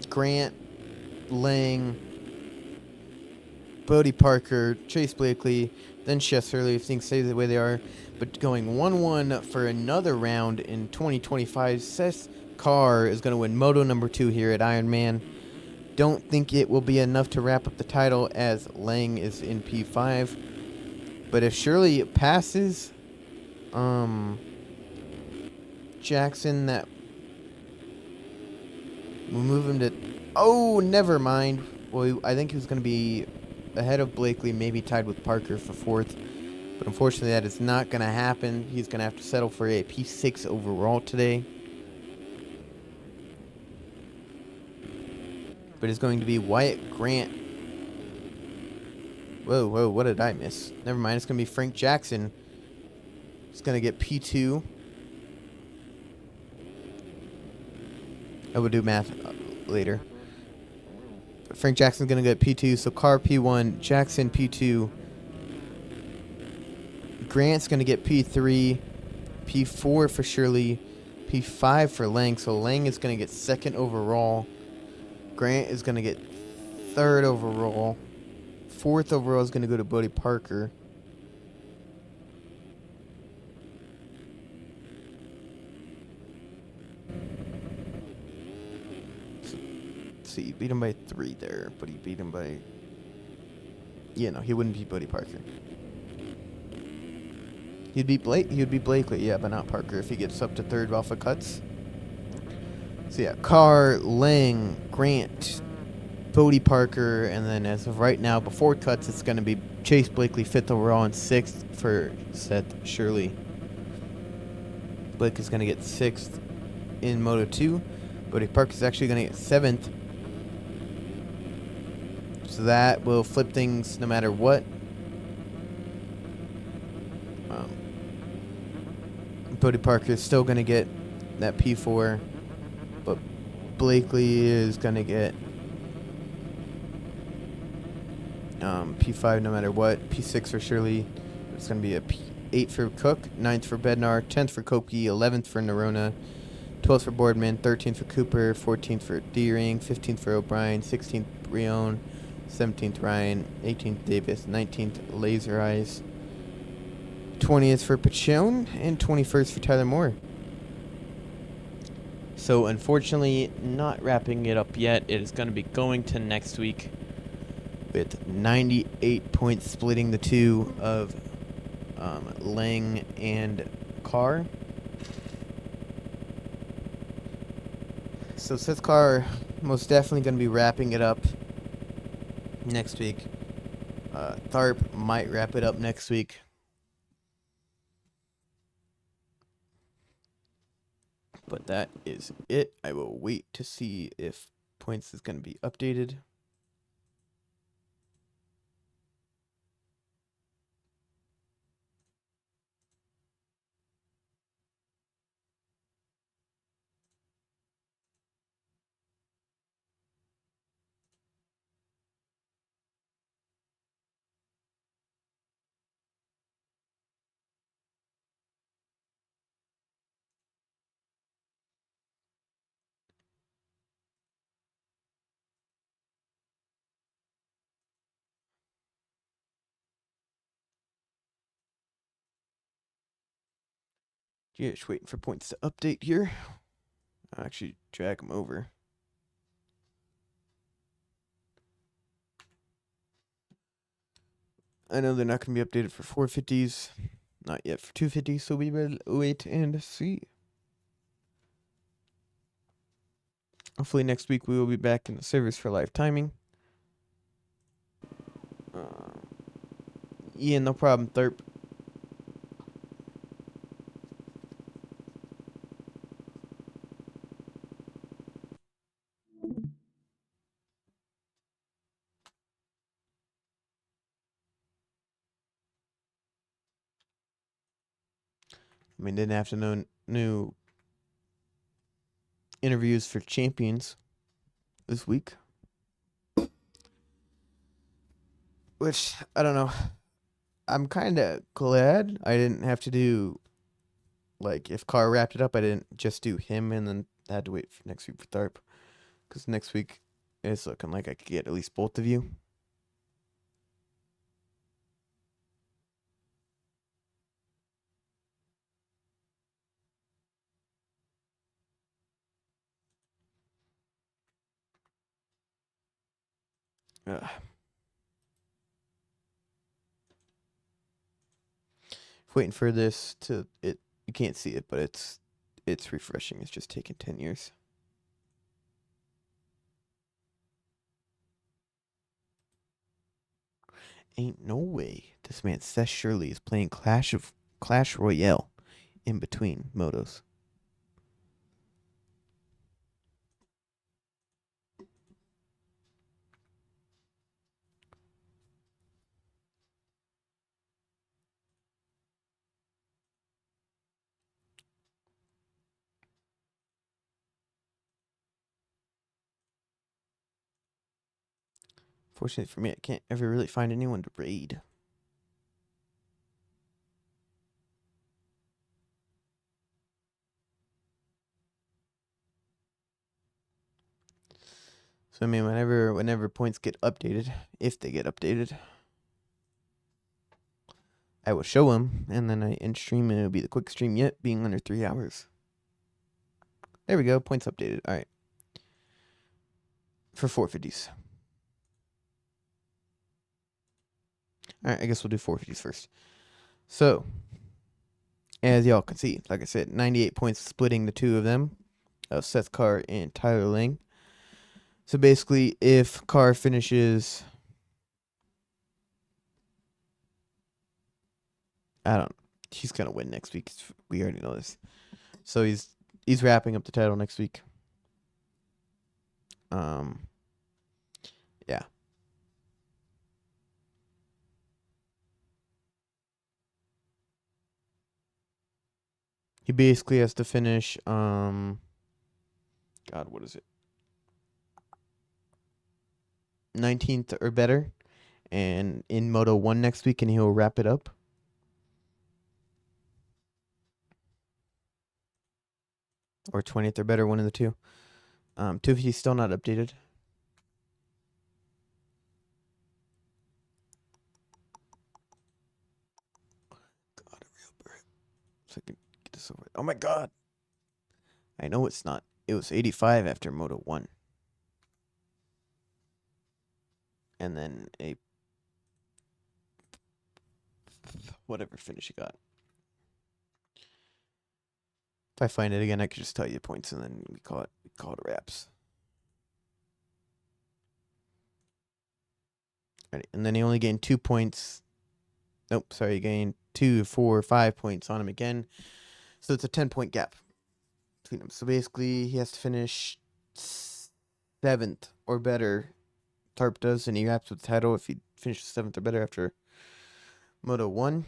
Grant, Lang, Bodie Parker, Chase Blakely, then Seth Shirley if things stay the way they are. But going 1-1 for another round in 2025, Seth Carr is going to win Moto number 2 here at Ironman. Don't think it will be enough to wrap up the title as Lang is in P5. But if Shirley passes... Jackson, that we'll move him to... Oh, never mind. Well, I think he was going to be ahead of Blakely, maybe tied with Parker for 4th. But unfortunately, that is not going to happen. He's going to have to settle for a P6 overall today. But it's going to be Wyatt Grant. Whoa, what did I miss? Never mind, it's going to be Frank Jackson. He's going to get P2. I will do math later. Frank Jackson's going to get P2. So Carr P1, Jackson P2. Grant's going to get P3, P4 for Shirley, P5 for Lang. So Lang is going to get second overall. Grant is going to get third overall. Fourth overall is going to go to Bodie Parker. See, he beat him by 3 there, but he beat him by... Yeah, no, he wouldn't beat Bodie Parker. He'd beat Blakely, yeah, but not Parker if he gets up to third off of cuts. So yeah, Carr, Lang, Grant, Bodie Parker, and then as of right now, before cuts, it's going to be Chase Blakely, 5th overall, and 6th for Seth Shirley. Blake is going to get 6th in Moto 2. Bodie Parker is actually going to get 7th. So that will flip things no matter what. Bodie Parker is still going to get that P4, but Blakely is going to get P5 no matter what. P6 for Shirley. It's going to be a P8 for Cook, 9th for Bednar, 10th for Kopke, 11th for Nerona, 12th for Boardman, 13th for Cooper, 14th for Deering, 15th for O'Brien, 16th Brion, 17th Ryan, 18th Davis, 19th Laser Eyes, 20th for Pachon, and 21st for Tyler Moore. So unfortunately, not wrapping it up yet. It is going to be going to next week with 98 points splitting the two of Lang and Carr. So Seth Carr most definitely going to be wrapping it up next week. Tharp might wrap it up next week. But that is it. I will wait to see if points is going to be updated. Just waiting for points to update here. I'll actually drag them over. I know they're not going to be updated for 450s. Not yet for 250s, so we will wait and see. Hopefully next week we will be back in the service for live timing. Yeah, no problem, Tharp. I mean, didn't have to know new interviews for champions this week. Which, I don't know. I'm kind of glad I didn't have to do, like, if Carr wrapped it up, I didn't just do him and then had to wait for next week for Tharp. Because next week it's looking like I could get at least both of you. Waiting for this to it. You can't see it, but it's refreshing. It's just taking 10 years. Ain't no way this man Seth Shirley is playing Clash Royale in between motos. Fortunately for me, I can't ever really find anyone to raid. So I mean, whenever points get updated, if they get updated, I will show them, and then I end stream, and it'll be the quick stream yet, being under 3 hours. There we go, points updated. All right, for 450s. All right, I guess we'll do 450s first. So, as y'all can see, like I said, 98 points splitting the two of them, Seth Carr and Tyler Lang. So basically, if Carr finishes, he's gonna win next week. We already know this. So he's wrapping up the title next week. Yeah. He basically has to finish, God, what is it? 19th or better, and in Moto 1 next week, and he'll wrap it up. Or 20th or better, one of the two. 250's still not updated. God, a real bird. So I can get this over. Oh my God. I know it's not. It was 85 after Moto 1. And then a whatever finish you got. If I find it again, I could just tell you the points, and then we call it wraps. Right, and then he only gained 2 points. Nope, sorry, he gained 2, 4, 5 points on him again. So it's a 10-point gap between them. So basically, he has to finish 7th or better. Tarp does, and he wraps with the title if he finishes 7th or better after Moto 1.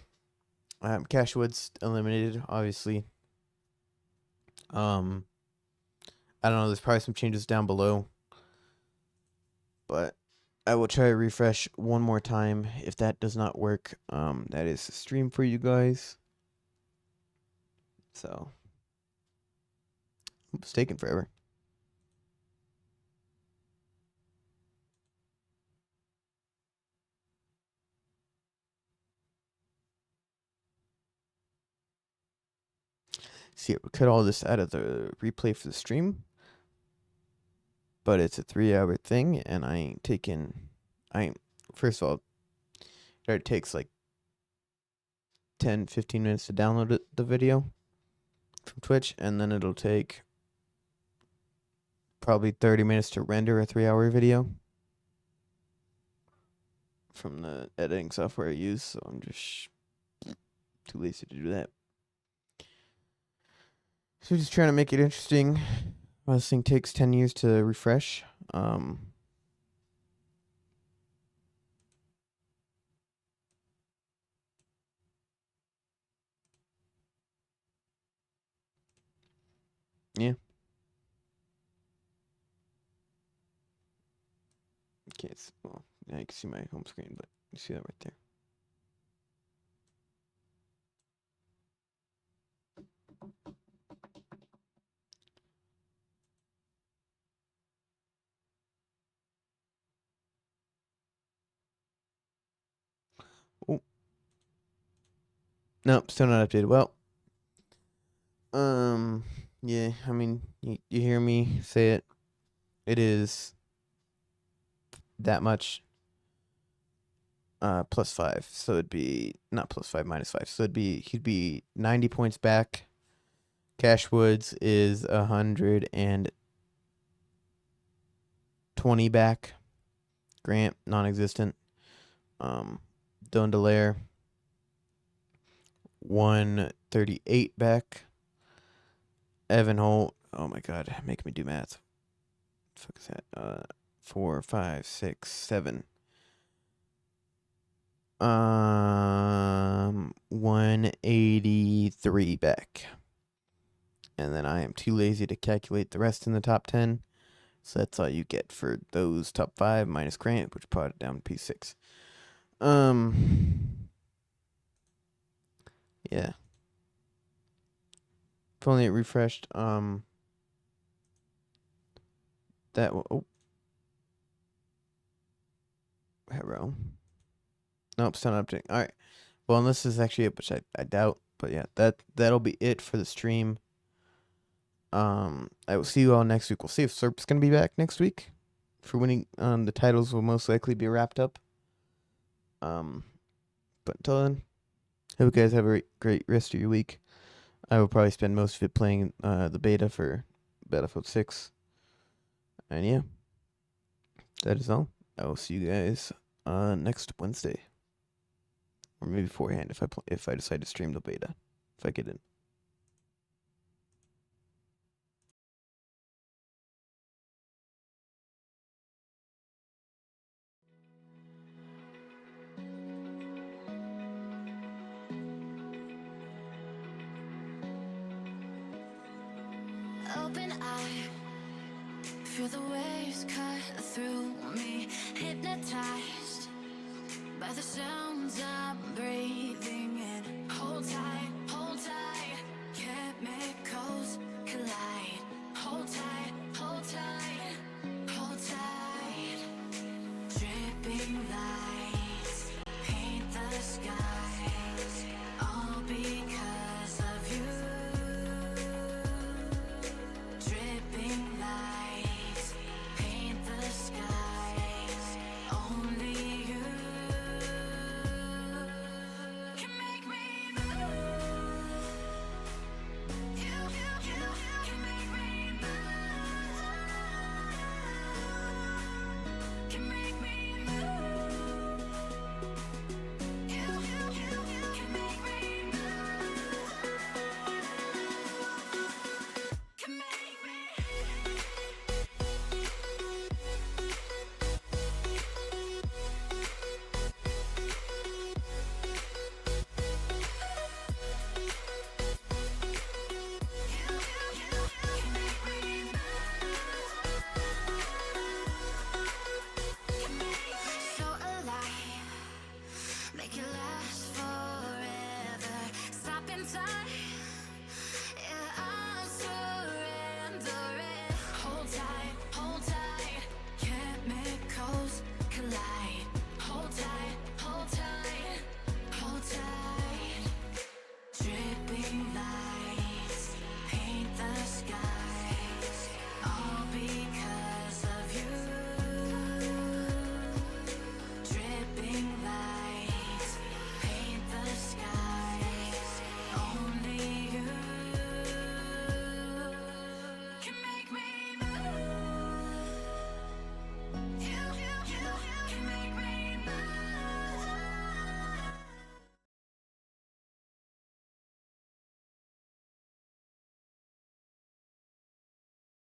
Cashwood's eliminated, obviously. I don't know. There's probably some changes down below, but I will try to refresh one more time. If that does not work, that is a stream for you guys. So, it's taking forever. See, we cut all this out of the replay for the stream, but it's a 3-hour thing, and first of all, it takes like 10, 15 minutes to download the video from Twitch, and then it'll take probably 30 minutes to render a 3-hour video from the editing software I use, so I'm just too lazy to do that. So just trying to make it interesting. This thing takes 10 years to refresh. Yeah. Okay, well, yeah, you can see my home screen, but you see that right there. Oh. Nope, still not updated. Well, yeah, I mean, you hear me say it. It is that much +5. So it'd be not +5, -5. So he'd be 90 points back. Cashwoods is 120 back. Grant, non-existent. Dondelaire, 138 back. Evan Holt, oh my God, make me do math. What the fuck is that? 4, 5, 6, 7. 183 back. And then I am too lazy to calculate the rest in the top 10. So that's all you get for those top 5 minus Grant, which brought it down to P6. Yeah. If only it refreshed. That oh. Hello. Nope, still not updating. All right. Well, unless this is actually it, which I doubt. But yeah, that'll be it for the stream. I will see you all next week. We'll see if Serp's gonna be back next week for winning. The titles will most likely be wrapped up. But until then, hope you guys have a great rest of your week. I will probably spend most of it playing the beta for Battlefield 6. And yeah, that is all. I will see you guys next Wednesday, or maybe beforehand if I decide to stream the beta, if I get in. Open eye, feel the waves cut through me, hypnotized by the sounds I'm breathing in. Hold tight, chemicals collide. Hold tight, hold tight, hold tight. Dripping lights paint the skies, all because of you. Dripping lights paint the skies, only you can make me move. You can make me move. Can make me move. You can make me move. Can make me. So alive, make it last forever. Stop in time, yeah, I'm surrendering. Hold tight, chemicals collide. Hold tight, hold tight, hold tight. Dripping light.